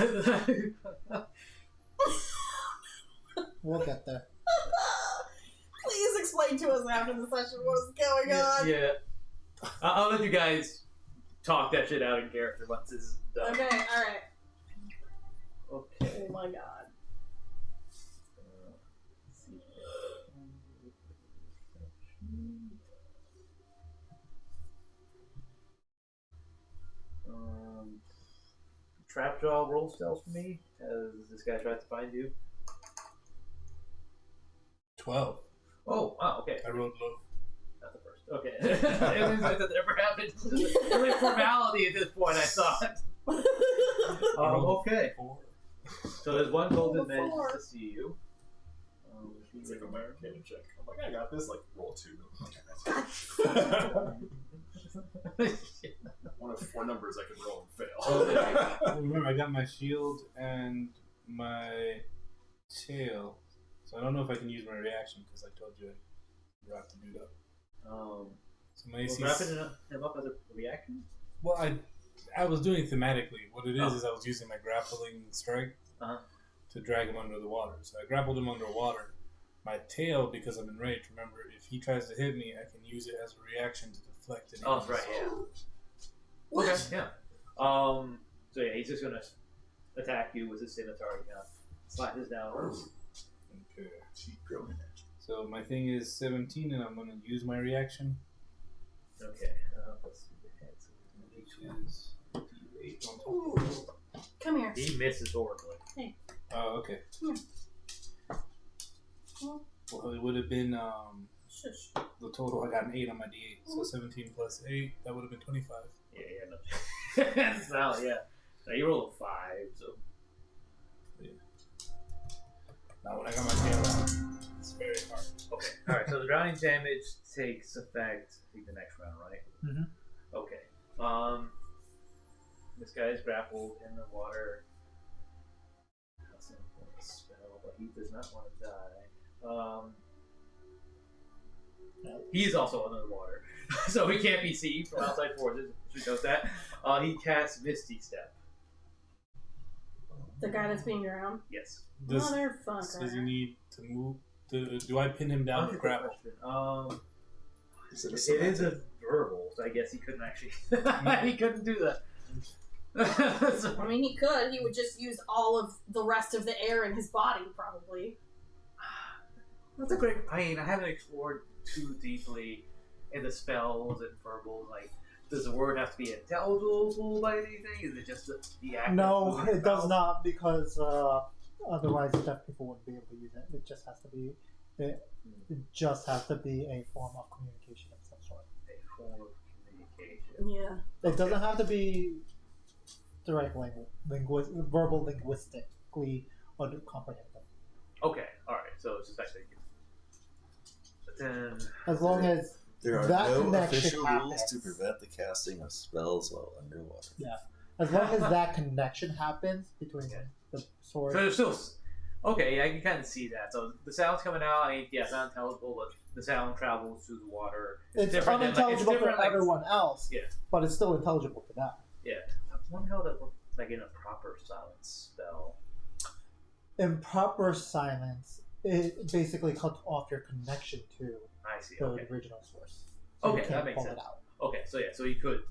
S6: We'll get there.
S4: Please explain to us after the session what's going on.
S1: Yeah. I'll let you guys talk that shit out in character once this is done.
S4: Okay, alright.
S1: Okay.
S4: Oh my god.
S1: Trapjaw roll stealth for me as this guy tried to find you.
S2: 12.
S1: Oh, wow, okay.
S2: I rolled low.
S1: Not the first. Okay. It was like that ever happened. It's really a formality at this point, I thought. Okay.
S2: 4.
S1: So there's one golden man to see you.
S5: It's like a American check. I'm like, I got this. Roll 2. One of 4 numbers I can roll and fail.
S2: Remember, I got my shield and my tail, so I don't know if I can use my reaction because I told you I have to do that. So my AC.
S1: Wrapping him up as a reaction?
S2: Well, I was doing it thematically. What it is I was using my grappling strike to drag him under the water. So I grappled him underwater. My tail, because I'm enraged, remember, if he tries to hit me, I can use it as a reaction to deflect it.
S1: Oh, that's right, yeah.
S4: What?
S1: Okay, yeah. So yeah, he's just gonna attack you with his scimitar. Slashes down.
S2: Okay.
S3: Keep growing it.
S2: So my thing is 17, and I'm gonna use my reaction.
S1: Okay. Let's see the hits.
S2: Which is D8 on top.
S4: Ooh. Come here.
S1: He misses horribly.
S2: Oh, okay.
S4: Come
S2: Well, it would have been
S4: Shush.
S2: the total. I got an 8 on my D8, so 17 plus 8, that would have been 25.
S1: Yeah, no. That's valid, yeah. Now you roll a 5, so.
S2: Yeah. Now when I got my tail out, it's very hard.
S1: Okay. Alright, so the drowning damage takes effect, I think, the next round, right?
S6: Mm-hmm.
S1: Okay. This guy is grappled in the water. That's an important spell, but he does not want to die. He's also under the water, so he can't be seen from outside forces. Should note that. He casts Misty Step.
S4: The guy that's being drowned?
S1: Yes.
S4: Motherfucker.
S2: Does he need to move? Do I pin him down to grapple?
S3: Is it
S1: It is a verbal, so I guess he couldn't actually. He couldn't do that. So,
S4: I mean, he could. He would just use all of the rest of the air in his body, probably.
S1: that's a great. I mean, I haven't explored too deeply in the spells and verbals. Does the word have to be intelligible by anything? Is it just the act?
S6: No, it does not, because otherwise deaf people wouldn't be able to use it. It just has to be. It just has to be a form of communication of some sort.
S1: A form of communication.
S4: Yeah.
S6: It doesn't have to be direct verbal linguistically comprehensible.
S1: Okay, alright, so it's just actually. Then
S6: As long as
S3: There are
S6: that
S3: no
S6: connection
S3: official rules
S6: happens.
S3: to prevent the casting of spells while underwater.
S6: As long as that connection happens between the sword.
S1: so there's still okay. I can kind of see that. So the sound's coming out. I mean, yeah, it's not intelligible, but the sound travels through the water.
S6: It's
S1: different than,
S6: unintelligible
S1: it's different,
S6: for everyone else.
S1: Yeah.
S6: But it's still intelligible to them.
S1: Yeah, I wonder how that works. Like in a proper silence spell.
S6: Improper silence, it basically cuts off your connection to
S1: I see.
S6: the
S1: Okay.
S6: original source. So
S1: Okay,
S6: you can't
S1: that makes
S6: pull
S1: sense.
S6: it out.
S1: Okay, so yeah, so he could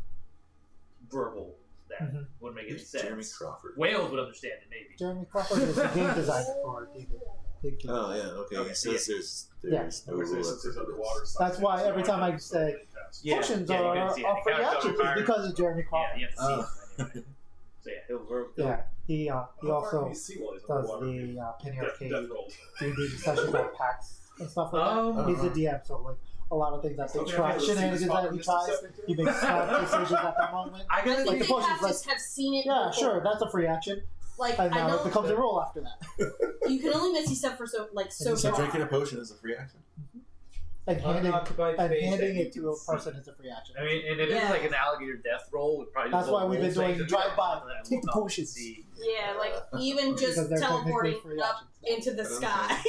S1: verbal that
S6: Mhm.
S1: wouldn't make any
S3: Who's
S1: sense.
S3: Jeremy Crawford.
S1: Wales would understand it maybe.
S6: Jeremy Crawford is the game designer for D&D.
S3: Oh yeah, okay.
S1: Okay,
S3: He says
S6: Yeah.
S3: there's no rule
S5: Since there's
S3: that
S5: underwater
S3: prohibits.
S5: side,
S6: That's why
S5: so
S6: every
S5: I
S6: time I
S5: can
S6: say
S5: totally cast.
S1: Yeah,
S6: potions
S1: yeah, you
S6: are
S1: couldn't see it.
S6: free
S1: It counts
S6: actions
S1: over
S6: because of Jeremy
S1: Yeah,
S6: Crawford.
S1: you have to see it anyway. So yeah, he'll
S6: Yeah, he
S5: How far
S6: also
S5: can you see while he's
S6: does
S5: underwater?
S6: the Penny Arcade
S5: Death roll.
S6: D&D sessions at PAX and stuff like
S1: Oh.
S6: that. He's the DM, so like a lot of things that they
S5: Okay,
S6: try,
S5: let's see
S6: shenanigans
S5: this
S6: that he
S5: fucking
S6: tries,
S5: Mississippi
S6: he makes snap decisions at that moment.
S1: I
S4: I
S1: gotta
S4: think
S6: Like
S1: think.
S6: the
S4: they have
S6: potions,
S4: to have seen it.
S6: Yeah,
S4: before.
S6: sure, that's a free action,
S4: Like
S6: and
S4: I
S6: now
S4: know
S6: it becomes a roll after that.
S4: you can only Misty Step for so
S6: So
S3: So
S4: far.
S3: drinking a potion is a free action.
S6: And handing
S1: Unoccupied space that
S6: it
S1: you
S6: to
S1: can
S6: a
S1: see.
S6: person is a free action.
S1: I mean, and if
S4: Yeah.
S1: it's like an alligator death roll, we'd probably
S6: That's
S1: just
S6: why we've been
S1: roll
S6: doing
S1: things
S6: drive-by,
S1: that
S6: take the
S1: we'll
S6: potions.
S1: see.
S4: Yeah, like even just
S6: Because they're
S4: teleporting
S6: technically free
S4: up
S6: actions.
S4: into the sky.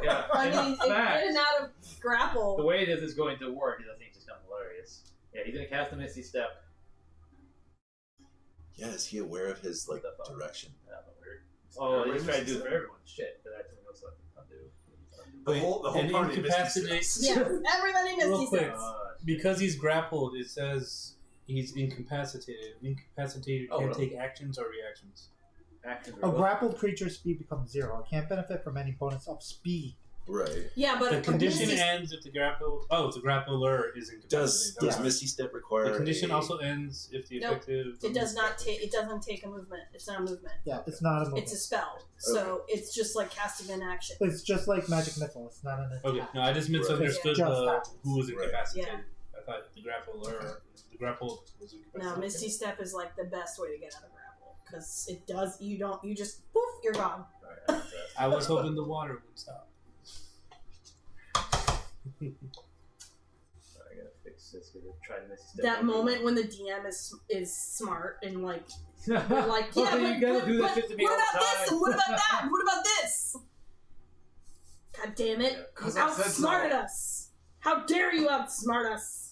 S1: Yeah,
S4: I
S1: in
S4: mean, and
S1: fact,
S4: in and out of grapple.
S1: the way this is going to work is I think just kind of hilarious. Yeah, he's gonna cast a Misty Step.
S3: Yeah, is he aware of his like
S1: Stuff up.
S3: direction?
S1: That's weird. Oh, he's trying to do it for everyone. Shit, but that's something else I can do.
S5: The whole
S2: and
S5: party
S2: incapacitate.
S5: Misty
S4: Yeah, everybody
S2: Real
S4: Misty
S2: quick.
S4: Steps.
S2: Because he's grappled, it says he's incapacitated. Incapacitated
S1: Oh,
S2: can't
S1: no.
S2: take actions or reactions.
S1: Actions
S6: A
S1: are
S6: grappled creature's speed becomes 0. It can't benefit from any bonus of speed.
S3: Right.
S4: Yeah, but
S2: The condition
S4: Misty
S2: ends if the grapple. Oh, the grappler is incapacitated.
S3: Does
S6: Yeah.
S3: Misty Step require
S2: The condition
S3: a-
S2: also ends if the
S4: Nope.
S2: effective.
S4: It does not take. It doesn't take a movement. It's not a movement.
S6: Yeah, it's not a movement.
S4: It's a spell. So it's just like casting an action.
S6: It's just like magic missile. It's not an attack.
S2: Okay, no, I just misunderstood
S6: Just
S2: the
S6: happens.
S2: who was
S3: Right.
S2: incapacitated.
S4: Yeah.
S2: I thought the grappler, the grapple was incapacitated.
S4: No, Misty Step is like the best way to get out of grapple because it does. You don't. You just poof. You're gone.
S1: Right,
S2: I was hoping the water would stop.
S1: I gotta fix this because I tried to Misty Step.
S4: That moment when the DM is smart and like
S1: They're
S4: they're like, yeah,
S1: you gotta
S4: but
S1: do this shit to me
S4: what
S1: all
S4: about
S1: the
S4: this
S1: time.
S4: and what about that and what about this? God damn it!
S1: Yeah,
S4: You
S5: 'cause I said
S4: outsmarted
S5: no.
S4: us. How dare you outsmart us?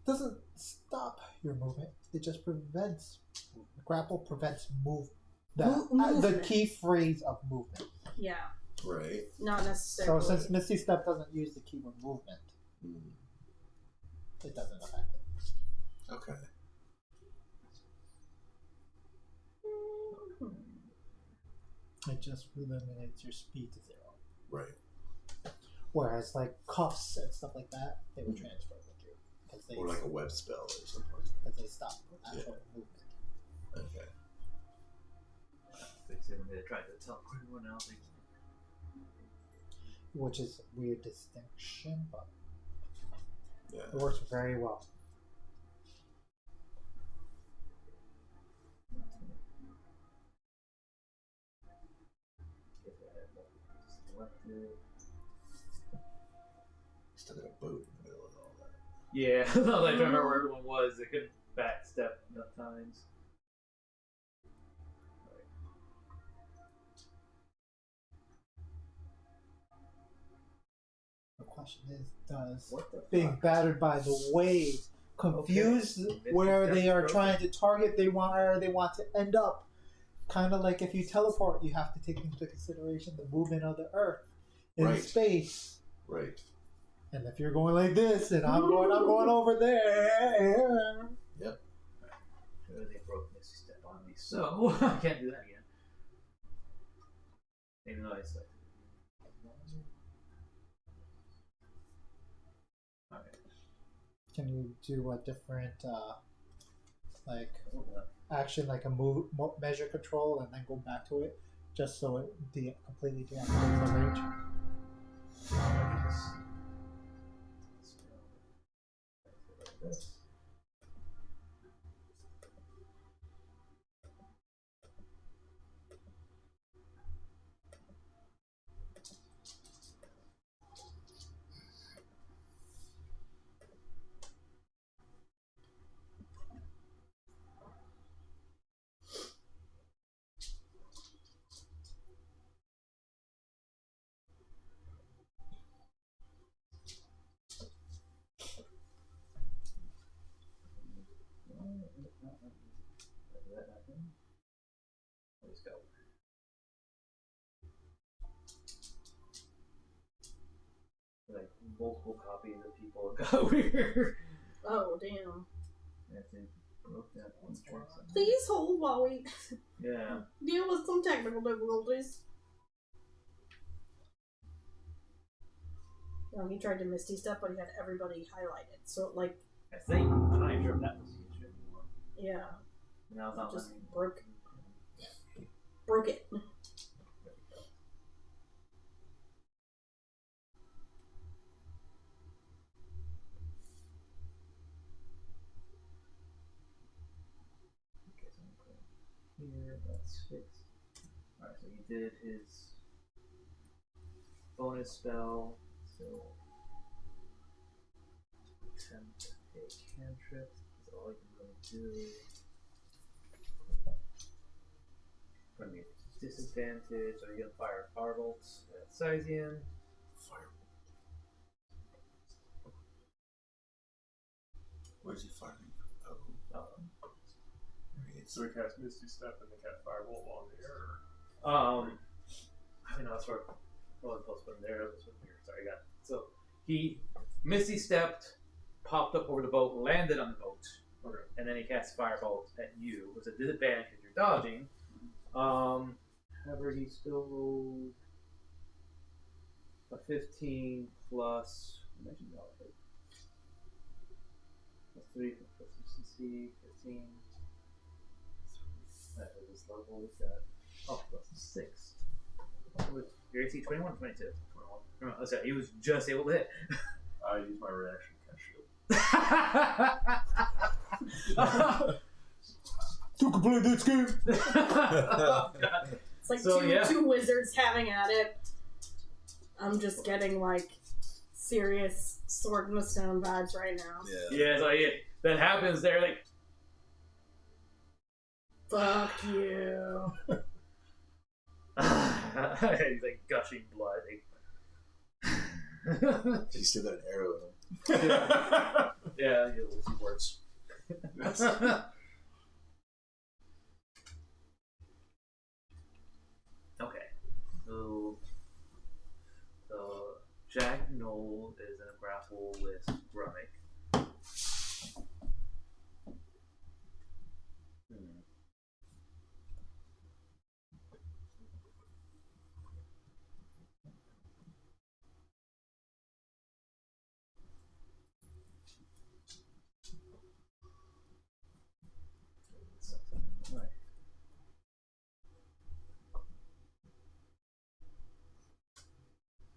S6: Doesn't stop your movement. It just prevents movement. Grapple prevents move. The
S4: Movement.
S6: key phrase of movement.
S4: Yeah,
S3: Right.
S4: not
S6: So
S4: necessarily.
S6: since Misty Step doesn't use the keyword movement,
S3: Mm.
S6: it doesn't affect it.
S3: Okay.
S6: It just eliminates your speed to 0.
S3: Right.
S6: Whereas like cuffs and stuff like that, they would transfer with you because they
S3: Or like a web spell or something.
S6: because they stop actual movement.
S3: Okay.
S1: Fix it. I'm gonna try to tell everyone else.
S6: Which is a weird distinction, but
S3: Yeah.
S6: it works very well.
S3: Still got a boat in the middle of all that.
S1: Yeah, I was trying to remember where everyone was. They couldn't backstep enough times.
S6: The question is, does
S1: What the
S6: being
S1: fuck?
S6: battered by the waves confuse
S1: Okay.
S6: where they are
S1: That's
S6: trying to target where they want to end up? Kind of like if you teleport, you have to take into consideration the movement of the Earth in
S3: Right.
S6: space.
S3: Right.
S6: And if you're going like this, and I'm going over there.
S3: Yep.
S1: They broke Misty Step on me, so I can't do that again. Even though I said. Alright.
S6: Can you do a different, like, action, like a measure control, and then go back to it, just so it completely deactivates the range?
S1: that happen? Let's go. Like multiple copies of people got weird.
S4: Oh, damn.
S1: That's it. Broke that one track.
S4: Please hold while we
S1: Yeah.
S4: deal with some technical difficulties. No, he tried to Misty Step, but he had everybody highlighted. So, like...
S1: I think I'm not even sure if that was the issue anymore.
S4: Yeah.
S1: Now it's not
S4: Just
S1: letting me-
S4: broke it.
S1: There we go. Okay, so I'm putting here, that's fixed. Alright, so he did his bonus spell, so attempt a cantrip, that's all I can really do. Gonna be disadvantage, so you get fire firebolts at Sizian.
S3: Fire. Where's he firing? Oh.
S5: So we cast Misty Step and the cast Firebolt while in the air?
S1: I mean, that's where plus one there. This one here. Sorry, I got it. So he Misty stepped, popped up over the boat, landed on the boat,
S5: Okay.
S1: and then he cast Firebolt at you. It was a disadvantage because you're dodging. However, he still rolled a 15 plus. I mentioned that already. Plus 3 plus CC, 15. That is this level. We've got plus 6. Your AC 21 or 22? 21. Oh, sorry, he was just able to hit.
S5: I use my reaction cast shield.
S6: To complete this game.
S4: It's like
S1: So,
S4: two wizards having at it. I'm just getting, like, serious Sword in the Stone vibes right now.
S1: Yeah, so that happens there, like,
S4: Fuck you.
S1: he's like gushing blood. Like...
S3: He's still got an arrow in him.
S1: Yeah, you little keyboards. Okay, so Jacked Gnoll is in a grapple with Grumuck. Right.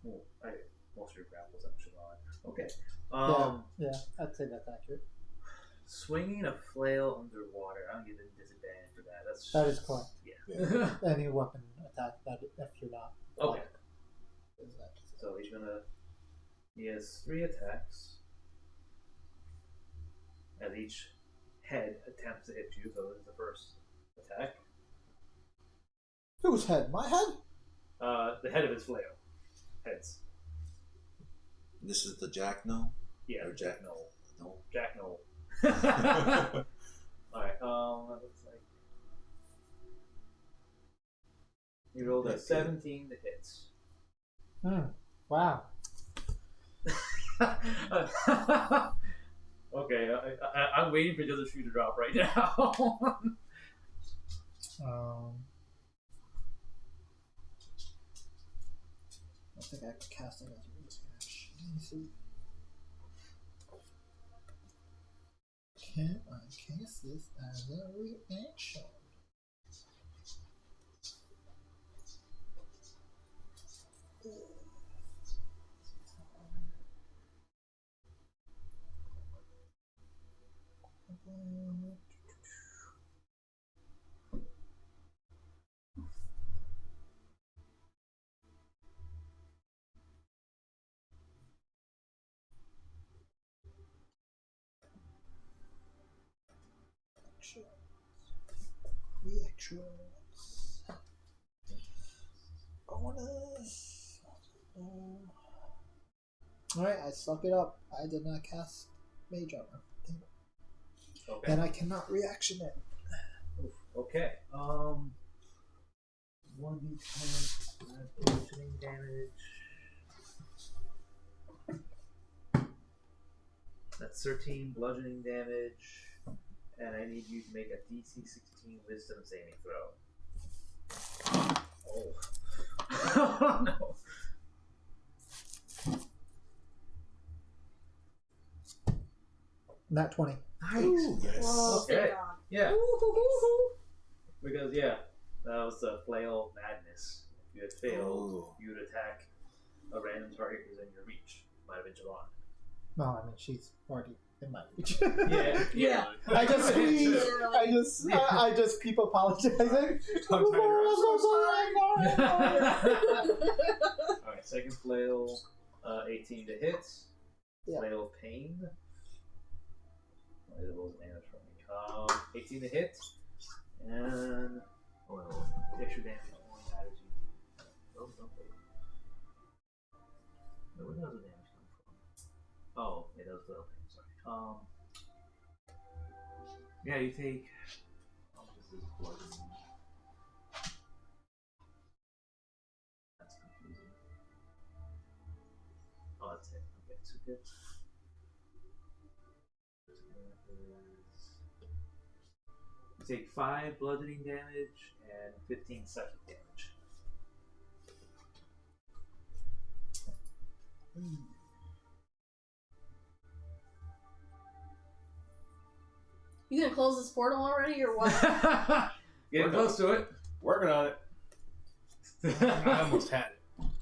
S1: Oh, most of your grapples on Shiobhan. Okay.
S6: Yeah, I'd say that's accurate.
S1: Swinging a flail underwater. I don't give a disadvantage for that.
S6: That is correct.
S1: Yeah.
S6: Any weapon attack that if you're not.
S1: Okay. So he's gonna. He has 3 attacks. As each head attempts to hit you, so this is the first attack.
S6: Whose head? My head?
S1: The head of his flail. Heads.
S3: This is the Jacked Gnoll?
S1: Yeah.
S3: Or Jacked Gnoll? No.
S1: Jacked Gnoll. Alright, that looks like. He rolled a 17 to hit.
S6: Wow.
S1: Okay, I'm waiting for the other shoe to drop right now.
S6: I think I can cast it as a reaction. Let me see. Can I cast this as a reaction? Reactions. Bonus. Alright, I suck it up. I did not cast Mage Armor.
S1: Okay.
S6: And I cannot reaction it.
S1: Okay. 1d10 bludgeoning damage. That's 13 bludgeoning damage, and I need you to make a DC 16 Wisdom saving throw. Oh. Oh no.
S6: Nat 20.
S1: Nice.
S3: Ooh, yes.
S4: Whoa,
S1: Okay.
S4: thank God.
S1: Yeah.
S4: Ooh.
S1: Because that was the flail madness. If you had failed,
S3: Ooh.
S1: you would attack a random target within your reach. Might have been Shiobhan.
S6: No, I mean she's already in my reach.
S1: Yeah.
S4: Yeah.
S6: I just squeeze.
S4: Literally.
S6: I just keep apologizing.
S1: Alright, second flail, 18 to hit.
S6: Yeah.
S1: Flail of pain. It rolls damage for me. 18 to hit. And extra damage only matters you. Oh, don't wait. No, where does the damage come from? Oh, it does flail pain, sorry. Yeah, you take. Oh, this is blood. That's confusing. Oh, that's it. Okay, so good. You take 5 bludgeoning damage and 15 psychic damage.
S4: You gonna close this portal already, or what?
S1: Getting close to it.
S5: Working on it.
S2: I almost had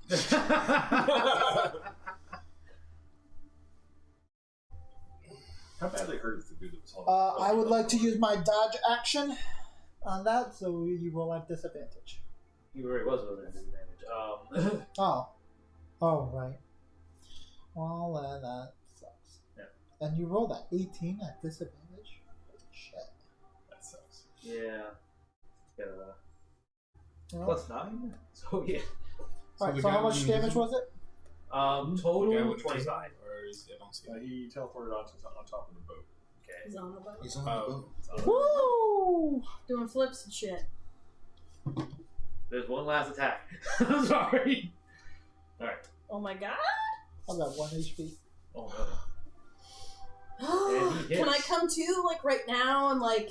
S2: it.
S5: How badly hurt is the dude that was holding?
S6: I would like to use my dodge action on that, so you roll at disadvantage.
S1: He already was with an disadvantage.
S6: Oh. Oh, right. Well, that sucks.
S1: Yeah.
S6: And you rolled at 18 at disadvantage? Shit.
S5: That sucks.
S1: Yeah.
S6: Well,
S1: Plus 9? So, yeah.
S6: Alright,
S2: the
S6: so
S2: guy
S6: how much
S2: who's
S6: damage
S2: using-
S6: was it?
S2: The guy
S1: Total
S2: with the
S1: 25.
S2: Or is it on scene?
S5: He teleported on top of the boat.
S1: Okay.
S4: He's on the boat.
S3: He's on the boat.
S6: Woo!
S4: Doing flips and shit.
S1: There's one last attack. I'm sorry. Alright.
S4: Oh my God.
S6: I've got 1 HP.
S1: Oh no. And he
S4: Can I
S1: hits.
S4: come to like right now and like?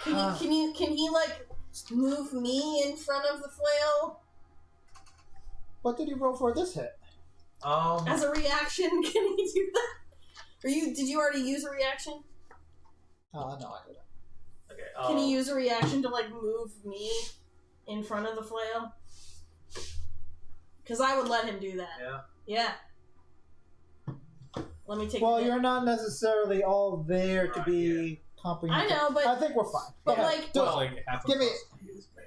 S4: Can he like move me in front of the flail
S6: What did he roll for this hit?
S4: as a reaction? Can he do that? Or did you already use a reaction?
S6: No, I didn't.
S1: Okay.
S4: Can he use a reaction to like move me in front of the flail? Because I would let him do that.
S1: Yeah.
S4: Yeah. Let me take.
S6: Well,
S4: the hit.
S6: you're not necessarily all there to
S1: Right,
S6: be comprehensive.
S4: I know, but
S6: I think we're fine.
S4: but
S6: Yeah.
S4: like,
S6: Do it.
S2: Well, like half
S6: Give me-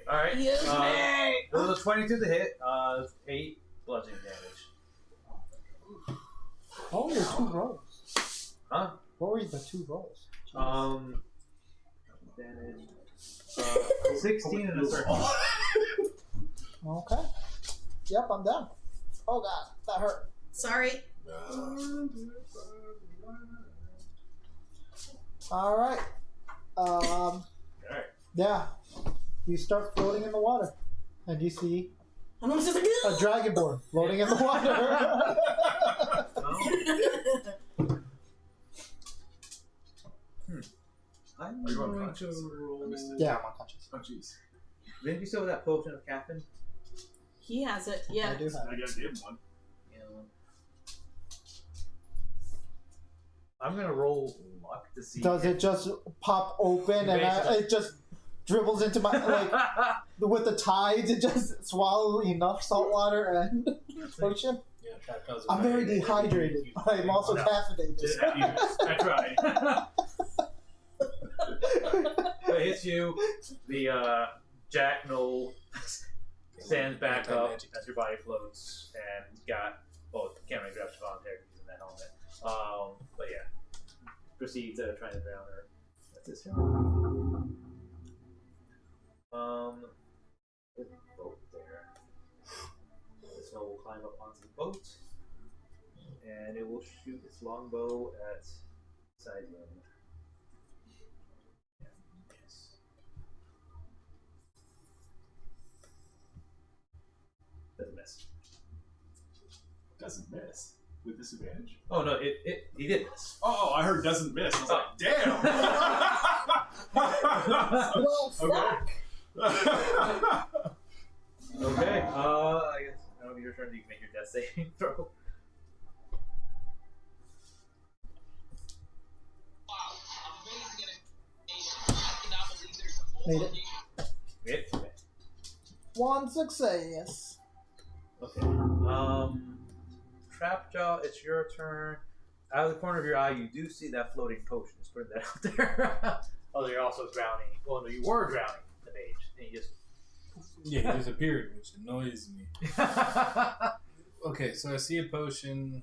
S1: Alright.
S4: use me.
S1: It was a 22 to hit. 8 bludgeoning damage.
S6: What were your 2 rolls?
S1: Huh?
S6: What were the 2 rolls?
S1: Damage. 16 and a 13.
S6: Okay. Yep, I'm down. Oh god, that hurt.
S4: Sorry.
S6: Alright.
S1: Alright.
S6: Yeah. You start floating in the water. And you see
S4: And I'm just like,
S6: a dragonborn floating in the water.
S1: I'm
S5: Are you
S1: going
S5: unconscious?
S1: to roll.
S5: I missed it.
S6: Yeah, I'm unconscious.
S5: Oh jeez.
S1: Didn't you still have that potion of Captain?
S4: he has it. Yeah.
S6: I do have
S5: I
S6: it.
S5: got to give one.
S1: Yeah. I'm gonna roll luck to see.
S6: Does it just pop open and it just dribbles into my, like, with the tides, it just swallows enough salt water and potion?
S2: Yeah, that does it.
S6: I'm very dehydrated, but I'm also
S1: No.
S6: caffeinated.
S5: I tried.
S1: So it hits you. The Jacked Gnoll stands back up as your body floats and got can't really grab Shiobhan there because in that helmet. But yeah, proceeds to try to drown her. That's his turn. There's a boat there. The snow will climb up onto the boat, and it will shoot its longbow at Sidian. Yes.
S5: Doesn't miss. With disadvantage?
S1: Oh no, he did this.
S5: Oh, I heard doesn't miss. I was like, damn!
S4: Well, fuck.
S1: Okay, I guess it'll be your turn. You can make your death saving throw.
S6: Made it.
S1: Okay.
S6: One success.
S1: Okay. Trapjaw, it's your turn. Out of the corner of your eye, you do see that floating potion. Just put that out there. Oh, you're also drowning. Well, no, you were drowning the mage. And you just...
S2: Yeah, he disappeared, which annoys me. Okay, so I see a potion.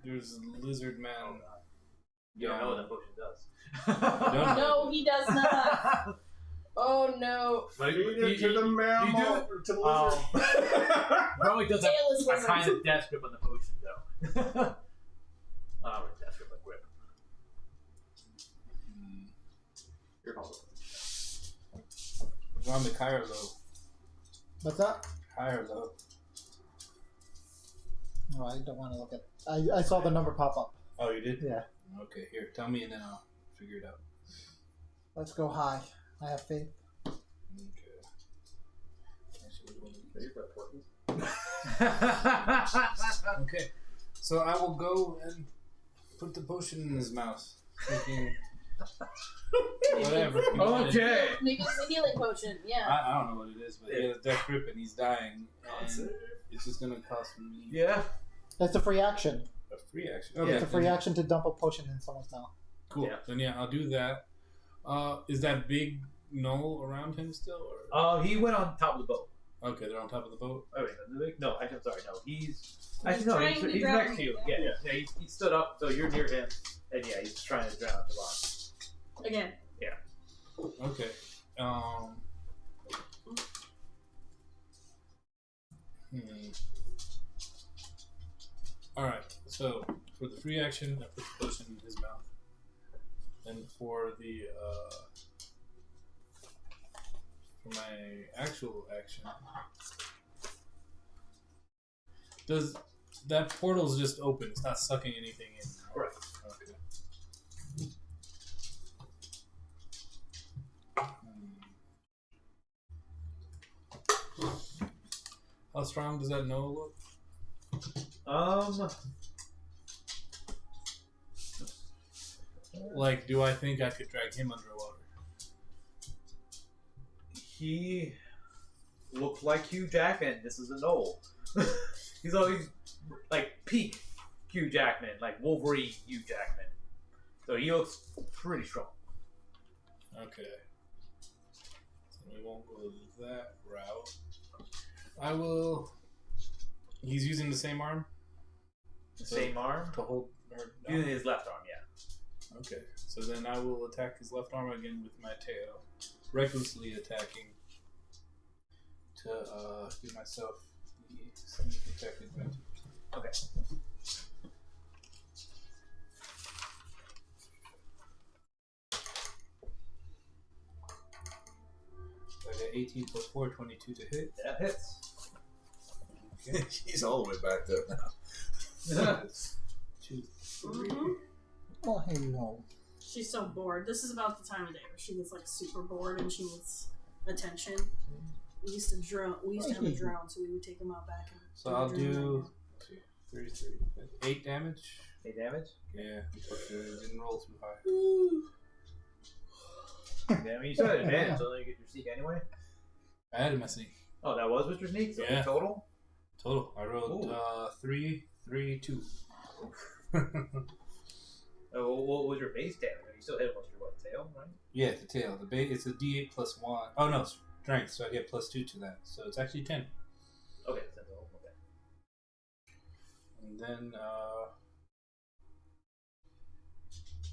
S2: There's a lizard man.
S1: Oh, God. You don't know what that potion does.
S4: No, he does not. Oh no.
S1: But
S5: Feed it to the mammal. Or to the lizard.
S1: Probably does have
S4: Tail is
S1: a
S4: lizard.
S1: kind of death grip on the potion, though. Death grip, like grip.
S5: You're called.
S2: We're on the high or low?
S6: What's that?
S2: High or low?
S6: No, I don't want to look at. I saw the number pop up.
S2: Oh, you did?
S6: Yeah.
S2: Okay, here, tell me and then I'll figure it out.
S6: Let's go high. I have faith.
S2: Okay. Okay, so I will go and put the potion in his mouth. Thinking, whatever.
S1: Okay.
S4: Maybe it's a healing potion. Yeah.
S2: I don't know what it is, but he has a death grip and he's dying. And it's just going to cost me
S1: Yeah.
S6: That's a free action.
S2: a free action.
S6: Okay, it's a free action to dump a potion in someone's mouth.
S2: Cool.
S1: Yeah.
S2: Then yeah, I'll do that. Is that big Gnoll around him still? Or?
S1: He went on top of the boat.
S2: Okay, they're on top of the boat.
S1: Oh wait, no, actually, I'm sorry, no, he's
S4: He's trying to
S1: he's
S4: drown
S1: next to you.
S4: you.
S1: Yeah, he stood up, so you're near him, and yeah, he's trying to drown at the bottom.
S4: Again.
S2: Okay. Alright, so for the free action, I put the potion in his mouth. And for the for my actual action, does that portal's just open? It's not sucking anything in.
S1: Right.
S2: Okay. How strong does that Gnoll look? Like, do I think I could drag him underwater?
S1: He looked like Hugh Jackman. This is a Gnoll. He's always like peak Hugh Jackman, like Wolverine Hugh Jackman. So he looks pretty strong.
S2: Okay. So we won't go that route. I will. He's using the same arm?
S1: Same arm?
S2: To hold her down?
S1: Using his left arm, yeah.
S2: Okay. So then I will attack his left arm again with my tail. Recklessly attacking. To give myself the sneak attack advantage.
S1: Okay.
S2: So I got 18 plus 4, 22 to hit.
S1: That hits.
S2: Okay.
S3: He's all the way back there now.
S2: 2, 3.
S6: Oh, hey, no.
S4: She's so bored. This is about the time of day where she gets like super bored and she needs attention. We used to drone. We used to have a drone, so we would take him out back. And
S2: So I'll do 2, 3, 8 damage.
S1: 8 damage?
S2: Yeah, because it didn't roll too high.
S1: Yeah, I mean, you still had advantage, so you get your sneak anyway.
S2: I had my sneak.
S1: Oh, that was Mr. Sneak? So
S2: Yeah.
S1: total?
S2: Total. I rolled 3, 3, 2.
S1: Oh, what was your base damage? You still hit most of your tail, right?
S2: Yeah, the tail. The base. It's a D8 plus 1. Oh no, strength. So I get plus 2 to that. So it's actually 10.
S1: Okay, that's all. Okay.
S2: And then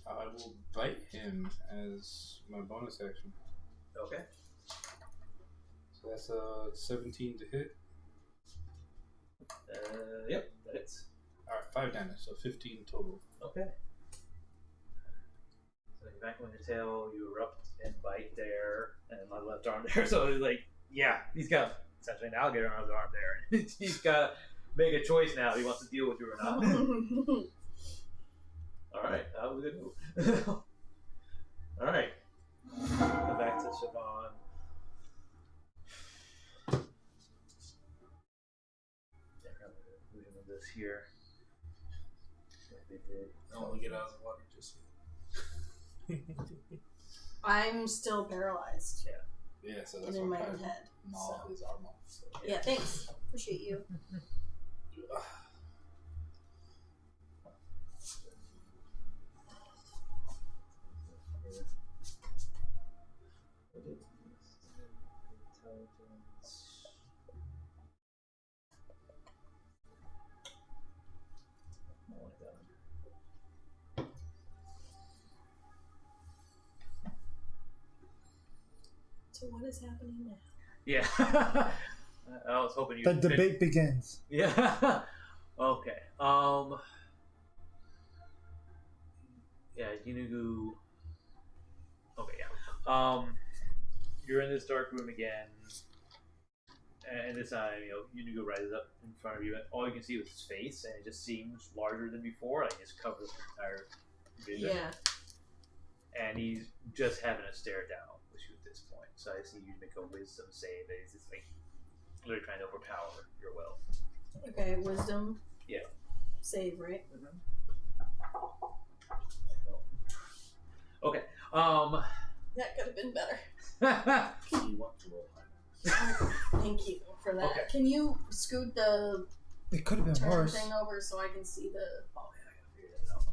S2: I will bite him as my bonus action.
S1: Okay.
S2: So that's 17 to hit.
S1: Yep, that hits.
S2: Alright, 5 damage, so 15 total.
S1: Okay. So you back on your tail, you erupt and bite there, and my left arm there. So like, yeah, he's got essentially an alligator on his arm there. He's got make a choice now if he wants to deal with you or not. Alright, that was a good move. Alright. Come back to Shiobhan. Version of this here. Like they did.
S2: I don't want to get out of the water just yet.
S4: I'm still paralyzed.
S2: Yeah, so
S4: And
S2: that's
S4: in my
S2: why
S4: own head.
S2: Gnoll
S4: So.
S2: is our mom. So.
S4: Yeah, thanks. Appreciate you. So what is happening now?
S1: Yeah. I was hoping you
S6: The debate begins.
S1: Yeah. Okay. Yeah, Yeenoghu. Okay, yeah. You're in this dark room again, and this time, Yeenoghu rises up in front of you, and all you can see is his face, and it just seems larger than before. Like it's covers the entire vision.
S4: Yeah.
S1: And he's just having a stare down with you at this point. So I see you make a wisdom save, and he's just like literally trying to overpower your will.
S4: Okay, wisdom.
S1: Yeah.
S4: Save, right?
S1: Okay.
S4: That could have been better.
S5: You want to roll high.
S4: Thank you for that.
S1: Okay.
S4: Can you scoot the
S6: It could have been
S4: turn
S6: worse.
S4: thing over so I can see the...
S1: Oh yeah, I gotta figure that out.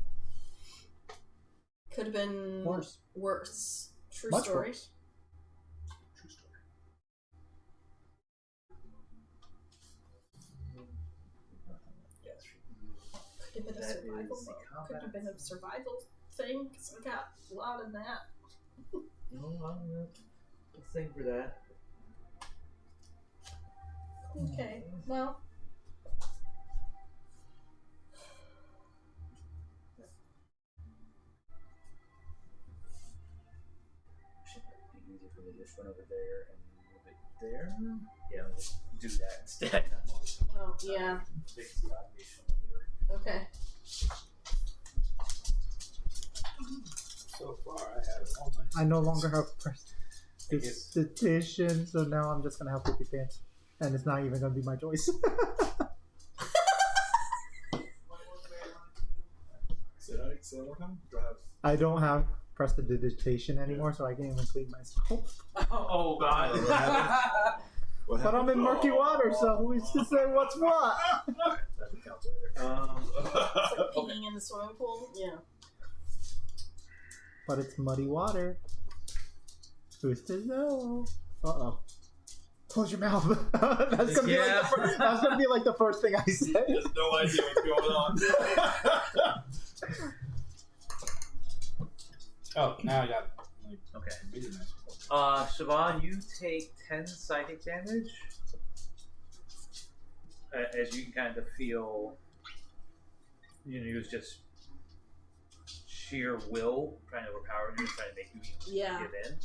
S4: Could have been
S6: Worse.
S4: worse. True
S6: Much
S4: story.
S6: worse.
S5: True story.
S4: Could have been a
S1: That
S4: survival
S1: is the
S4: mode.
S1: combat.
S4: Could have been a survival thing, because I got a lot of that.
S1: No, I'm gonna sing for that.
S4: Okay, well...
S1: Should be easier for me to just run over there and move it there. Yeah, I'll just do that instead.
S4: Oh, yeah.
S1: Fix the automation later.
S4: Okay.
S2: So far, I have all my.
S6: I no longer have
S2: I guess-
S6: prestidigitation, so now I'm just gonna have Poopy Pants. And it's not even gonna be my choice.
S5: Say that one more time? Do I have...
S6: I don't have prestidigitation anymore, so I can't even clean myself.
S1: Oh god.
S3: What
S6: But
S3: happened?
S6: I'm in murky water, so who's to say what's what?
S1: That's a calculator.
S4: It's like peeing in the swimming pool. Yeah.
S6: But it's muddy water. Who's to know? Uh-oh. Close your mouth. That's gonna be like that's gonna be like the first thing I say.
S5: There's no idea what's going on.
S2: Oh, now I got it. Like,
S1: Okay.
S2: really nice.
S1: Shiobhan, you take 10 psychic damage. As you can kind of feel, it's just sheer will trying to overpower you, trying to make you
S4: Yeah.
S1: give in.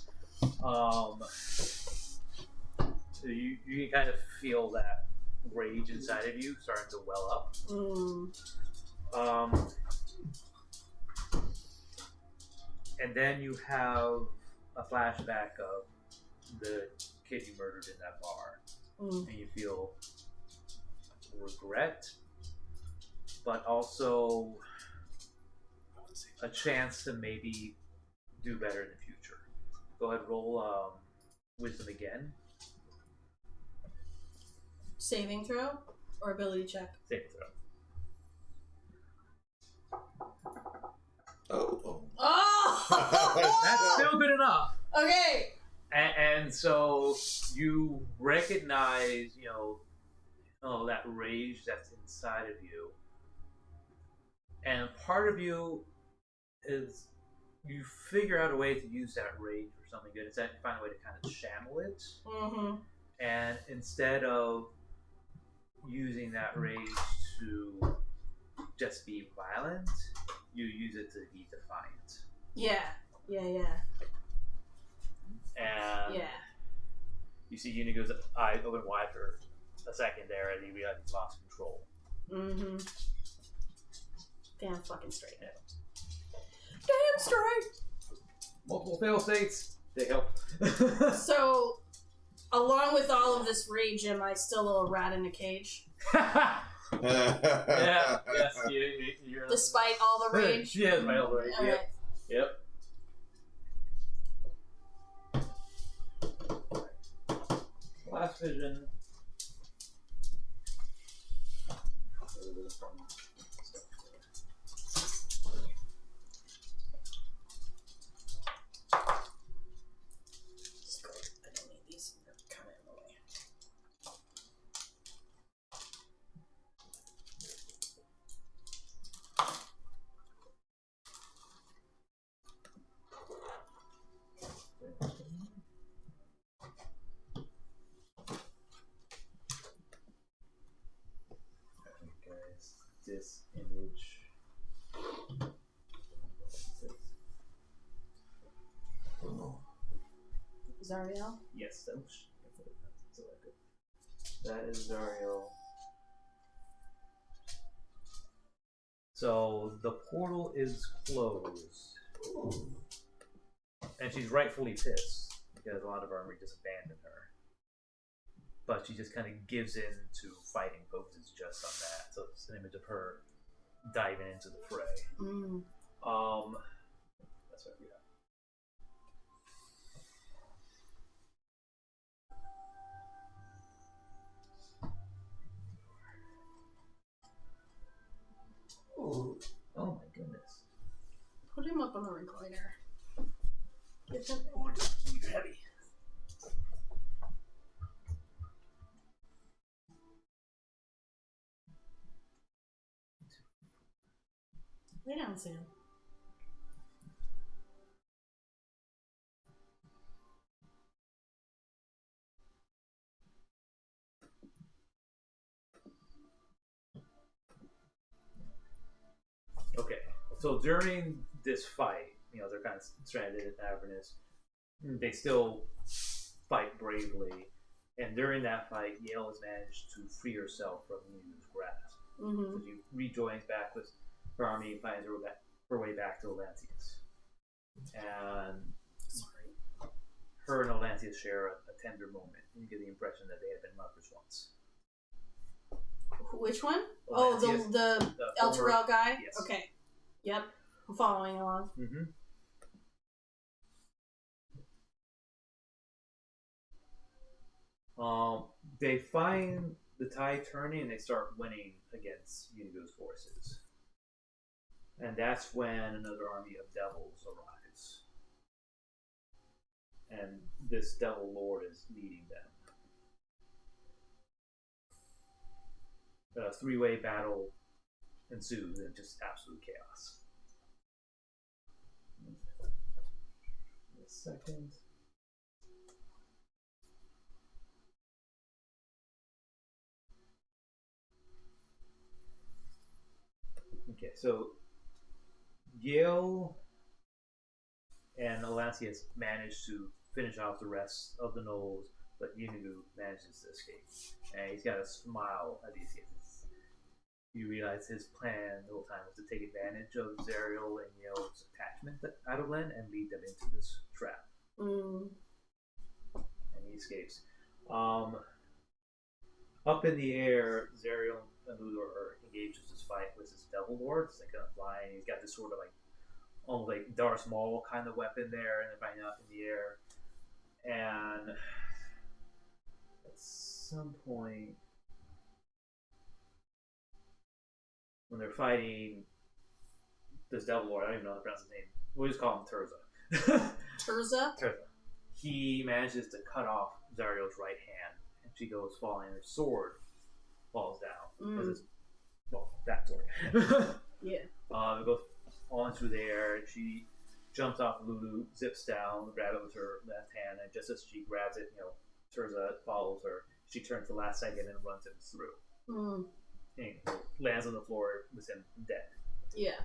S1: So you can kind of feel that rage inside of you starting to well up. And then you have a flashback of the kid you murdered in that bar. And you feel regret, but also a chance to maybe do better in the future. Go ahead, roll wisdom again.
S4: Saving throw or ability check?
S1: Save throw.
S3: Oh.
S4: Oh!
S1: That's still good enough.
S4: Okay.
S1: And so you recognize, that rage that's inside of you. And part of you is you figure out a way to use that rage for something good. It's that you find a way to kind of channel it.
S4: Mm-hmm.
S1: And instead of using that rage to just be violent, you use it to be defiant.
S4: Yeah.
S1: And
S4: Yeah.
S1: you see Yeenoghu's eyes open wide for a second there, and you realize he's lost control.
S4: Mm-hmm. Damn fucking straight. Yeah. Damn straight!
S1: Multiple fail states. They help.
S4: So, along with all of this rage, am I still a rat in a cage?
S1: Yeah, yes, you're...
S4: Despite all the rage?
S1: Yeah, despite all the rage,
S4: All
S1: yep.
S4: right.
S1: Yep. Last vision.
S4: I don't need these. They're kind of in the way.
S1: Guys, this image.
S4: Zariel?
S1: Yes, that was selected. That is Zariel. So the portal is closed. And she's rightfully pissed because a lot of her army just abandoned her. But she just kind of gives in to fighting poses just on that. So it's an image of her diving into the fray.
S4: Mm.
S1: That's what we got. Oh my goodness.
S4: Put him up on the recliner. Get him.
S1: You're heavy.
S4: Lay down, Sam.
S1: Okay, so during this fight, they're kind of stranded in Avernus. They still fight bravely, and during that fight, Yale has managed to free herself from Yeenoghu's grasp.
S4: Mm-hmm.
S1: So she rejoins back with her army and finds her way back to Atlantis. And her and Atlantis share a tender moment. You get the impression that they had been lovers once.
S4: Which one?
S1: Atlantis,
S4: the Elturel guy?
S1: Yes.
S4: Okay. Yep. I'm following along.
S1: Mm-hmm. They find the tide turning and they start winning against Yeenoghu's forces. And that's when another army of devils arrives. And this devil lord is leading them. A three-way battle ensues and just absolute chaos. A second. Okay, so Yale and Atlantis managed to finish off the rest of the Gnolls, but Yeenoghu manages to escape. And he's got a smile as he escapes. You realize his plan the whole time was to take advantage of Zariel and Yale's attachment out of Len and lead them into this trap.
S4: Mm.
S1: And he escapes. Up in the air, Zariel and Ludor engages this fight with his devil lord. It's like flying. He's got this sort of almost like Darth Maul kind of weapon there, and they're fighting up in the air. And at some point, when they're fighting this devil lord, I don't even know how to pronounce his name. We'll just call him Terza.
S4: Terza?
S1: Terza. He manages to cut off Zariel's right hand, and she goes falling, and her sword falls down. That sword.
S4: Yeah.
S1: It goes on through the air, and she jumps off Lulu, zips down, grabs it with her left hand, and just as she grabs it, Terza follows her. She turns the last second and runs him through.
S4: Mm.
S1: And lands on the floor with him dead.
S4: Yeah.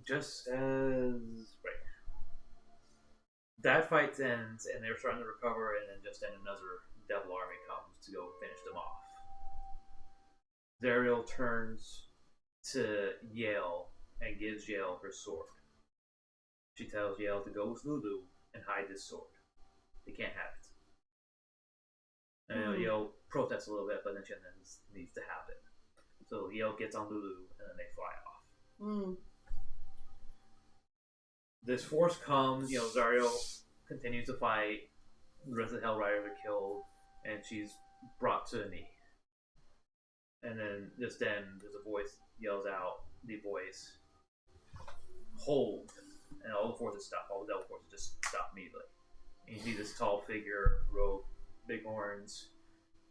S1: Just as that fight ends, and they're starting to recover, and then just then another devil army comes to go finish them off. Zariel turns to Yale and gives Yale her sword. She tells Yale to go with Lulu and hide this sword. They can't have it. And Yale protests a little bit, but then she needs to have it. So Yale gets on Lulu, and then they fly off. This force comes, Zariel continues to fight, the rest of the Hell Riders are killed, and she's brought to a knee. And then just then, there's a voice yells out, the voice, hold, and all the forces stop, all the devil forces just stop immediately. And you see this tall figure, robe, big horns,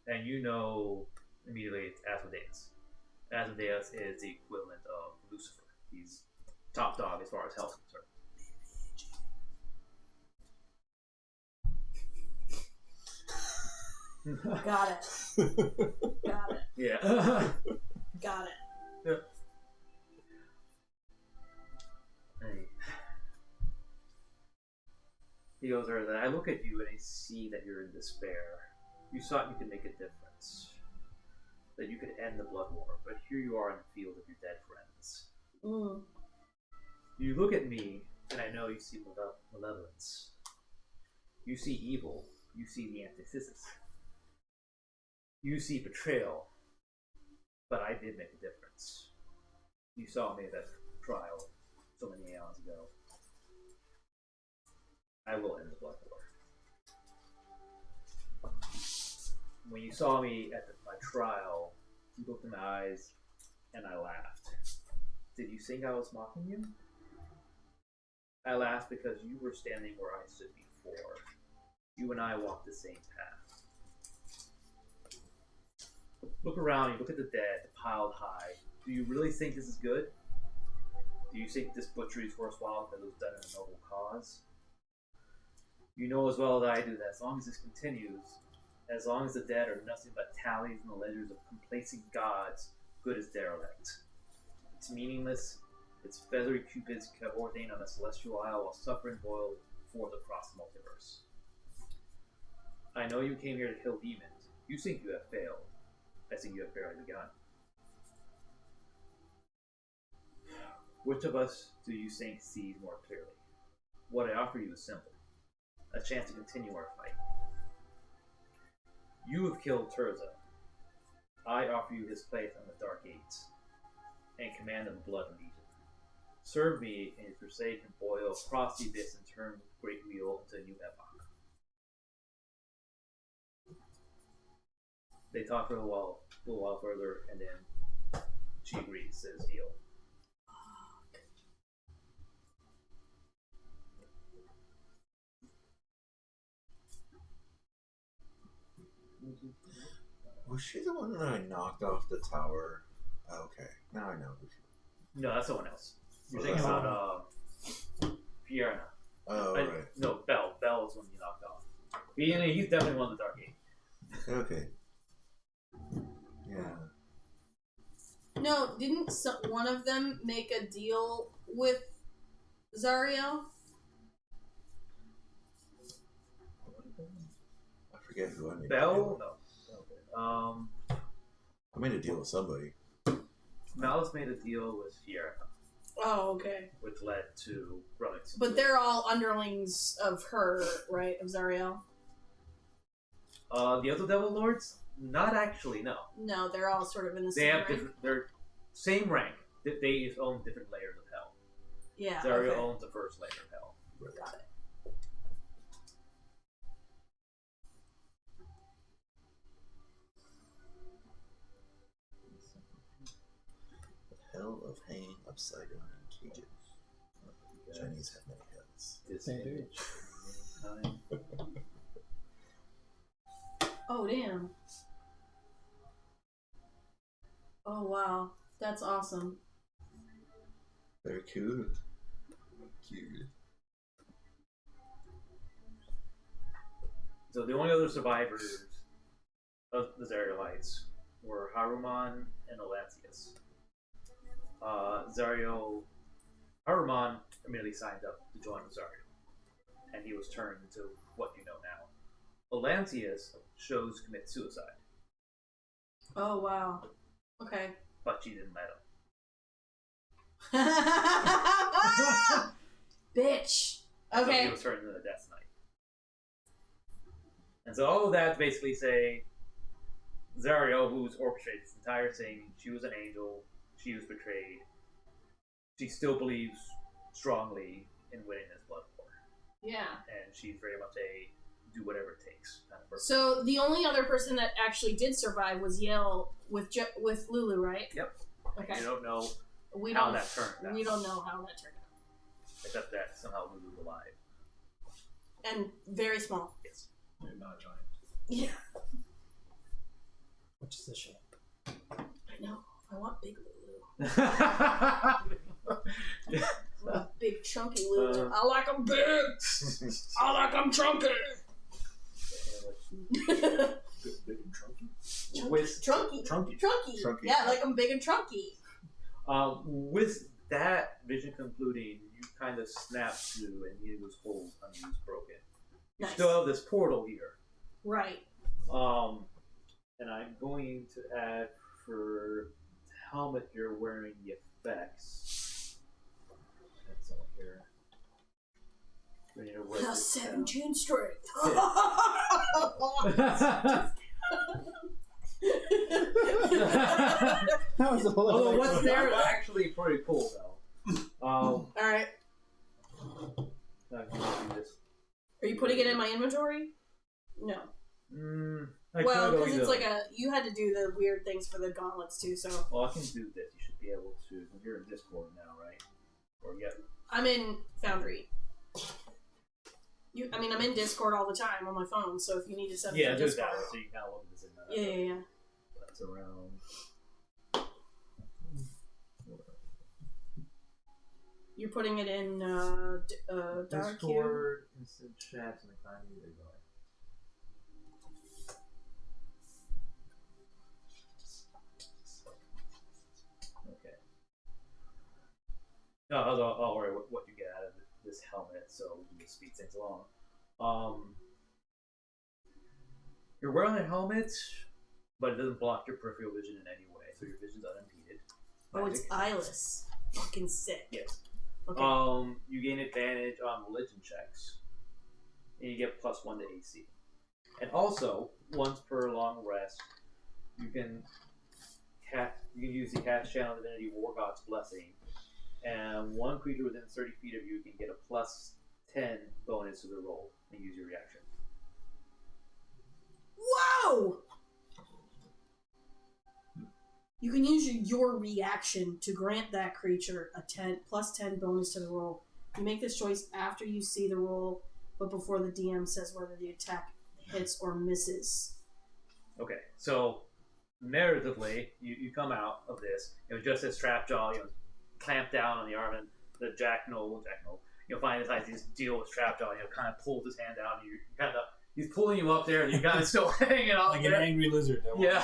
S1: and you know immediately it's Asmodeus. Asmodeus is the equivalent of Lucifer. He's top dog as far as health is concerned.
S4: Got it. Got it.
S1: Yeah.
S4: Got it.
S1: Yeah. Hey. He goes over that. I look at you and I see that you're in despair. You thought you could make a difference. That you could end the blood war, but here you are in the field of your dead friends. You look at me, and I know you see malevolence. You see evil. You see the antithesis. You see betrayal. But I did make a difference. You saw me at that trial so many aeons ago. I will end the blood war. When you saw me at my trial, you looked in my eyes, and I laughed. Did you think I was mocking you? I laughed because you were standing where I stood before. You and I walked the same path. Look around you, look at the dead, piled high. Do you really think this is good? Do you think this butchery is worthwhile because it was done in a noble cause? You know as well as I do that as long as this continues, as long as the dead are nothing but tallies in the ledgers of complacent gods, good is derelict. It's meaningless. Its feathery cupids cavorting on a celestial isle while suffering boils forth across the multiverse. I know you came here to kill demons. You think you have failed. I think you have barely begun. Which of us do you think sees more clearly? What I offer you is simple. A chance to continue our fight. You have killed Terza. I offer you his place on the Dark Gates and command of the Blood Legion. Serve me, and his crusade can boil across the abyss and turn the great wheel into a new epoch. They talk for a little while further, and then she agrees, says deal.
S3: Was she the one that I knocked off the tower? Okay, now I know who she was.
S1: No, that's someone else. You're thinking about Fiona.
S3: Oh, right.
S1: No, Bell. Bell is one you knocked off. He's definitely one of the Dark Gate.
S3: Okay. Yeah.
S4: No, didn't one of them make a deal with Zariel?
S3: I forget who I made.
S1: Bell? No.
S3: I made a deal with somebody.
S1: Malice made a deal with Fiona.
S4: Oh, okay.
S1: Which led to Grumuck.
S4: But they're all underlings of her, right? Of Zariel?
S1: The other Devil Lords? Not actually, no.
S4: No, they're all sort of in the
S1: they
S4: same
S1: have
S4: rank.
S1: different. They're same rank. They just own different layers of hell.
S4: Yeah.
S1: Zariel
S4: okay.
S1: owns the first layer of hell.
S3: Right.
S4: Got it.
S3: The hell of hanging upside down in cages. Chinese have many hells.
S6: They do.
S4: Oh, damn. Oh, wow. That's awesome.
S3: Very cool. Cute.
S1: So the only other survivors of the Zarielites were Haruman and Elancius. Zariel Haruman immediately signed up to join with Zariel, and he was turned into what you know now. Atlanteus chose to commit suicide.
S4: Oh wow. Okay.
S1: But she didn't let him.
S4: Bitch.
S1: So
S4: Okay.
S1: he was turned into the Death Knight. And so all of that to basically say Zariel, who's orchestrated this entire thing, she was an angel, she was betrayed. She still believes strongly in winning this blood war.
S4: Yeah.
S1: And she's very much a do whatever it takes kind of person.
S4: So the only other person that actually did survive was Yale with Lulu, right?
S1: Yep.
S4: Okay.
S1: You don't know
S4: We
S1: how
S4: don't.
S1: that turned out.
S4: We don't know how that turned out.
S1: Except that somehow Lulu's alive.
S4: And very small.
S1: Yes.
S5: You're not giant.
S4: Yeah.
S6: Which is a shame.
S4: I know. I want big Lulu.
S1: Yeah.
S4: I want big chunky Lulu. I like them big. I like them chunky.
S5: Big and trunky.
S4: Trunky.
S5: Trunky.
S3: Trunky.
S4: Yeah, like I'm big and trunky.
S1: With that vision concluding, you kind of snap to and Yeenoghu's hold on you is broken. You
S4: Nice.
S1: still have this portal here.
S4: Right.
S1: And I'm going to add for the helmet you're wearing the effects. That's all here. We need to write
S4: Plus
S1: this down.
S4: 17 strength.
S6: That was a little
S1: Although
S6: like-
S1: what's there is actually pretty cool, though.
S4: Alright.
S1: I'm gonna do this.
S4: Are you putting it in my inventory? No.
S1: I
S4: Well,
S1: could
S4: because it's
S1: either.
S4: like you had to do the weird things for the gauntlets too, so.
S1: Well, I can do this. You should be able to. You're in Discord now, right? Or yeah.
S4: I'm in Foundry. I'm in Discord all the time on my phone, so if you need to send me
S1: Yeah,
S4: to
S1: do
S4: Discord.
S1: that. So you can kind of look at this in that.
S4: Yeah.
S1: That's around.
S4: You're putting it in Dark Cube.
S1: Discord, instant chats, and I find you there going. Okay. No, I'll worry what you get out of this helmet, so we can speed things along. You're wearing a helmet, but it doesn't block your peripheral vision in any way, so your vision's unimpeded.
S4: Oh, it's eyeless. Fucking sick.
S1: Yes.
S4: Okay.
S1: You gain advantage on religion checks, and you get +1 to AC. And also, once per long rest, you can use the cast channel divinity War God's Blessing, and one creature within 30 feet of you can get a +10 bonus to the roll and use your reaction.
S4: Whoa! You can use your reaction to grant that creature a +10 bonus to the roll. You make this choice after you see the roll, but before the DM says whether the attack hits or misses.
S1: Okay, so narratively, you come out of this, just as Trapjaw, clamped down on the arm, and the Jacked Gnoll, finally decides to deal with Trapjaw, kind of pulls his hand down, and he's pulling you up there, and you're kind of still hanging out
S2: like
S1: there.
S2: an angry lizard.
S1: Yeah,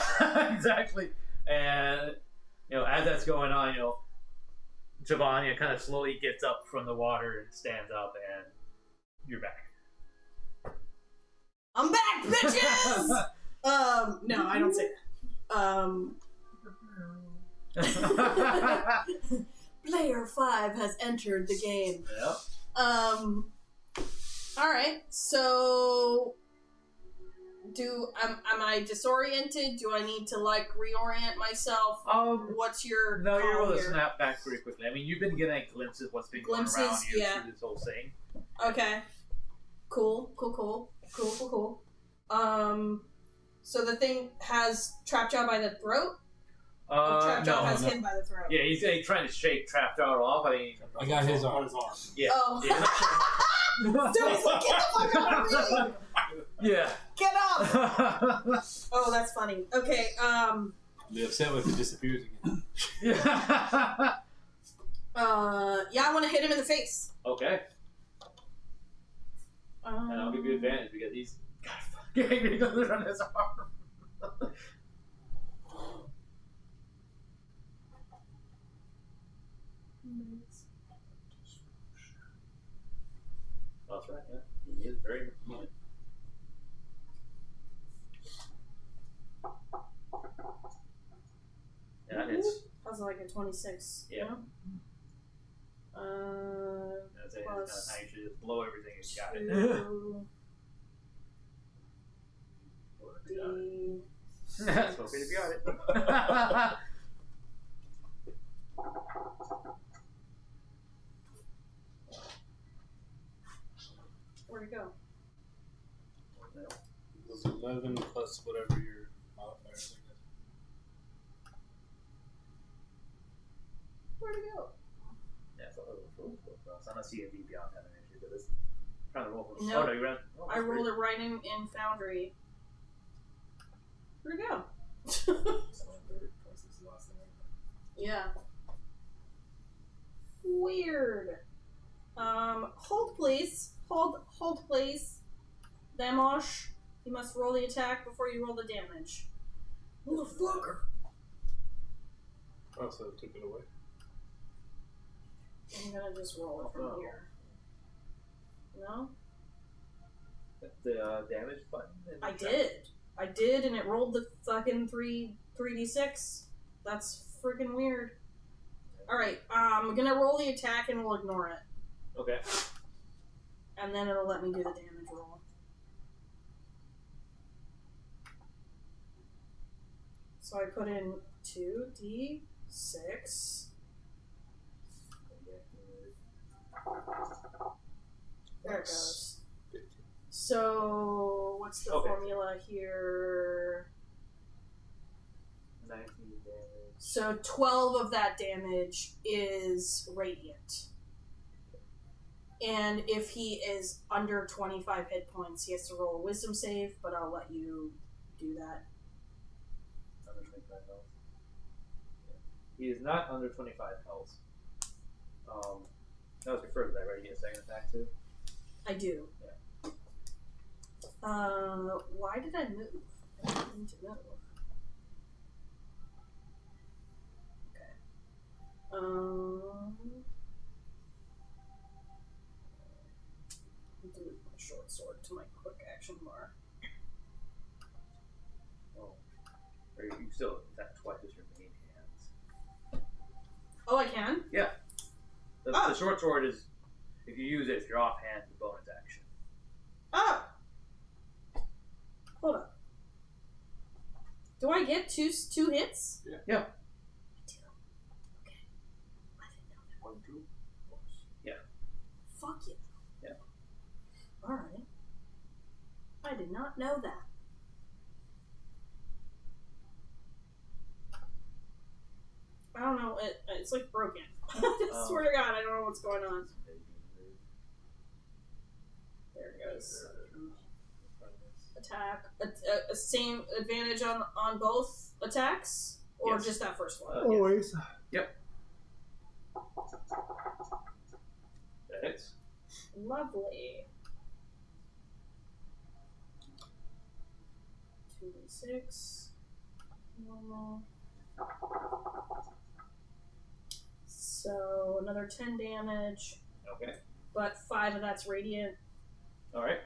S1: exactly. And as that's going on, Shiobhan kind of slowly gets up from the water and stands up, and you're back.
S4: I'm back, bitches! No, I don't say that. Player 5 has entered the game.
S1: Yep.
S4: Alright, so am I disoriented? Do I need to reorient myself? What's your
S1: No, you're able to
S4: here?
S1: snap back pretty quickly. I mean, you've been getting a glimpse of what's been going around
S4: Glimpses,
S1: you
S4: yeah.
S1: through this whole thing.
S4: Okay. Cool. So the thing has Trapjaw by the throat? Or Trapjaw has him by the throat?
S1: Yeah, he's trying to shake Trapjaw off. I mean,
S2: I got his
S5: On
S2: arm.
S5: his arm.
S1: yeah.
S4: Oh.
S1: Yeah.
S4: So he's like, get the fuck out of me!
S1: Yeah.
S4: Get up! Oh, that's funny. Okay,
S2: I'll be upset if he disappears again.
S1: Yeah.
S4: yeah, I want to hit him in the face.
S1: Okay. And I'll give you advantage because he's getting on his arm. Oh, that's right, yeah. He is very much. Yeah, that hits.
S4: That's like a 26.
S1: Yeah.
S4: Plus
S1: That's how you should just blow everything and got it.
S4: 2D.
S1: That's okay if you got it.
S4: Where'd it go?
S2: It was 11 plus whatever your modifiers, I guess.
S4: Where'd it go?
S1: Yeah, it's a little fool for us. Unless you have beyond having an issue, but it's trying to roll from.
S4: No.
S1: Oh, no, you ran. Oh,
S4: I rolled it right in Foundry. Where'd it go? Yeah. Weird. Hold please. Hold please. Damosh, you must roll the attack before you roll the damage. Motherfucker!
S2: Oh, so it took it away.
S4: I'm gonna just roll it from here. No?
S1: The damage button?
S4: I did, and it rolled the fucking 3d6. That's freaking weird. Alright, I'm gonna roll the attack and we'll ignore it.
S1: Okay.
S4: And then it'll let me do the damage roll. So I put in 2d6. There it goes. So, what's the formula here?
S1: 19 damage.
S4: So 12 of that damage is radiant. And if he is under 25 hit points, he has to roll a wisdom save, but I'll let you do that.
S1: Under 25 health. Yeah. He is not under 25 health. That was referred to that, right? You get a second attack too?
S4: I do.
S1: Yeah.
S4: Why did I move? I didn't need to move. Okay. Do my short sword to my quick action bar.
S1: Oh. Or you can still attack twice with your main hands.
S4: Oh, I can?
S1: Yeah. The short sword is, if you use it, if you're offhand, the bonus action.
S4: Ah! Hold up. Do I get two hits?
S5: Yeah.
S1: Yeah.
S4: I do. Okay. I didn't know that.
S5: 1, 2.
S1: Yeah.
S4: Fuck you.
S1: Yeah.
S4: Alright. I did not know that. I don't know. It's like broken. I swear to God, I don't know what's going on. There it goes. Attack. Same advantage on both attacks? Or
S1: Yes.
S4: just that first one?
S6: Always.
S1: Yep. That hits.
S4: Lovely. 2d6. Normal. So another 10 damage,
S1: Okay.
S4: but 5 of that's radiant.
S1: Alright.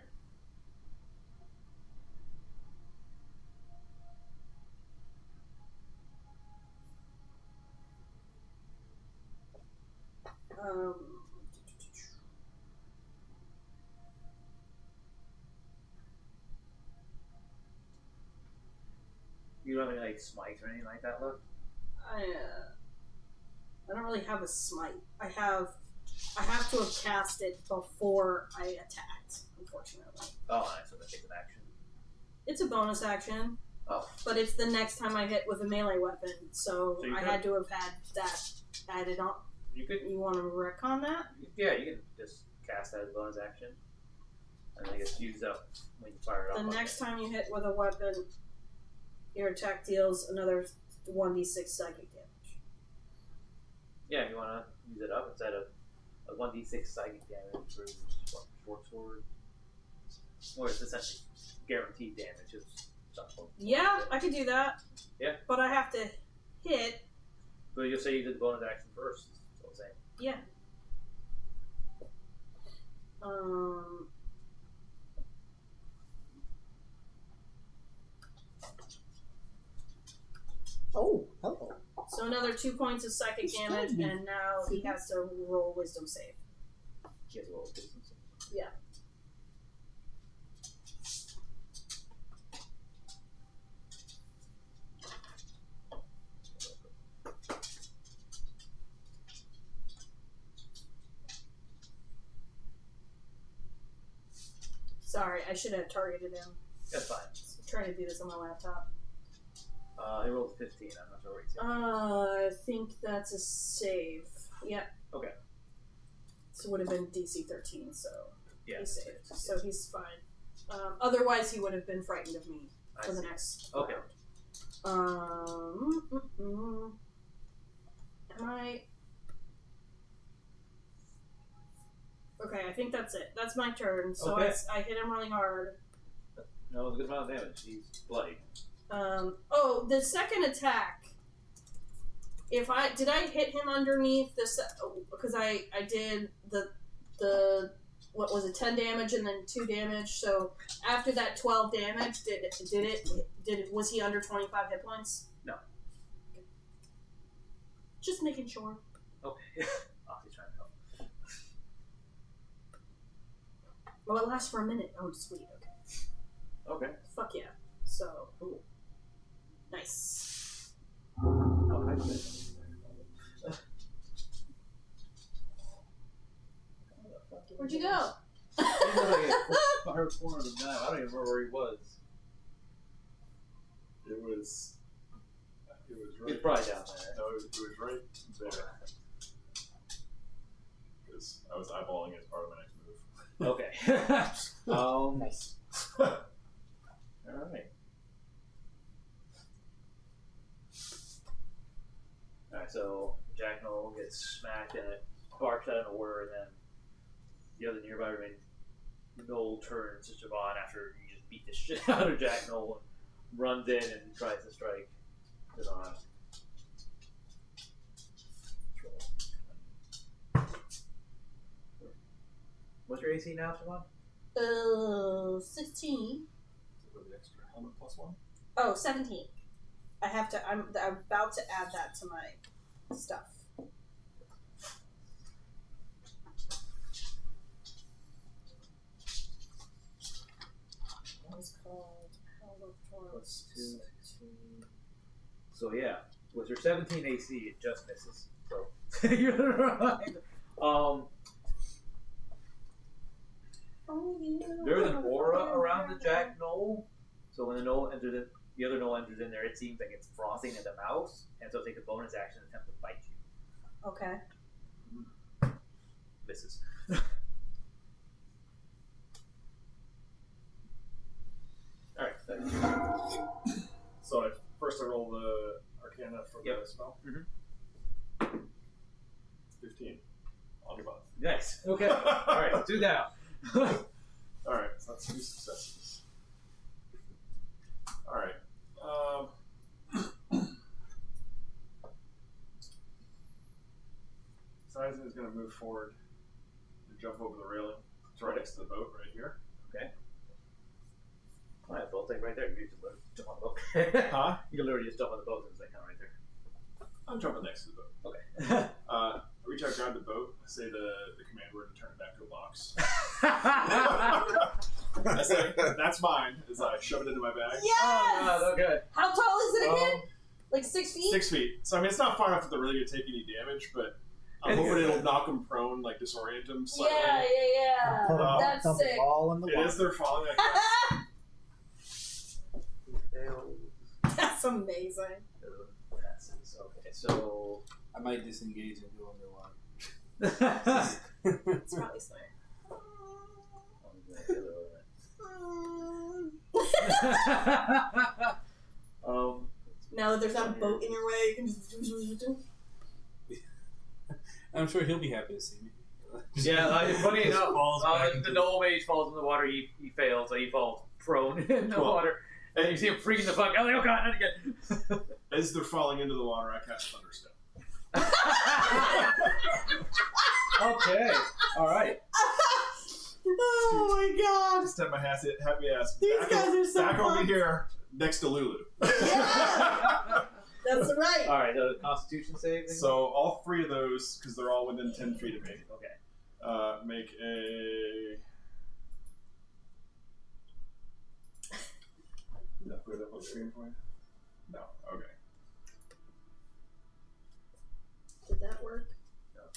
S1: You don't have any like smites or anything like that left?
S4: I don't really have a smite. I have to have cast it before I attacked, unfortunately.
S1: Oh, nice. So that takes an action.
S4: It's a bonus action.
S1: Oh.
S4: But it's the next time I hit with a melee weapon, so
S1: you
S4: I had to have had that added on.
S1: You could.
S4: You want to retcon that?
S1: Yeah, you can just cast that as a bonus action, and then it gets used up when you fire it off.
S4: The next time you hit with a weapon, your attack deals another 1d6 psychic damage.
S1: Yeah, if you want to use it up instead of a 1d6 psychic damage for short sword. Or it's essentially guaranteed damage.
S4: Yeah, I could do that.
S1: Yeah.
S4: But I have to hit.
S1: But you'll say you did the bonus action first. That's what I'm saying.
S4: Yeah.
S6: Oh, hello.
S4: So another 2 points of psychic damage, and now he has to roll wisdom save.
S1: He has to roll a wisdom save.
S4: Yeah. Sorry, I should have targeted him.
S1: That's fine.
S4: I'm trying to do this on my laptop.
S1: He rolled 15. I'm not sure what he's saying.
S4: I think that's a save. Yeah.
S1: Okay.
S4: So it would have been DC 13, so
S1: Yeah.
S4: he saved. So he's fine. Otherwise, he would have been frightened of me for the next
S1: Okay.
S4: round. Am I... Okay, I think that's it. That's my turn. So
S1: Okay.
S4: I hit him really hard.
S1: No, it was a good amount of damage. He's bloody.
S4: Oh, the second attack. Did I hit him underneath this? Because I did the what was it, 10 damage and then 2 damage. So after that 12 damage, was he under 25 hit points?
S1: No.
S4: Okay. Just making sure.
S1: Okay. Oh, he's trying to help.
S4: Well, it lasts for a minute. Oh, sweet. Okay.
S1: Okay.
S4: Fuck yeah. So.
S1: Cool.
S4: Nice.
S1: Oh, hi,
S4: Where'd you go?
S1: He was like at the far corner of the map. I don't even remember where he was.
S5: It was right.
S1: He's probably down there.
S5: No, it was right there. Because I was eyeballing it as part of my next move.
S1: Okay.
S6: Nice.
S1: Alright. Alright, so Jacked Gnoll gets smacked and it barks out an order, and then the other nearby remaining Gnoll turns to Shiobhan after he just beat the shit out of Jacked Gnoll and runs in and tries to strike Shiobhan. What's your AC now, Shiobhan?
S4: 16.
S5: With the extra helmet +1.
S4: Oh, 17. I'm about to add that to my stuff. What was called
S1: +2. So yeah, with your 17 AC, it just misses. So you're right. There's an aura around the Jacked Gnoll. So when the other Gnoll enters in there, it seems like it's frothing at the mouth, and so take a bonus action and attempt to bite you.
S4: Okay.
S1: Misses. Alright,
S5: So first I roll the Arcana for the spell. 15. On the buff.
S1: Nice. Okay. Alright, 2 down.
S5: Alright, so that's 2 successes. Alright. Sizen is going to move forward and jump over the railing. It's right next to the boat right here.
S1: Okay. Alright, so I'll take right there. You can just jump on the boat.
S5: Huh?
S1: You can literally just jump on the boat and it's like kind of right there.
S5: I'm jumping next to the boat.
S1: Okay.
S5: I reach out, grab the boat, I say the command word, and turn it back to a box. I say, that's mine, as I shove it into my bag.
S4: Yes!
S1: Oh, okay.
S4: How tall is it again? Like 6 feet?
S5: 6 feet. So, I mean, it's not far enough that they're really going to take any damage, but I'm hoping it'll knock them prone, like disorient them slightly.
S4: Yeah. That's
S6: Dump
S4: sick.
S6: it all in the
S5: It
S6: water.
S5: is their falling.
S4: That's amazing.
S1: Okay, so
S2: I might disengage and go underwater.
S4: It's probably smart. Now that there's not a boat in your way, you can just...
S2: I'm sure he'll be happy to see me.
S1: yeah, funny
S2: Just
S1: enough,
S2: falls back into
S1: the Gnoll mage falls in the water. He fails, so he falls prone in the water, and you see him freaking the fuck out. Like, oh god, not again!
S5: As they're falling into the water, I cast Thunderstone.
S1: Okay. All right.
S4: Oh my god.
S5: Just have my happy ass.
S4: These guys are so
S5: back over
S4: fun.
S5: here next to Lulu.
S4: Yeah. That's right.
S1: All right. The Constitution saving.
S5: So all 3 of those, because they're all within 10 feet of me,
S1: Okay.
S5: make a. Did I put it up on the screen for you? No. Okay.
S4: Did that work?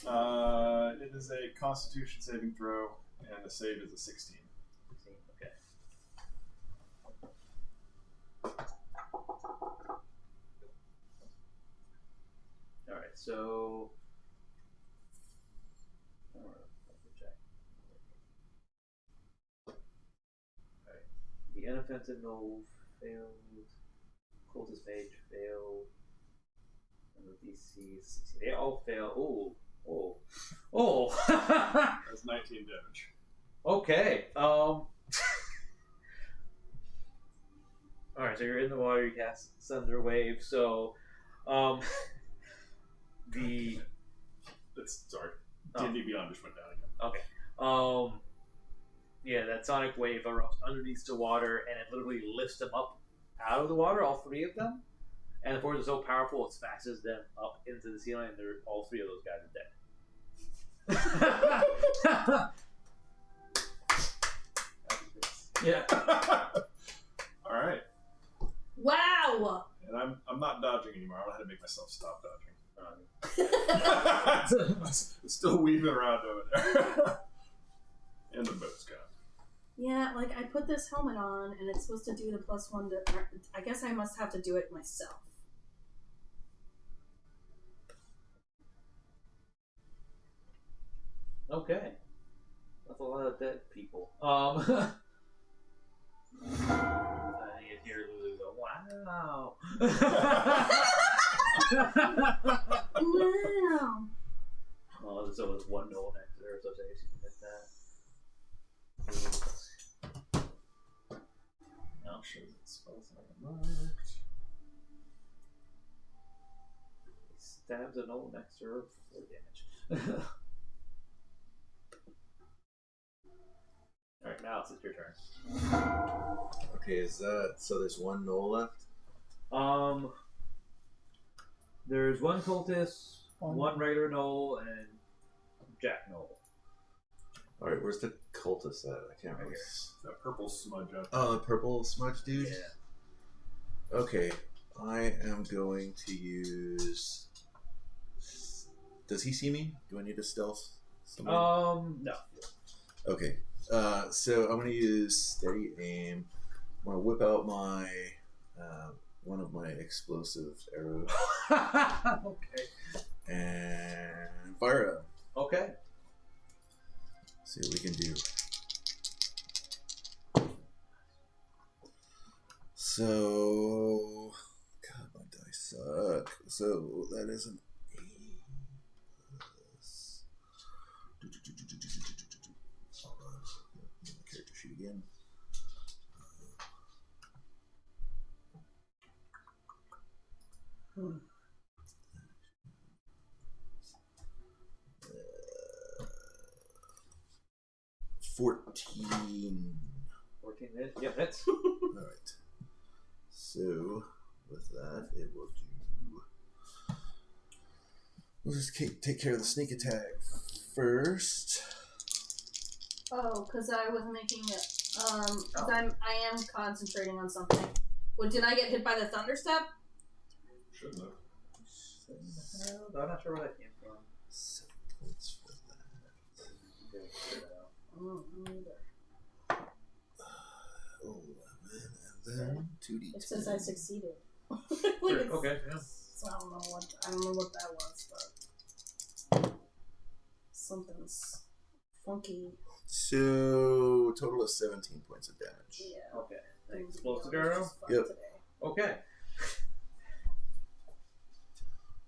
S5: It is a Constitution saving throw, and the save is a 16.
S1: 16. Okay. All right. So. Alright. The inoffensive gnoll failed. Cultist mage failed. And the DC is 16. They all fail. Oh.
S5: That's 19 damage.
S1: Okay. Alright, so you're in the water, you cast Thunder Wave, so
S5: Sorry. D&D Beyond just went down again.
S1: Okay. Yeah, that sonic wave erupts underneath the water, and it literally lifts them up out of the water, all 3 of them. And the force is so powerful, it smashes them up into the ceiling, and all 3 of those guys are dead. Yeah.
S5: All right.
S4: Wow.
S5: And I'm not dodging anymore. I don't know how to make myself stop dodging. It's still weaving around over there. And the boat's gone.
S4: Yeah, like I put this helmet on and it's supposed to do the +1 to. I guess I must have to do it myself.
S1: Okay. That's a lot of dead people. I hear Lulu go, wow.
S4: Wow.
S1: Oh, so there's 1 gnoll next to her, so she can hit that. No.
S5: Shows its spells that I marked.
S1: He stabs a gnoll next to her for 4 damage. Alright, now it's your turn.
S3: Okay, is that so? There's 1 gnoll left.
S1: There's 1 cultist, 1 regular gnoll, and Jacked Gnoll.
S3: All right, where's the cultist at? I can't remember.
S5: That purple smudge up.
S3: Oh, the purple smudge dude.
S1: Yeah.
S3: Okay, I am going to use. Does he see me? Do I need to stealth? Somebody?
S1: No.
S3: Okay. So I'm going to use steady aim. I'm going to whip out my one of my explosive arrows
S1: Okay.
S3: and fire at him.
S1: Okay.
S3: See what we can do. So, God, my dice suck. So that is an 8 plus. Hold on. Get the character sheet again. 14.
S1: 14 hit? Yep, hits.
S3: Alright. So, with that, it will do. We'll just take care of the sneak attack first.
S4: Oh, because I was making it. I am concentrating on something. Well, did I get hit by the thunder step?
S5: Shouldn't have.
S1: I'm not sure where that came from.
S3: 7 points for that.
S4: Oh, neither.
S3: 11, and then 2d10.
S4: It says I succeeded.
S1: Sure, okay, yeah.
S4: So I don't know what that was, but something's funky.
S3: So, total of 17 points of damage.
S4: Yeah.
S1: Okay. Explosive arrow?
S3: Yep.
S1: Okay.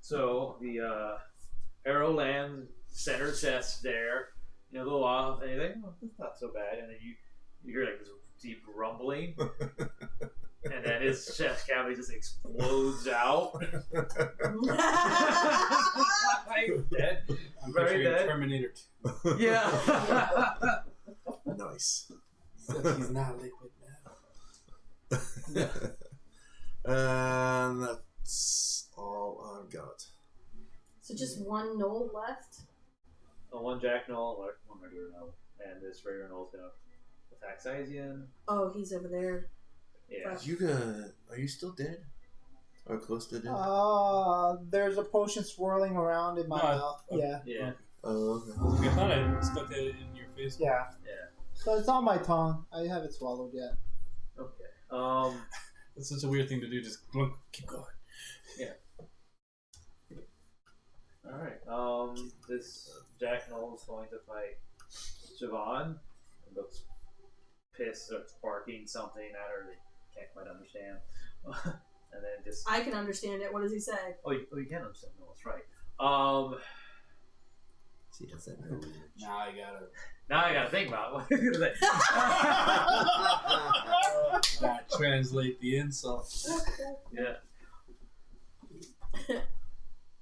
S1: So the arrow lands center chest there. You know, a little off, and you think, oh, that's not so bad. And then you hear like this deep rumbling, and then his chest cavity just explodes out. I'm dead.
S2: I'm
S1: Very
S2: picturing
S1: dead.
S2: Terminator 2.
S1: Yeah.
S3: Nice.
S2: Except he's not liquid metal.
S3: And that's all I've got.
S4: So just one Gnoll left?
S1: One Jacked Gnoll, one regular Gnoll. And this regular Gnoll's gonna attack Sizian.
S4: Oh, he's over there.
S1: Yeah.
S3: Are you still dead? Or close to dead?
S6: There's a potion swirling around in my mouth. Yeah.
S1: Yeah.
S3: Oh, okay.
S2: I thought I stuck that in your face.
S6: Yeah.
S1: Yeah.
S6: So it's on my tongue. I haven't swallowed yet.
S1: Okay.
S2: That's such a weird thing to do. Just keep going.
S1: Alright. This Jacked Gnoll is going to fight Shiobhan. It looks pissed, starts barking something at her that you can't quite understand. And then just.
S4: I can understand it. What does he say?
S1: Oh, you can understand. No, that's right.
S3: See, that's that no.
S2: Now
S1: Now I gotta think about what I'm gonna say.
S2: gotta translate the insult.
S1: Yeah.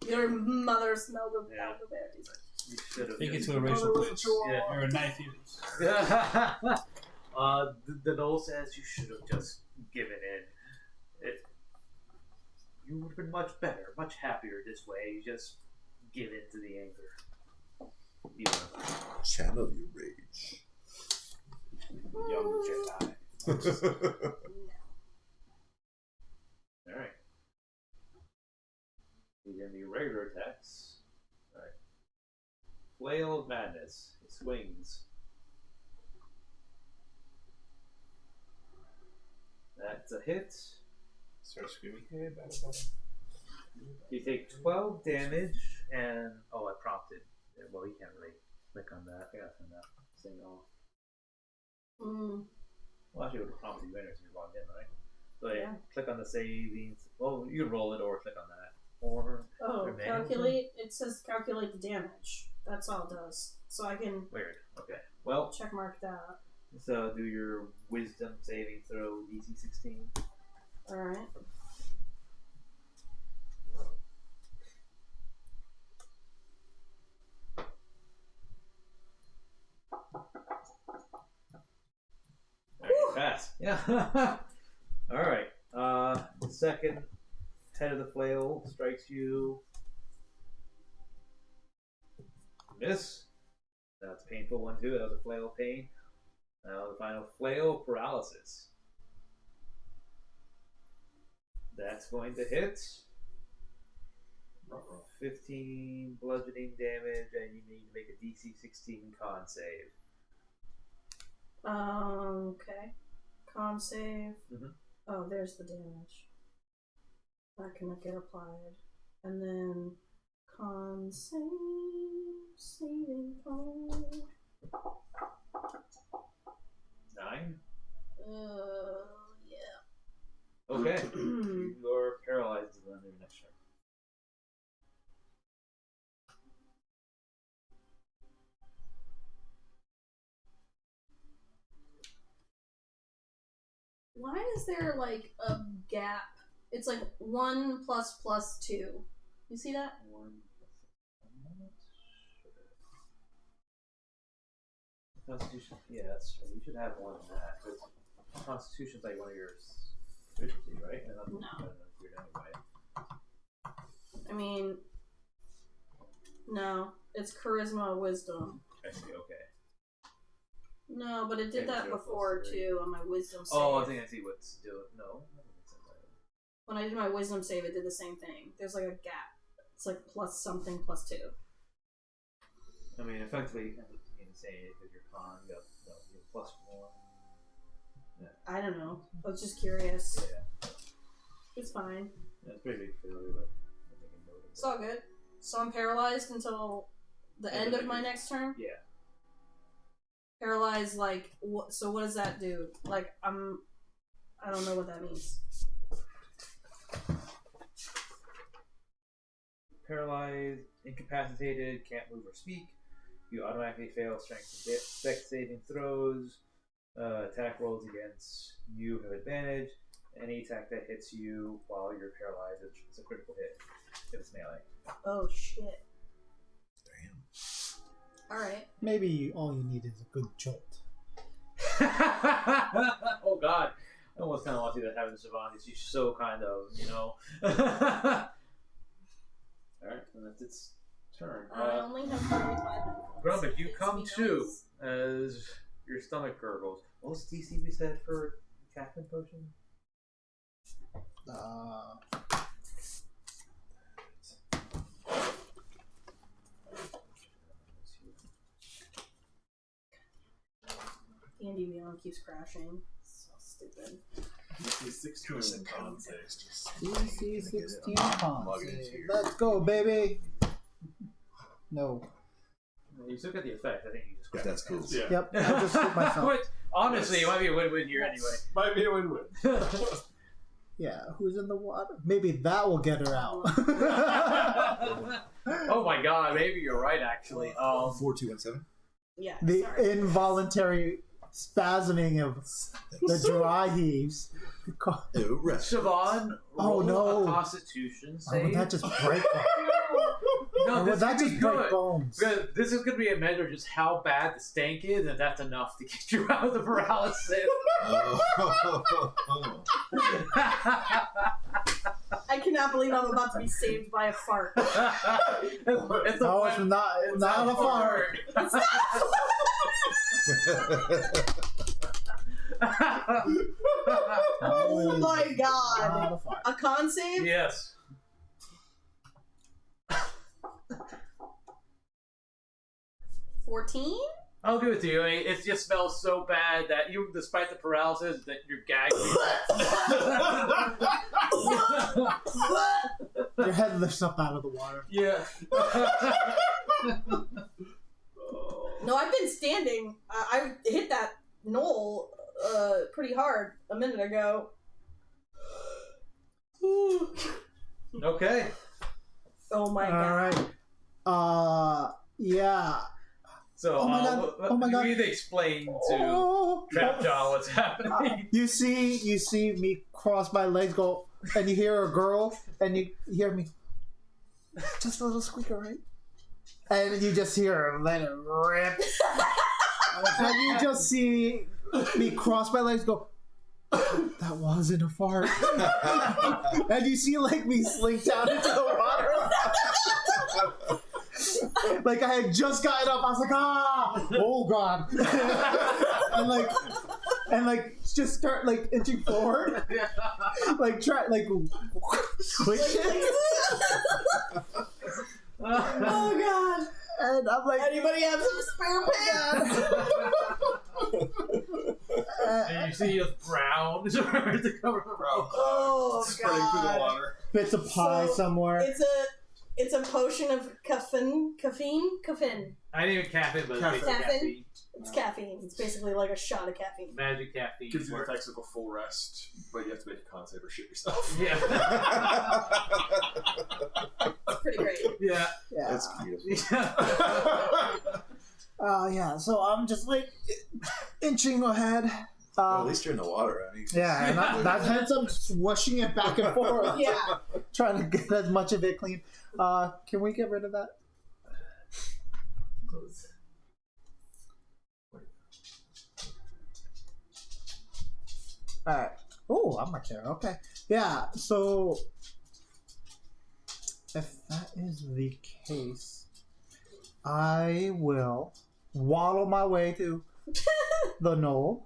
S4: Your mother smelled of
S1: Yeah.
S4: elderberries.
S1: You should have.
S2: Take it to a racial place.
S1: Yeah.
S2: Or a knife eater.
S1: The Gnoll says you should have just given in. You would have been much better, much happier this way. You just give in to the anger.
S3: Channel your rage.
S2: Young Jedi.
S1: Alright. These are the regular attacks. Alright. Flail of Madness. It swings. That's a hit.
S2: Start screaming. Hey, battle.
S1: You take 12 damage, and oh, I prompted. Well, you can't really click on that. I gotta turn that thing off. Well, actually, it would have prompted you anyway, so you're logged in, right? So yeah, click on the savings. Well, you can roll it or click on that. Or
S4: calculate. It says calculate the damage. That's all it does. So I can
S1: weird. Okay. Well,
S4: check mark that.
S1: So do your wisdom saving throw DC 16.
S4: All right.
S1: Pass. Yeah. Alright. The second head of the flail strikes you. Miss. That's a painful one too. That was a flail pain. Now the final flail paralysis. That's going to hit. 15 bludgeoning damage, and you need to make a DC 16 con save.
S4: Okay. Con save.
S1: Mm-hmm.
S4: Oh, there's the damage. That cannot get applied. And then con save. Saving code.
S1: 9?
S4: Yeah.
S1: Okay. You're paralyzed until the end of your next turn.
S4: Why is there like a gap? It's like 1 plus plus 2. You see that?
S1: 1 plus Constitution. Yeah, that's true. You should have one of that. Because Constitution's like one of your efficiencies, right? And I'm not weird anyway.
S4: I mean, no. It's charisma, wisdom.
S1: I see, okay.
S4: No, but it did that before too on my wisdom save.
S1: Oh, I think I see what's doing. No.
S4: When I did my wisdom save, it did the same thing. There's like a gap. It's like plus something plus 2.
S1: I mean, effectively, you can say it because you're con, you have plus 1. Yeah.
S4: I don't know. I was just curious.
S1: Yeah.
S4: It's fine.
S1: Yeah, it's pretty big failure, but I think I know it.
S4: It's all good. So I'm paralyzed until the end of my next turn?
S1: Yeah.
S4: Paralyzed, like, so what does that do? Like, I don't know what that means.
S1: Paralyzed, incapacitated, can't move or speak. You automatically fail strength and dex saving throws. Attack rolls against you have advantage. Any attack that hits you while you're paralyzed is a critical hit if it's melee.
S4: Oh shit.
S3: Damn.
S4: Alright.
S6: Maybe all you need is a good jolt.
S1: Oh god. I almost kind of want to see that happen to Shiobhan because she's so kind of, Alright, and that's its turn.
S4: I only have 45 minutes.
S1: Grumuck, you come to as your stomach gurgles. What was DC we said for Captain Potion?
S4: D&D Beyond keeps crashing. So stupid.
S5: DC 16 con save.
S6: DC 16 con save. Let's go, baby! No.
S1: You still get the effect. I think you just grab
S3: That's cool.
S5: Yeah.
S6: Yep, I just hit myself.
S1: Which, honestly, it might be a win-win here anyway.
S5: Might be a win-win.
S6: Yeah, who's in the water? Maybe that will get her out.
S1: Oh my god, maybe you're right actually.
S3: 4217.
S4: Yeah.
S6: The
S4: sorry.
S6: involuntary spasming of the dry heaves.
S3: Oh, rest.
S1: Shiobhan,
S6: Oh,
S1: roll
S6: no.
S1: a Constitution
S6: Oh,
S1: save.
S6: would that just break them?
S1: No,
S6: Or
S1: this
S6: would that
S1: could be
S6: just break
S1: good.
S6: bones?
S1: Because this is going to be a measure of just how bad the stank is, and that's enough to get you out of the paralysis.
S4: I cannot believe I'm about to be saved by a fart.
S1: It's a
S6: No, it's not a fart.
S4: It's not Oh my god.
S6: Not a fart.
S4: A con save?
S1: Yes.
S4: 14?
S1: I'll give it to you. I mean, it just smells so bad that you, despite the paralysis, that you're gagging.
S6: Your head lifts up out of the water.
S1: Yeah.
S4: No, I've been standing. I hit that Gnoll pretty hard a minute ago.
S1: Okay.
S4: Oh my god.
S6: Alright. Yeah.
S1: So,
S6: Oh my God. Oh my God.
S1: we need to explain to
S6: Oh.
S1: Trapjaw what's happening.
S6: You see me cross my legs, go, and you hear a girl, and you hear me, just a little squeaker, right? And you just hear her let it rip. And you just see me cross my legs, go, that wasn't a fart. And you see like me slink down into the water. Like I had just gotten up, I was like, oh god. and like just start like inching forward. Like try like quick shit.
S4: Oh god.
S6: And I'm like,
S4: Anybody have some spare pants?
S1: And you see it's brown. to cover the brown.
S4: Oh
S5: Spreading through the
S4: god.
S5: water.
S6: bits of pie
S4: So,
S6: somewhere.
S4: It's a potion of caffeine.
S1: I didn't even caffeine, but it's
S4: Caffeine?
S1: caffeine.
S4: It's caffeine. It's basically like a shot of caffeine.
S1: Magic caffeine.
S5: Gives you the
S1: works.
S5: effects of a full rest, but you have to make a con save or shit yourself.
S1: Yeah.
S4: It's pretty great.
S1: Yeah.
S6: Yeah.
S3: That's beautiful.
S1: Yeah.
S6: Yeah. So I'm just like inching ahead.
S3: Well, at least you're in the water. I mean,
S6: Yeah, and that hence I'm swooshing it back and forth.
S4: Yeah.
S6: Trying to get as much of it clean. Can we get rid of that? Alright. Oh, I'm right there. Okay. Yeah, so if that is the case, I will waddle my way to the Gnoll.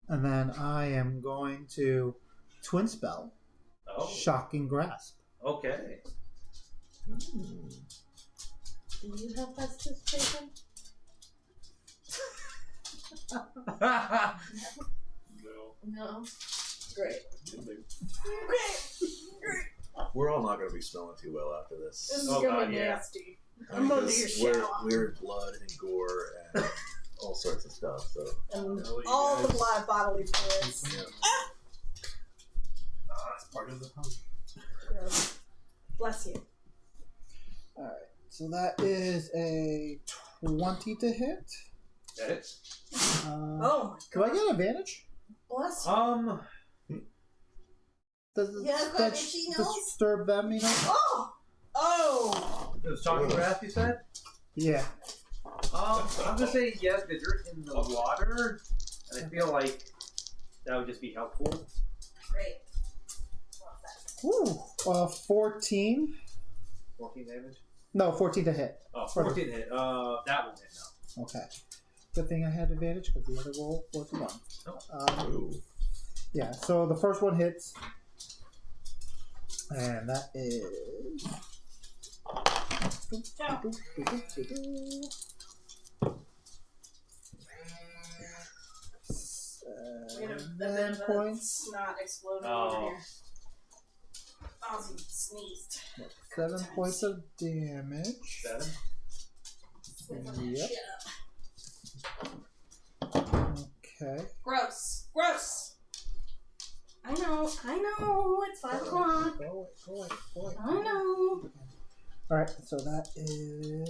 S6: And then I am going to Twin Spell,
S1: Oh.
S6: Shocking Grasp.
S1: Okay.
S4: Do you have participation?
S5: No.
S4: No. Great.
S5: Great.
S4: Great.
S3: we're all not going to be smelling too well after
S4: This
S3: this.
S4: is
S1: Oh,
S4: gonna
S1: God,
S4: be
S1: yeah.
S4: nasty. I'm gonna do your shower.
S3: We're blood and gore and all sorts of stuff. So
S4: And
S5: Hell, you
S4: all the
S5: guys.
S4: blood bodily fluids.
S3: yeah.
S2: That's part of the problem.
S4: Gross. Bless you.
S6: Alright, so that is a 20 to hit.
S1: That it?
S4: Oh
S6: Do I get advantage?
S4: bless you.
S6: Does it
S4: Yeah, I've got itchy nose.
S6: disturb them, you know?
S4: Oh!
S1: It was talking grass, you said?
S6: Yeah.
S1: I'm gonna say yes because you're in the water, and I feel like that would just be helpful.
S4: Great.
S6: Ooh. 14.
S1: 14 damage?
S6: No, 14 to hit.
S1: Oh, 14 hit. That won't hit now.
S6: Okay. Good thing I had advantage because the other roll was a 1.
S1: Oh.
S6: Yeah, so the first one hits. And that is...
S4: We had a
S6: 7
S4: bit of a
S6: points.
S4: snot exploding over here. Ozzy sneezed.
S6: 7 points of damage.
S1: 7?
S6: Yep. Okay.
S4: Gross. Gross. I know. It's 5 o'clock.
S6: Go away.
S4: I know.
S6: Alright, so that is...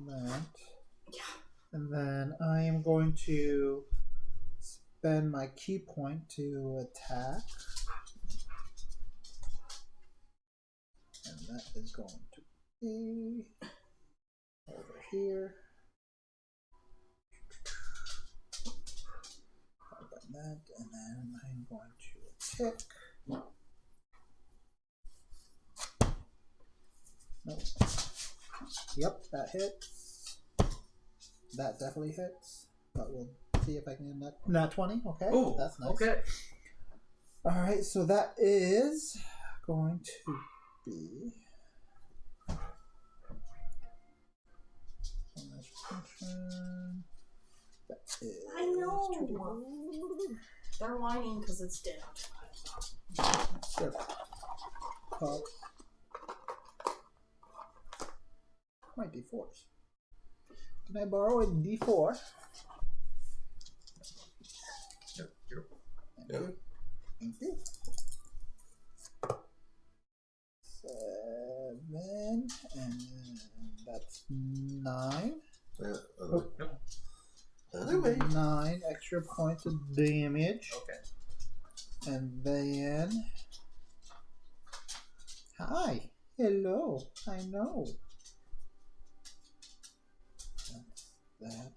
S6: that.
S4: Yeah.
S6: And then I am going to spend my key point to attack. And that is going to be over here. Like that, and then I'm going to attack. Nope. Yep, that hits. That definitely hits. But we'll see if I can get that 20. Okay.
S1: Oh,
S6: that's nice.
S1: Okay.
S6: Alright, so that is going to be that is
S4: I know. They're whining because it's dimmed.
S6: My D4s. Can I borrow a D4?
S3: Yep.
S6: Thank you. 7, and that's 9.
S3: Other way.
S6: 9 extra points of damage.
S1: Okay.
S6: And then... Hi. Hello. I know. That's that.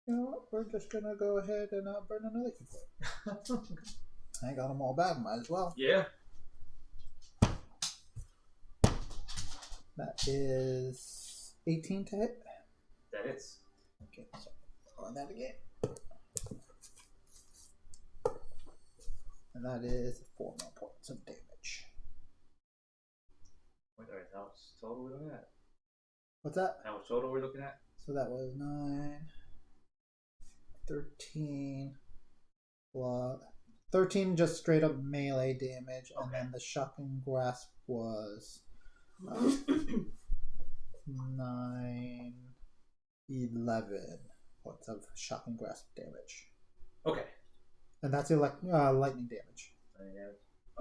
S6: You know what? We're just gonna go ahead and burn another key. I got them all back. Might as well.
S1: Yeah.
S6: That is 18 to hit.
S1: That hits.
S6: Okay, so on that again. And that is 4 more points of damage.
S1: Wait, alright, how much total are we looking at?
S6: What's that?
S1: How much total are we looking at?
S6: So that was 9, 13, plus 13 just straight up melee damage, and then the shocking grasp was 9, 11 points of shocking grasp damage.
S1: Okay.
S6: And that's lightning damage.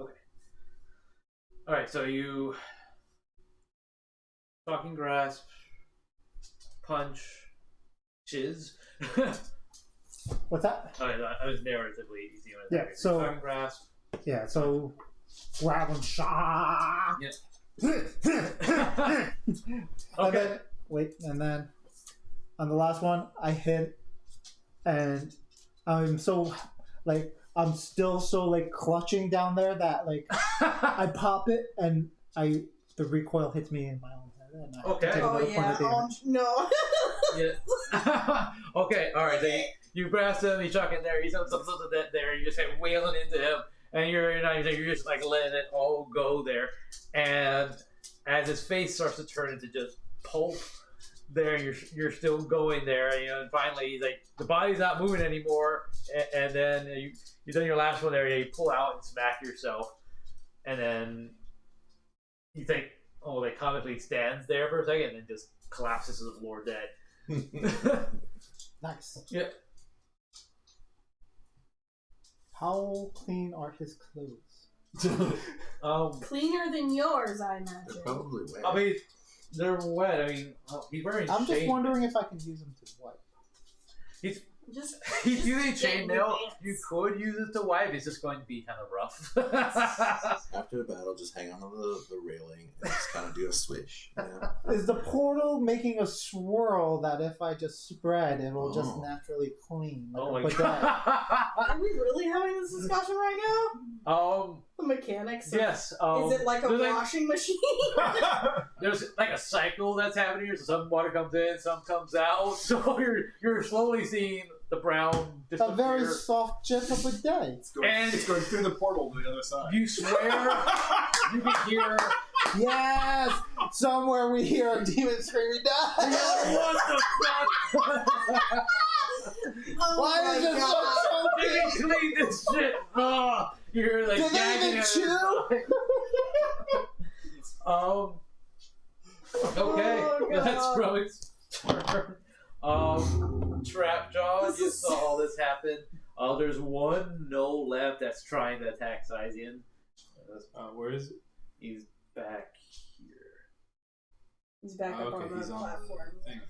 S1: Okay. Alright, so you shocking grasp, punch, chiz.
S6: What's that?
S1: Oh, I was narratively easy on it.
S6: Yeah, so-
S1: shocking grasp.
S6: Yeah, so grab and shot.
S1: Yeah.
S6: And then, and then on the last one, I hit, and I'm so I'm still so clutching down there that I pop it, and the recoil hits me in my own head, and I have to take another point of damage.
S4: No.
S1: Yeah. Okay, alright, so you grasp him, you chuck it there, he's something there, you just wailing into him, and you're just letting it all go there, and as his face starts to turn into just pulp there, you're still going there, and finally he's the body's not moving anymore, and then you've done your last one there, you pull out and smack yourself, and then you think, like comically stands there for a second and then just collapses to the floor dead.
S6: Nice.
S1: Yeah.
S6: How clean are his clothes?
S4: Cleaner than yours, I
S3: They're
S4: imagine.
S3: probably wet.
S1: I mean, they're wet. I mean, he's wearing
S6: I'm just
S1: chain-
S6: wondering if I can use them to wipe.
S1: He's using
S4: get in your
S1: chainmail.
S4: pants.
S1: You could use it to wipe. It's just going to be kind of rough.
S3: After the battle, just hang on to the railing and just kind of do a swish. You know?
S6: Is the portal making a swirl that if I just spread, it will just
S3: Oh.
S6: naturally clean? Like
S1: Oh
S6: a
S1: my
S6: bidet?
S1: god.
S4: Are we really having this discussion right now? The mechanics. Of,
S1: Yes.
S4: is it like a
S1: there's
S4: washing machine?
S1: there's like a cycle that's happening here. So some water comes in, some comes out. So you're slowly seeing the brown
S6: A
S1: disappear.
S6: very soft, gentle bidet.
S5: It's going through the portal to the other side.
S1: You swear you can hear.
S6: Yes! Somewhere we hear a demon screaming, die!
S1: What the fuck?
S4: Oh
S6: Why
S4: my
S6: is it
S4: God.
S6: so
S1: They
S6: chunky?
S1: can clean this shit. You're like
S6: Did they
S1: gagging
S6: even
S1: at
S6: chew?
S1: Okay,
S4: Oh, God.
S1: that's Grumuck's turn. Trapjaw, you saw all this happen. There's one Gnoll left that's trying to attack Zyzian.
S2: Where is it?
S1: He's back here.
S4: He's back up on
S2: he's
S4: the
S2: on
S4: platform.
S2: the thing.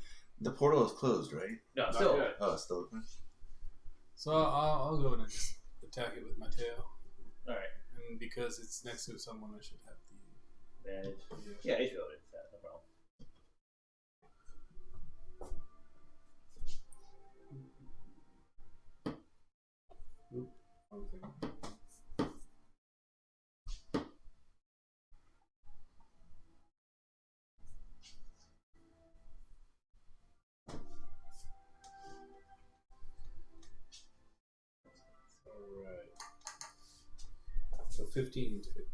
S3: The portal is closed, right?
S1: No,
S5: Not
S1: still.
S5: yet.
S3: Oh, it's still open.
S2: So I'll go and just attack it with my tail.
S1: Alright.
S2: And because it's next to someone, I should have the
S1: Advantage.
S2: advantage.
S1: Yeah, you should be able to do that, no problem.
S2: Okay. Alright. So 15 to hit.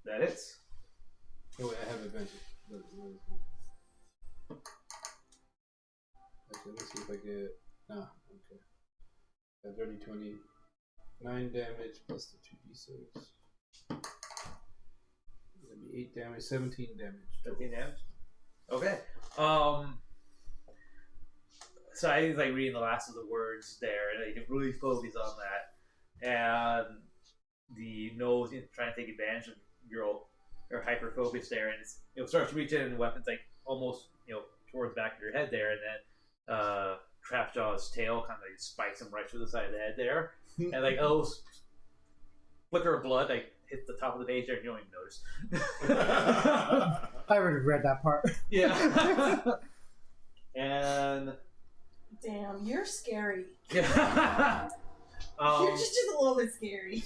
S1: That is.
S2: Oh wait, I have advantage. Actually, let's see if I get... okay. A dirty 20. 9 damage plus the 2d6. That'd be 8 damage, 17 damage.
S1: 13 damage? Okay. So I was like reading the last of the words there, and I can really focus on that. And the nose trying to take advantage of your hyper focus there, and it's, starts to reach in, and the weapon's like almost towards the back of your head there, and then Trapjaw's tail kind of like spikes him right through the side of the head there, and like flicker of blood like hits the top of the page there, and you don't even notice.
S6: I already read that part.
S1: Yeah. And
S4: Damn, you're scary.
S1: yeah.
S4: You're just a little bit scary.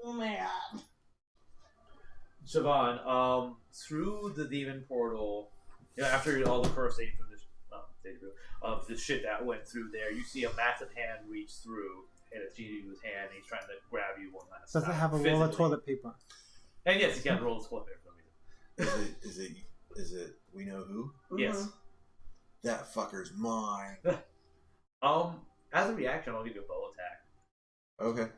S4: Oh my god.
S1: Shiobhan, through the demon portal, after all the first aid from the shit that went through there, you see a massive hand reach through, and it's Yeenoghu's hand, and he's trying to grab you one last time.
S6: Does it have a roll of toilet paper?
S1: And yes, he can roll the toilet paper for some reason.
S3: Is it we know who?
S1: Yes.
S3: That fucker's mine.
S1: As a reaction, I'll give you a bow attack.
S3: Okay.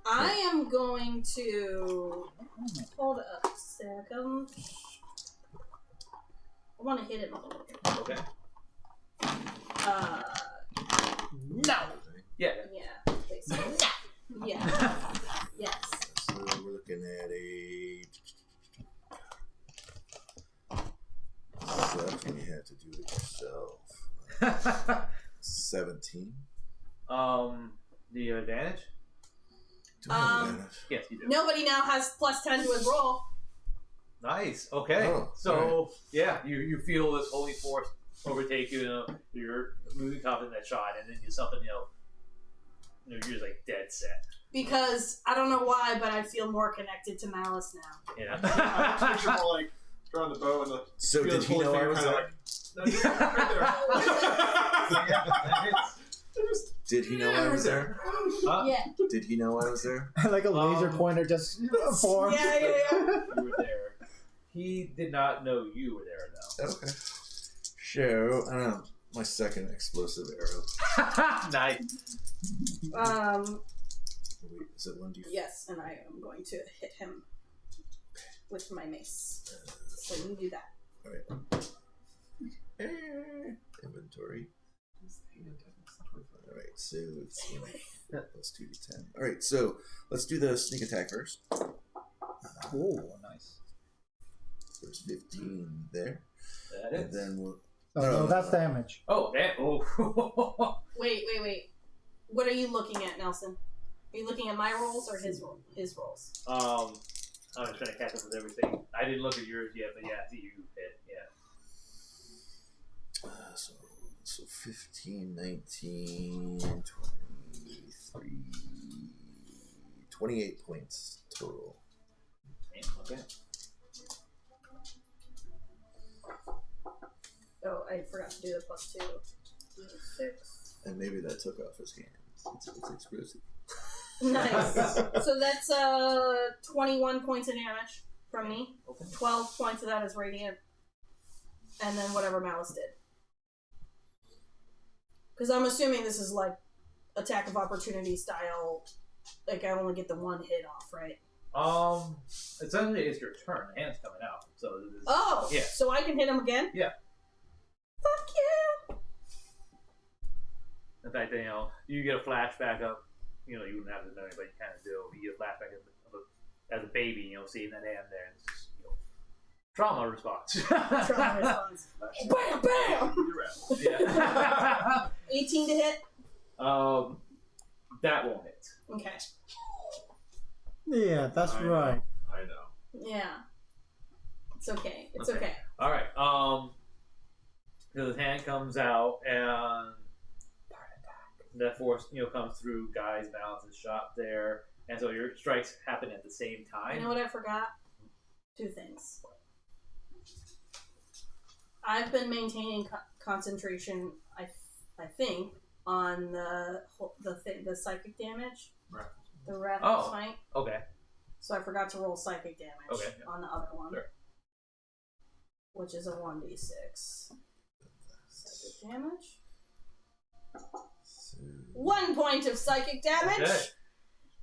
S4: I am going to hold up a second. I want to hit him a little bit.
S1: Okay.
S6: No.
S1: Yeah.
S4: Yeah. Basically. Yeah. Yes.
S3: So we're looking at a. Something you have to do it yourself. 17.
S1: Do you have advantage?
S3: Do I have advantage?
S1: Yes, you do.
S4: Nobody now has +10 to his roll.
S1: Nice. Okay.
S3: Oh,
S1: so yeah, you feel this holy force overtake you. You're losing confidence in that shot, and then you something you're just like dead set.
S4: Because I don't know why, but I feel more connected to Malice now.
S1: Yeah.
S5: I just picture more like drawing the bow and the.
S3: So
S5: feel
S3: did
S5: the
S3: he
S5: holy
S3: know I
S5: finger
S3: was
S5: kinda
S3: there?
S5: like,
S3: Did he know I was there?
S4: Yeah.
S3: Did he know I was there?
S6: Like a laser pointer just formed.
S4: Yeah.
S1: You were there. He did not know you were there, though.
S3: Okay. So, I don't know. My second explosive arrow.
S1: Nice.
S3: Wait, is it 1d4?
S4: Yes, and I am going to hit him with my mace. So you do that.
S3: Alright. Inventory. Alright, so it's plus 2d10. Alright, so let's do the sneak attack first.
S6: Oh, nice.
S3: There's 15 there.
S1: That
S3: And
S1: is.
S3: then we'll.
S6: No, that's damage.
S1: Oh, damn. Oh.
S4: Wait. What are you looking at, Nelson? Are you looking at my rolls or his rolls?
S1: I'm just trying to catch up with everything. I didn't look at yours yet, but yeah, I see you hit. Yeah.
S3: So 15, 19, 23, 28 points total.
S1: Okay.
S4: Oh, I forgot to do the +2. 6.
S3: And maybe that took off his hand. It's explosive.
S4: Nice. So that's 21 points of damage from me.
S1: Okay.
S4: 12 points of that is radiant. And then whatever Malice did. Because I'm assuming this is like attack of opportunity style. Like I only get the one hit off, right?
S1: Essentially it's your turn. The hand's coming out. So this is,
S4: Oh!
S1: yeah.
S4: So I can hit him again?
S1: Yeah.
S4: Fuck yeah!
S1: In fact, you get a flashback of, you wouldn't have to know it, but you kind of do. You get a flashback as a baby, seeing that hand there, and it's just, trauma response.
S4: Trauma response. Bam! Bam!
S1: Yeah.
S4: 18 to hit?
S1: That won't hit.
S4: Okay.
S6: Yeah, that's right.
S5: I know.
S4: Yeah. It's okay. It's okay.
S1: All right. So his hand comes out, and that force, comes through. Guy's mouth is shot there, and so your strikes happen at the same time.
S4: You know what I forgot? 2 things. I've been maintaining concentration. I think on the psychic damage.
S5: Right.
S4: The wrath
S1: Oh.
S4: fight.
S1: Okay.
S4: So I forgot to roll psychic damage on the other one.
S1: Sure.
S4: Which is a 1d6. Psychic damage. 1 point of psychic damage.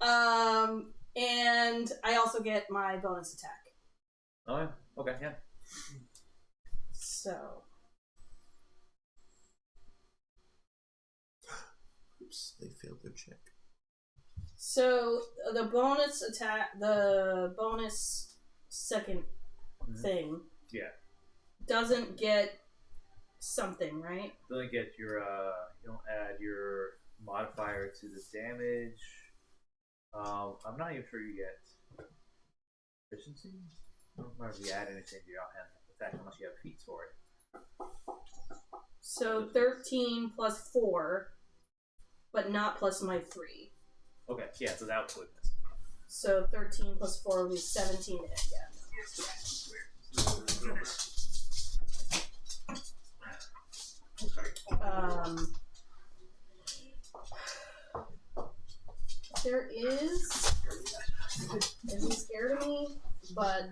S1: Okay.
S4: And I also get my bonus attack.
S1: Oh, yeah. Okay, yeah.
S4: So
S3: Oops, they failed their check.
S4: So the bonus attack, the bonus second thing, doesn't get something, right?
S1: Doesn't get your you don't add your modifier to the damage. I'm not even sure you get efficiency. I don't remember if you add anything to your offhand attack unless you have feats for it.
S4: So 13 plus 4, but not plus my 3.
S1: Okay, yeah, so that was goodness.
S4: So 13 plus 4 would be 17 to hit, yeah. There is he scared of me, but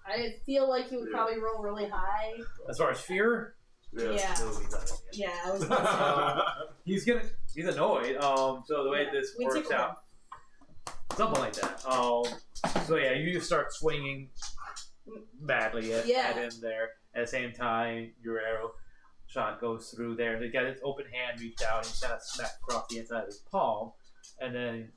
S4: I feel like he would probably roll really high.
S1: As far as fear,
S4: Yeah. I was gonna say.
S1: he's annoyed. So the way this
S4: We
S1: works
S4: tickled him.
S1: out, something like that. So yeah, you just start swinging badly at him there. At the same time, your arrow shot goes through there. He got his open hand reached out and kind of smacked across the inside of his palm, and then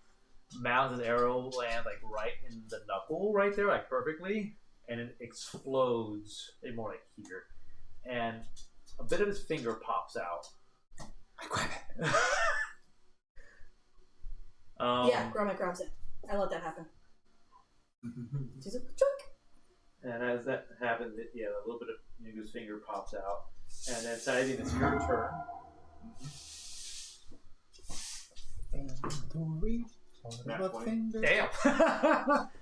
S1: Mal's arrow lands like right in the knuckle, right there, like perfectly, and it explodes. More like here, and a bit of his finger pops out. I grab it.
S4: Grumuck grabs it. I let that happen. She's like, chunk!
S1: And as that happens, a little bit of Yeenoghu's finger pops out. And then Saeed, it's your turn.
S6: Inventory.
S1: Damn!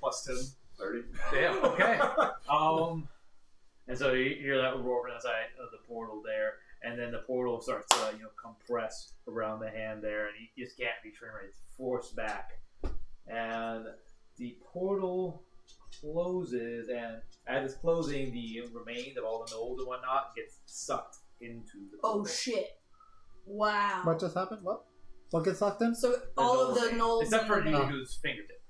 S5: Plus 10, 30.
S1: Damn, okay. And so you hear that roar from outside of the portal there, and then the portal starts to compress around the hand there, and you just can't be turned right. It's forced back. And the portal closes, and as it's closing, the remains of all the gnolls and whatnot gets sucked into the portal.
S4: Oh shit. Wow.
S6: What just happened? What gets sucked in?
S4: So all of the gnolls,
S1: except for Yeenoghu's fingertip.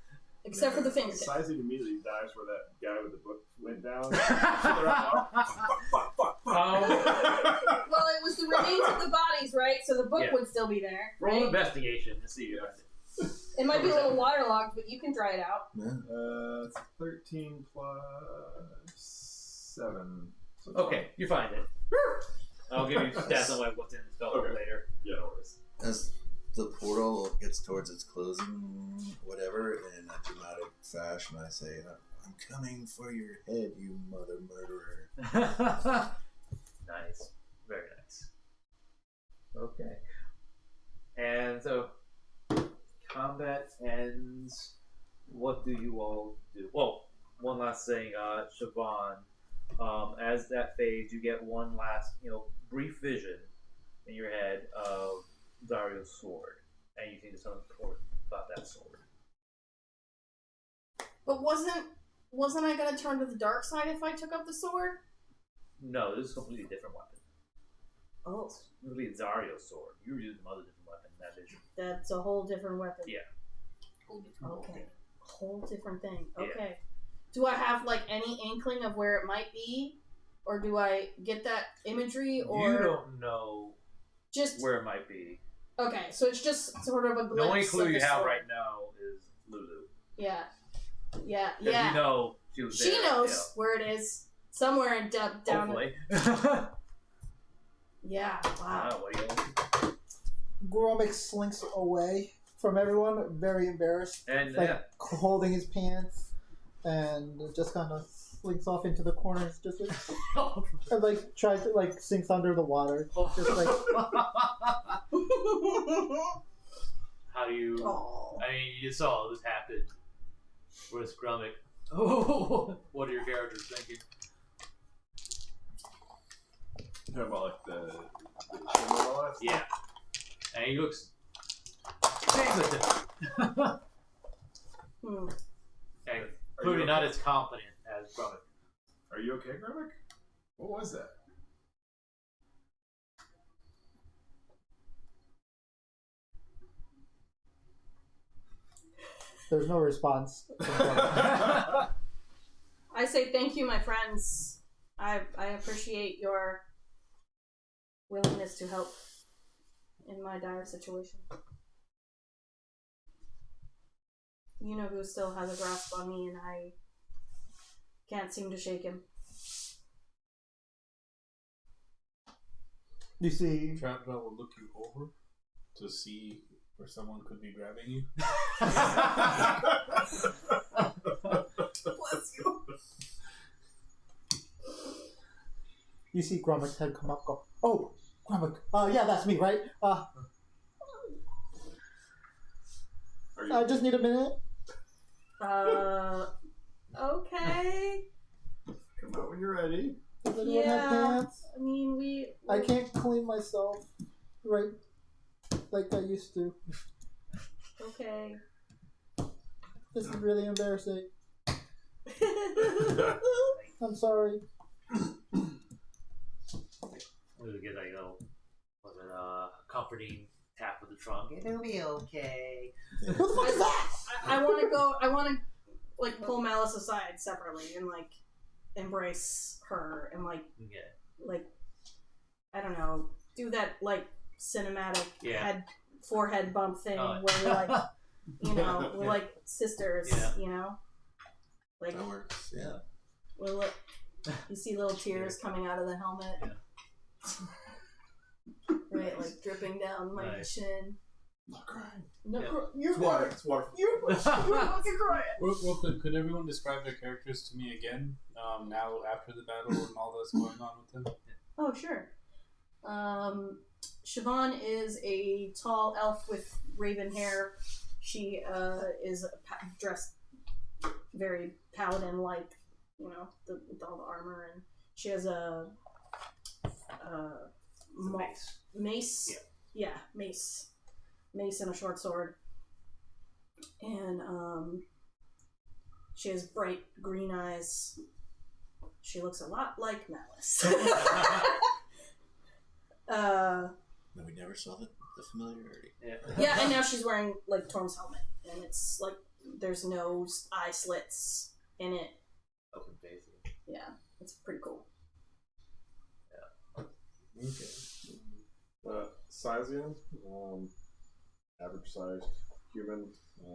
S4: Except for the fingertip.
S5: Sizing immediately dives where that guy with the book went down.
S4: Well, it was the remains of the bodies, right? So the book would still be there. Right?
S1: Roll investigation to see.
S4: It might be a little waterlogged, but you can dry it out.
S5: It's 13 plus 7. So
S1: Okay, you find it. I'll give you stats on like what's in the spell later.
S5: Yeah, no worries.
S3: As the portal gets towards its closing, whatever, in a dramatic fashion, I say, "I'm coming for your head, you mother murderer."
S1: Nice, very nice. Okay, and so combat ends. What do you all do? Well, one last thing, Shiobhan. As that fades, you get one last, brief vision in your head of Zariel's sword, and you think there's something important about that sword.
S4: But wasn't I going to turn to the dark side if I took up the sword?
S1: No, this is a completely different weapon.
S4: Oh,
S1: It's completely Zariel's sword. You were using some other different weapon in that vision.
S4: that's a whole different weapon.
S1: Yeah.
S4: Okay. Whole different thing. Okay. Do I have like any inkling of where it might be, or do I get that imagery, or
S1: You don't know
S4: just
S1: where it might be.
S4: okay? So it's just sort of a glimpse.
S1: The only clue
S4: of
S1: you
S4: the
S1: have
S4: sword.
S1: right now is Lulu.
S4: Yeah.
S1: 'Cause
S4: Yeah.
S1: you know she was there.
S4: She knows where it is. Somewhere in down.
S1: Hopefully.
S4: Yeah. Wow.
S1: What do you
S6: Grumuck slinks away from everyone, very embarrassed,
S1: And
S6: holding his pants, and just kind of slinks off into the corners, just and tries to sinks under the water, just like.
S1: How do you?
S4: Aww.
S1: I mean, you saw this happen. Where's Grumuck? Oh, what are your characters thinking?
S5: Talking about the shimmer and all that stuff?
S1: Yeah, and he looks. And clearly not as confident as Grumuck.
S5: Are you okay, Grumuck? What was that?
S6: There's no response.
S4: I say thank you, my friends. I appreciate your willingness to help in my dire situation. Yeenoghu still has a grasp on me, and I can't seem to shake him.
S6: You see,
S2: Trapjaw will look you over to see where someone could be grabbing you.
S4: Bless you.
S6: You see Grumuck's head come up, go, "Oh, Grumuck, yeah, that's me, right? I just need a minute."
S4: Okay.
S5: Come out when you're ready.
S6: Does anyone have pants?
S4: I mean,
S6: I can't clean myself, right, like I used to.
S4: Okay.
S6: This is really embarrassing. I'm sorry.
S1: We would get comforting tap with the trunk. It'll be okay.
S6: Who the fuck is that?
S4: I want to go. I want to pull Malice aside separately and embrace her and I don't know, do that cinematic forehead bump thing where we're we're sisters,
S3: That works, yeah.
S4: You see little tears coming out of the helmet.
S3: Yeah.
S4: Right, dripping down my chin.
S3: Not crying.
S4: No,
S1: Yeah.
S4: you're
S3: Water. It's water.
S4: You're fucking crying.
S2: Real quick, could everyone describe their characters to me again? Now after the battle and all that's going on with them.
S4: Oh sure. Shiobhan is a tall elf with raven hair. She is dressed very paladin-like, with all the armor, and she has a
S1: Mace.
S4: Mace. Yeah, mace. Mace and a short sword. And she has bright green eyes. She looks a lot like Malice.
S3: No, we never saw the familiarity.
S4: Yeah, and now she's wearing like Torm's helmet, and it's like there's no eye slits in it.
S1: Open face.
S4: Yeah, it's pretty cool.
S3: Okay.
S5: Sizian, average sized human, a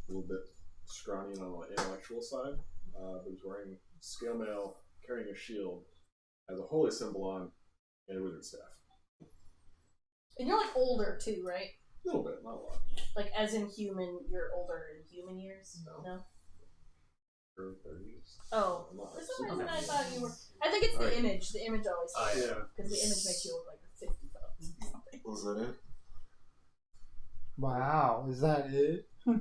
S5: little bit scrawny on the intellectual side, but he's wearing scale mail, carrying a shield, has a holy symbol on, and a wizard staff.
S4: And you're like older too, right?
S5: A little bit, not a lot.
S4: Like as in human, you're older in human years? No?
S5: Early 30s.
S4: Oh. For some reason I thought you were... I think it's the image. The image always says
S5: yeah.
S4: because the image makes you look like 50 something.
S3: Was that it?
S6: Wow, is that it?
S3: No,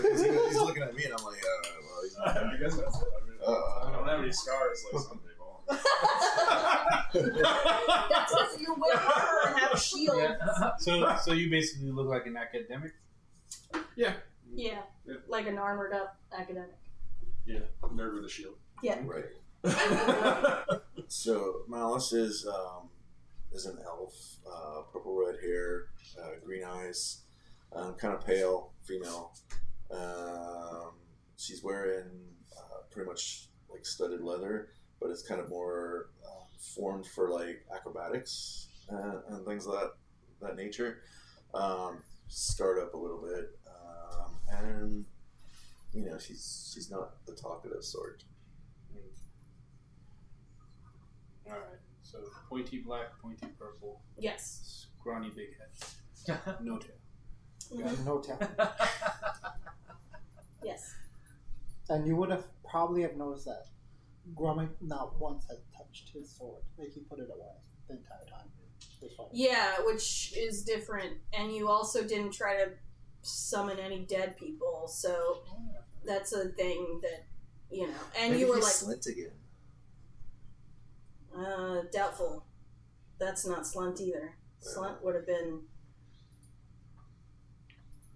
S3: because he's looking at me and I'm like, well, he's not.
S5: I guess that's it. I mean, I don't have any scars like some people.
S4: That's if you wear armor and have a shield.
S2: Yeah. So you basically look like an academic?
S5: Yeah.
S4: Yeah. Like an armored up academic.
S5: Yeah, nerd with a shield.
S4: Yeah.
S3: Right. So Malice is an elf, purple red hair, green eyes, kind of pale female. She's wearing pretty much like studded leather, but it's kind of more formed for like acrobatics and things of that nature. Scarred up a little bit, and you know she's not the talkative sort.
S2: All right. So pointy black, pointy purple,
S4: Yes.
S2: scrawny big head, no tail.
S6: Got no tail.
S4: Yes.
S6: And you would have probably have noticed that Grumuck not once had touched his sword. Like he put it away the entire time.
S4: Yeah, which is different. And you also didn't try to summon any dead people, so that's a thing that, you know. And
S3: Maybe
S4: you were
S3: he's
S4: like...
S3: Slint again.
S4: Doubtful. That's not Slunt either. Slunt would have been...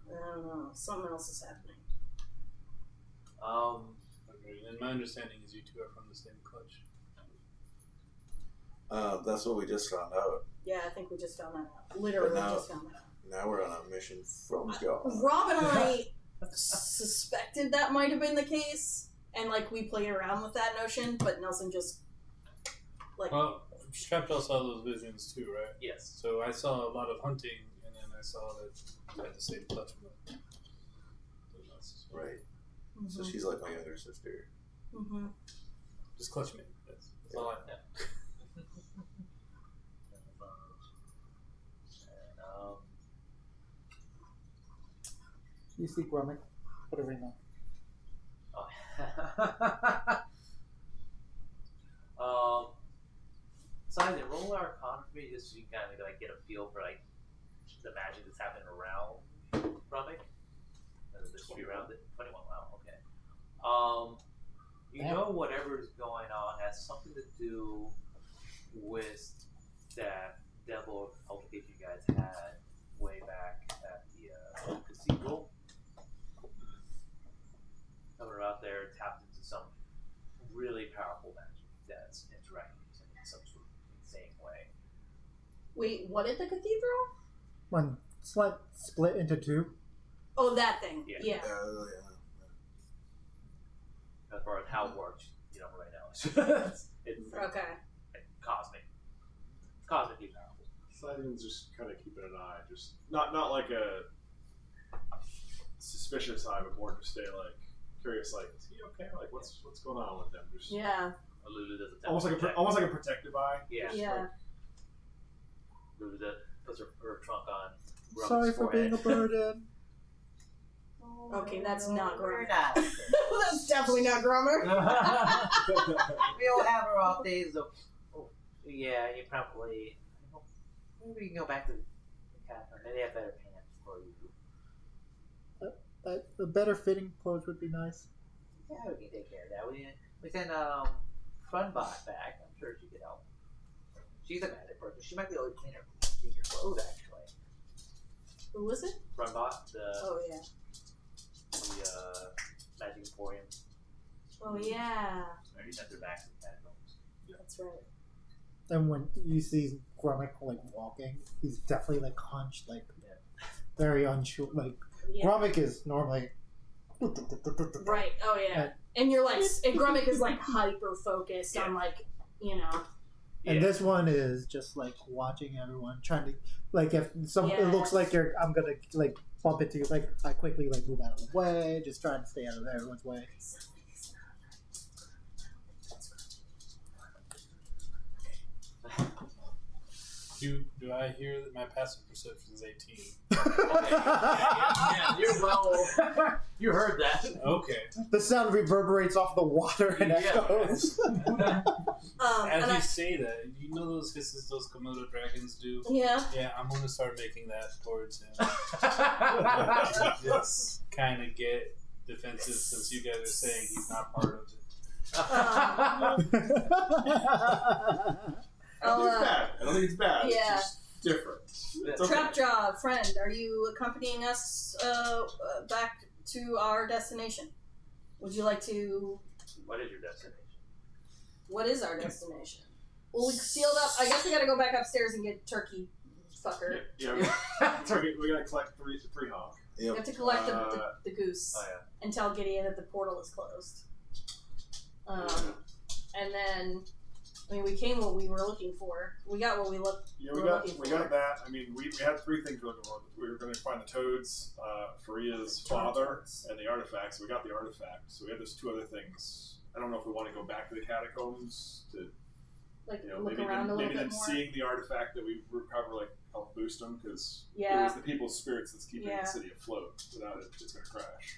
S4: I don't know. Something else is happening.
S2: Okay, and my understanding is you two are from the same clutch.
S3: That's what we just found out.
S4: Yeah, I think we just found that out. Literally just found that out.
S3: Now we're on a mission from God.
S4: Rob and I suspected that might have been the case, and like we played around with that notion, but Nelson just like...
S2: Well, Shrapnel saw those visions too, right?
S1: Yes.
S2: So I saw a lot of hunting, and then I saw that you had the same clutch.
S3: Right. So she's like my younger sister.
S4: Mm-hmm.
S2: Just clutch me. That's all I know.
S6: You see Grumuck? Put a ring on.
S1: Simon, roll Arcana for me just so you can kind of like get a feel for like the magic that's happening around Grumuck and the mystery around it. 21. Wow. Okay. You know whatever's going on has something to do with that devil altercation you guys had way back at the cathedral. Coming out there tapped into some really powerful magic that's interacting with him in some sort of insane way.
S4: Wait, what at the cathedral?
S6: When Slut split into two.
S4: Oh, that thing.
S1: Yeah.
S4: Yeah.
S1: As far as how it works, you don't really know. it's
S4: Okay.
S1: cosmic. It's cosmically powerful.
S5: Simon's just kind of keeping an eye, just not like a suspicious eye, but more just stay like curious, like is he okay? Like what's going on with them? Just
S4: Yeah.
S1: Lulu does a
S5: almost like a protective eye.
S1: Yeah.
S5: Just
S4: Yeah.
S5: like,
S1: Lulu puts her trunk on.
S6: Sorry for being a burden.
S4: Okay, that's not Grummer.
S1: not.
S4: That's definitely not Grummer.
S1: We all have our off days, though. Oh, yeah, you probably. Maybe we can go back to the Catherine. Maybe have better pants for you.
S6: A better fitting clothes would be nice.
S1: Yeah, we can take care of that. We send Frunbot back. I'm sure she could help. She's a magic person. She might be able to clean your clothes, actually.
S4: Who was it?
S1: Frunbot, the
S4: Oh, yeah.
S1: Magic Emporium.
S4: Oh, yeah.
S1: Maybe sent her back to the catacombs.
S4: That's right.
S6: And when you see Grumuck like walking, he's definitely like hunched, like very unsure. Like Grumuck is normally
S4: right. Oh yeah, and you're like, and Grumuck is like hyper focused on like
S6: And this one is just like watching everyone, trying to like if it looks like I'm gonna like bump into you, like I quickly like move out of the way, just trying to stay out of everyone's way.
S2: Do I hear that my passive perception is 18?
S1: Yeah, you're well. You heard that.
S2: Okay.
S6: The sound reverberates off the water and echoes.
S2: As you say that, you know those hisses those Komodo dragons do?
S4: Yeah.
S2: Yeah, I'm going to start making that towards him. Just kind of get defensive since you guys are saying he's not part of it.
S3: I don't think it's bad.
S4: Yeah.
S3: It's just different. It's okay.
S4: Trapjaw, friend, are you accompanying us back to our destination? Would you like to...
S1: What is your destination?
S4: What is our destination? Well, we sealed up... I guess we gotta go back upstairs and get turkey fucker.
S5: Yeah. We gotta collect three hog.
S4: Yep. We have to collect the goose and tell Gideon that the portal is closed. And then... I mean, we came what we were looking for. We got what we looked.
S5: Yeah, we got that. I mean, we had three things we were looking for. We were going to find the toads, Faria's father, and the artifacts. We got the artifact. So we had those two other things. I don't know if we want to go back to the catacombs to,
S4: look around a little bit more.
S5: Seeing the artifact that we recover, help boost them because it was the people's spirits that's keeping the city afloat. Without it, it's going to crash.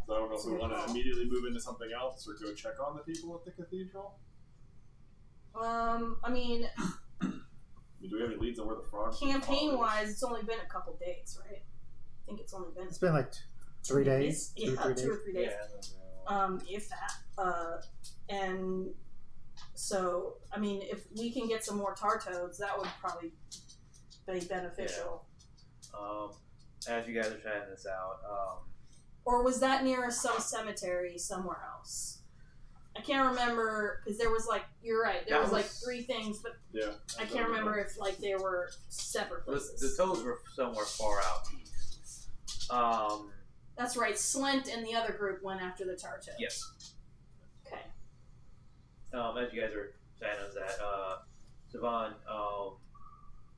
S5: So I don't know if we want to immediately move into something else or go check on the people at the cathedral.
S4: I mean,
S5: do we have any leads on where the frogs?
S4: Campaign-wise, it's only been a couple days, right? I think it's only been.
S6: It's been like 3 days.
S4: Yeah, 2 or 3 days. Yeah, if that. And so, I mean, if we can get some more tar toads, that would probably be beneficial.
S1: Yeah. As you guys are trying this out,
S4: or was that near some cemetery somewhere else? I can't remember because there was you're right. There was 3 things, but I can't remember if they were separate places.
S1: The toads were somewhere far out east.
S4: That's right. Slint and the other group went after the tar toad.
S1: Yes.
S4: Okay.
S1: As you guys are saying that, Siobhan,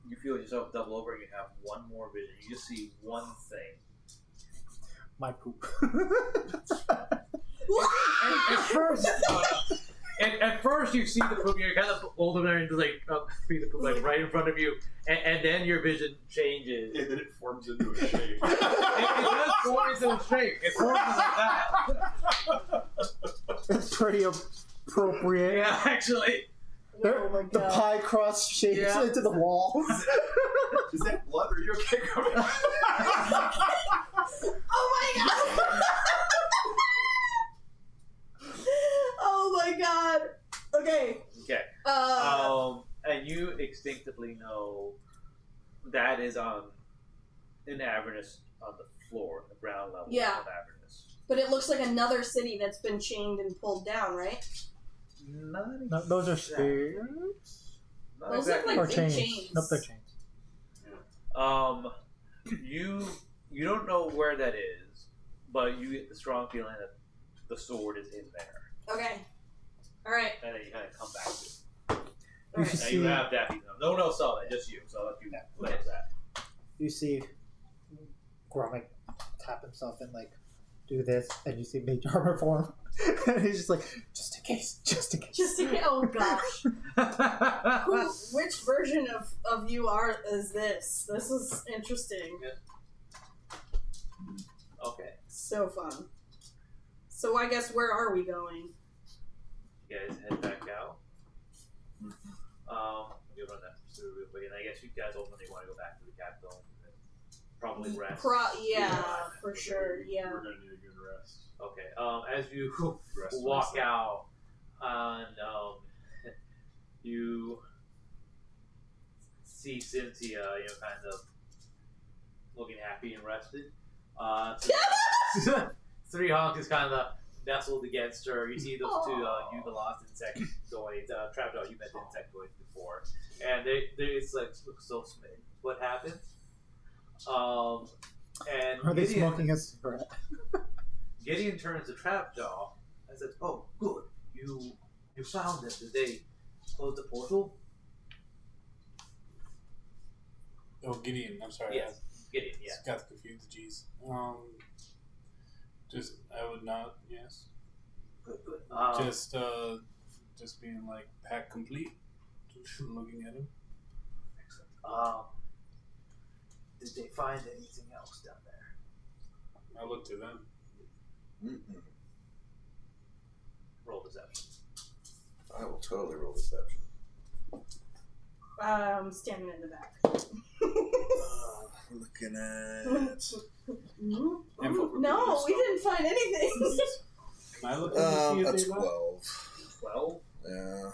S1: you feel yourself double over and you have one more vision. You just see one thing.
S6: My poop.
S1: At first you see the poop, you're kind of older and just see the poop right in front of you, and then your vision changes.
S5: And then it forms into a shape.
S1: it does form into a shape. It forms like that.
S6: It's pretty appropriate.
S1: Yeah, actually.
S4: Oh my God.
S6: The pie crust shapes into the walls.
S5: Is that blood? Are you okay?
S4: Oh my God! Oh my God! Okay.
S1: Okay. And you instinctively know that is in Avernus on the floor, the ground level of Avernus.
S4: But it looks like another city that's been chained and pulled down, right?
S6: No, those are spirits.
S4: Those look like big chains.
S6: Nope, they're chains.
S1: You don't know where that is, but you get the strong feeling that the sword is in there.
S4: Okay. All right.
S1: And then you kind of come back to it. Now you have Daffy. No one else saw that, just you. So I'll let you play that.
S6: You see Grumuck tap himself and do this, and you see Mage Armor form, and he's just just in case.
S4: Just in case. Oh gosh. Which version of you is this? This is interesting.
S1: Yeah. Okay.
S4: So fun. So I guess where are we going?
S1: You guys head back out. We'll run that through real quick, and I guess you guys ultimately want to go back to the capital and probably rest.
S4: For sure. Yeah.
S5: We're gonna need a good rest.
S1: Okay. As you walk out, and you see Cynthia, kind of looking happy and rested. 3 Honk is kind of nestled against her. You see those two Yugolost insectoids, trapjaw. You met the insectoids before, and it's like look so smitten. What happened? And
S6: Are they smoking a cigarette?
S1: Gideon turns to Trapjaw and says, "Oh, good. You found them. Did they close the portal?"
S2: Oh, Gideon. I'm sorry.
S1: Yes, Gideon. Yeah.
S2: Got confused. Jeez. I would not. Yes.
S1: Good.
S2: Just being like pack complete. Looking at him.
S1: Excellent. Did they find anything else down there?
S2: I looked to them.
S3: Mm-mm.
S1: Roll deception.
S3: I will totally roll deception.
S4: Standing in the back.
S3: Looking at...
S4: No, we didn't find anything.
S2: Am I looking to see if
S3: a
S2: they
S3: 12.
S1: 12?
S3: Yeah.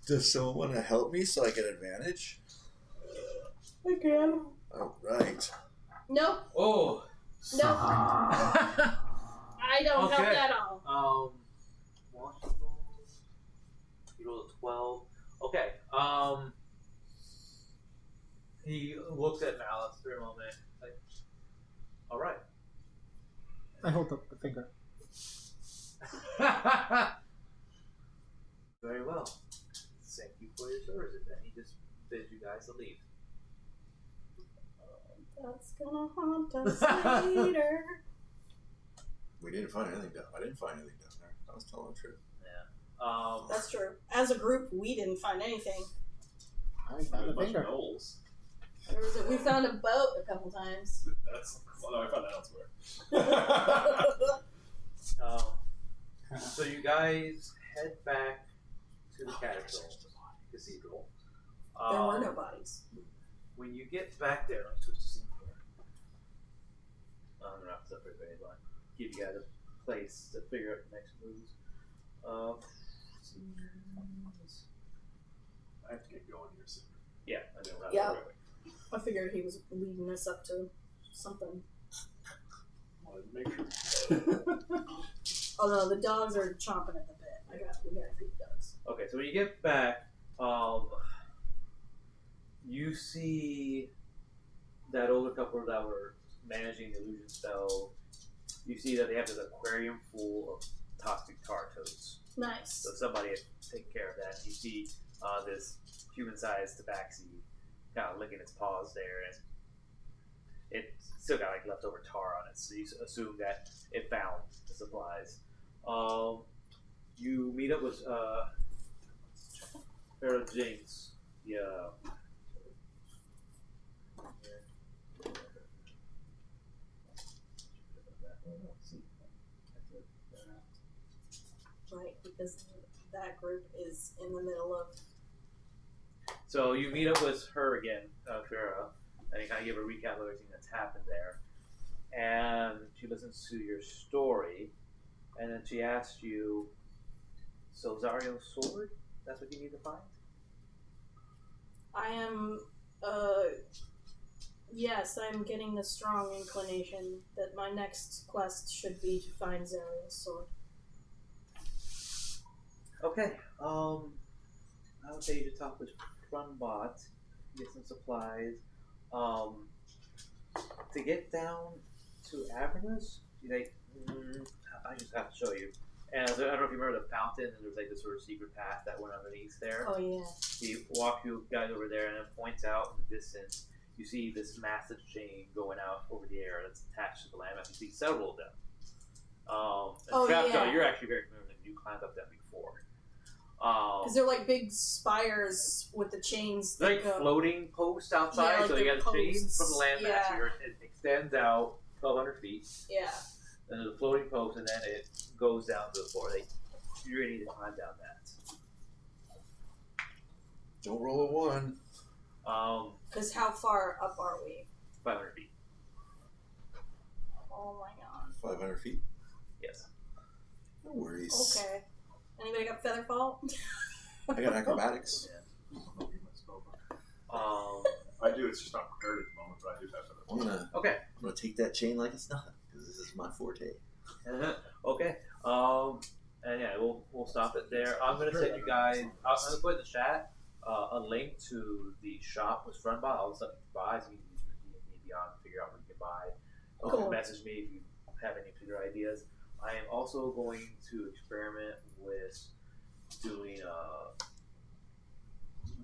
S3: Does someone want to help me so I get advantage?
S4: I can.
S3: Alright.
S4: Nope.
S1: Oh.
S4: Nope. I don't help at all.
S1: You rolled a 12. Okay. He looks at Malice for a moment. Like, all right.
S6: I hold up the finger.
S1: Very well. Thank you for your services. And he just bids you guys to leave.
S4: That's gonna haunt us later.
S3: We didn't find anything down. I didn't find anything down there. I was telling the truth.
S1: Yeah.
S4: That's true. As a group, we didn't find anything.
S6: I found the
S5: bunch
S6: finger.
S5: of gnolls.
S4: We found a boat a couple times.
S5: Well, no, I found that elsewhere.
S1: So you guys head back to the cathedral.
S4: There were no bodies.
S1: When you get back there, let me switch the scene here. I'm not separate very long. Give you guys a place to figure out the next moves.
S5: I have to get going here soon.
S1: Yeah, I know that.
S4: Yeah. I figured he was leading us up to something.
S5: Wanted to make sure.
S4: Oh no, the dogs are chomping at the bit. We gotta feed the dogs.
S1: Okay, so when you get back, you see that older couple that were managing the illusion spell. You see that they have this aquarium full of toxic tar toads.
S4: Nice.
S1: So somebody had taken care of that. You see this human-sized tabaxi kind of licking its paws there, and it's still got like leftover tar on it. So you assume that it found the supplies. You meet up with Pharaoh Jinx. Yeah.
S4: Right, because that group is in the middle of.
S1: So you meet up with her again, Pharaoh, and you kind of give a recap of everything that's happened there. And she listens to your story, and then she asks you, so Zariel's sword? That's what you need to find?
S4: I am, yes, I'm getting the strong inclination that my next quest should be to find Zariel's sword.
S1: Okay, I would say you to talk with Frunbot, get some supplies. To get down to Avernus, you think, I just have to show you. And I don't know if you remember the fountain, and there's like this sort of secret path that went underneath there.
S4: Oh, yeah.
S1: He walks you guys over there and then points out in the distance, you see this massive chain going out over the air that's attached to the landmass. You see several of them. And Trapjaw, you're actually very familiar with them. You climbed up them before.
S4: Because they're like big spires with the chains.
S1: They're like floating posts outside,
S4: Yeah, like
S1: so you got a chain
S4: posts.
S1: from the landmass
S4: Yeah.
S1: here. It extends out 1,200 feet.
S4: Yeah.
S1: And there's a floating post, and then it goes down to the floor. You're going to need to climb down that.
S3: Don't roll a 1.
S4: Because how far up are we?
S1: 500 feet.
S4: Oh my god.
S3: 500 feet?
S1: Yes.
S3: No worries.
S4: Okay. Anybody got featherfall?
S3: I got acrobatics.
S5: I do, it's just not prepared at the moment, but I do that for
S3: I'm
S5: them.
S3: gonna take that chain like it's nothing because this is my forte.
S1: Okay. And yeah, we'll stop it there. I'm gonna send you guys. I'm gonna put in the chat a link to the shop was run by all the stuff you can buy. So you can use your D&D Beyond to figure out what you can buy.
S4: Cool.
S1: Message me if you have any particular ideas. I am also going to experiment with doing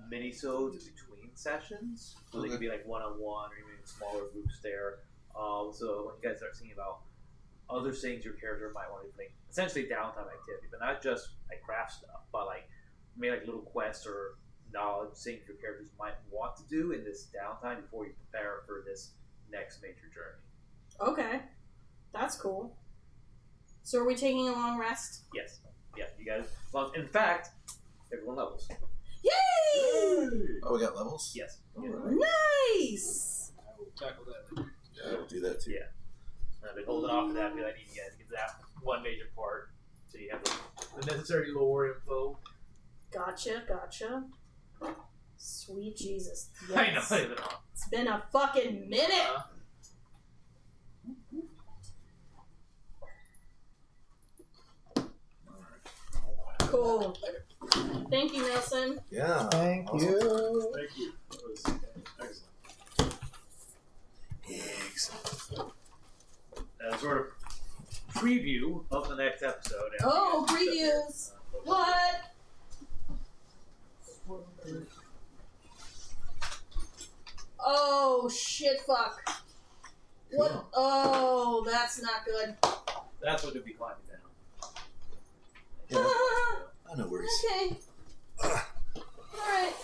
S1: mini-sodes between sessions, so they can be like one-on-one or even smaller groups there. So when you guys start thinking about other things your character might want to do, like essentially downtime activity, but not just like craft stuff, but like maybe like little quests or knowledge things your characters might want to do in this downtime before you prepare for this next major journey.
S4: Okay. That's cool. So are we taking a long rest?
S1: Yes. Yeah, you guys. Well, in fact, everyone levels.
S4: Yay!
S3: Oh, we got levels?
S1: Yes.
S3: All
S1: Yeah.
S3: right.
S4: Nice!
S2: I will tackle that later.
S3: Yeah, we'll do that too.
S1: Yeah. And I've been holding off for that because I need you guys to get that one major part so you have the necessary lore info.
S4: Gotcha. Sweet Jesus. Yes.
S1: I know.
S4: It's been a fucking minute! Cool. Thank you, Nelson.
S3: Yeah.
S6: Thank
S3: awesome.
S6: you.
S5: Thank you. That was excellent.
S1: Sort of preview of the next episode.
S4: Oh, previews. What? Oh, shit, fuck. What?
S3: Cool.
S4: Oh, that's not good.
S1: That's what it'd be climbing down.
S3: Yeah. No worries.
S4: Okay. Alright.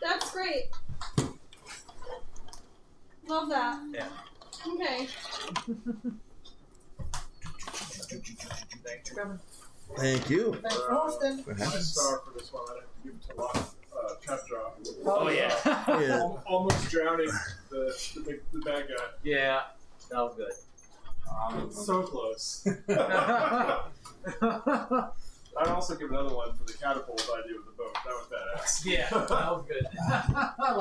S4: That's great. Love that.
S1: Yeah.
S4: Okay.
S1: Thanks for coming.
S3: Thank you.
S6: Thanks for hosting.
S3: For
S5: My
S3: having us.
S5: star for this one, I'd have to give it to Trap Drop.
S1: Oh, yeah.
S3: Yeah.
S5: Almost drowning the bad guy.
S1: Yeah. That was good.
S5: So close. I'd also give another one for the catapult idea with the boat. That was badass.
S1: Yeah, that was good.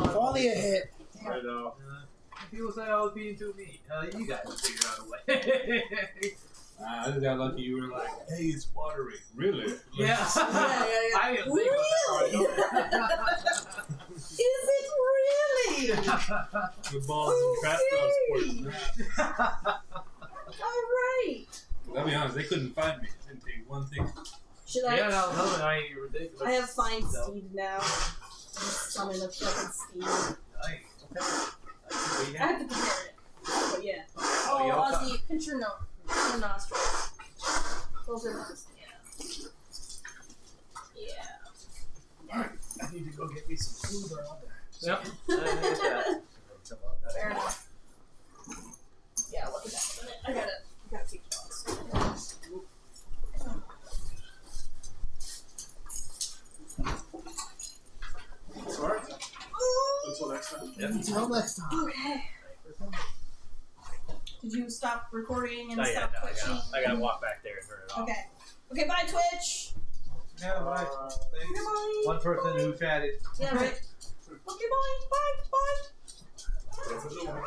S6: If only a hit.
S5: I know.
S1: People say I was being too mean. You guys will figure out a way.
S2: I just got lucky. You were like, "Hey, it's watery." Really?
S1: Yeah. I didn't think
S4: Really? Is it really?
S2: The balls and trap
S4: Alright.
S2: I'll be honest, they couldn't find me. Didn't take one thing.
S4: Should I?
S1: Yeah, no, I ain't ridiculous.
S4: I have Find
S1: So,
S4: Steve now. Just summon a fucking Steve.
S1: nice.
S4: I have to prepare it. But yeah.
S1: Oh,
S4: Oh,
S1: you
S4: Ozzy, pinch your nostrils. Close your eyes. Yeah.
S2: I need to go get me some food or other.
S1: Yep.
S4: Fair enough. Yeah, look at that. I gotta take dogs.
S5: Smart. Until next time.
S6: Until next time.
S4: Okay. Did you stop recording and
S1: Oh, yeah,
S4: stop
S1: no,
S4: twitching?
S1: I gotta walk back there and turn it off.
S4: Okay. Okay, bye, Twitch.
S1: Yeah, bye. Thanks.
S4: Goodbye.
S1: One person who chatted.
S4: Yeah, right. Okay, bye. Bye. Bye.
S5: That's a good one.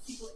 S4: People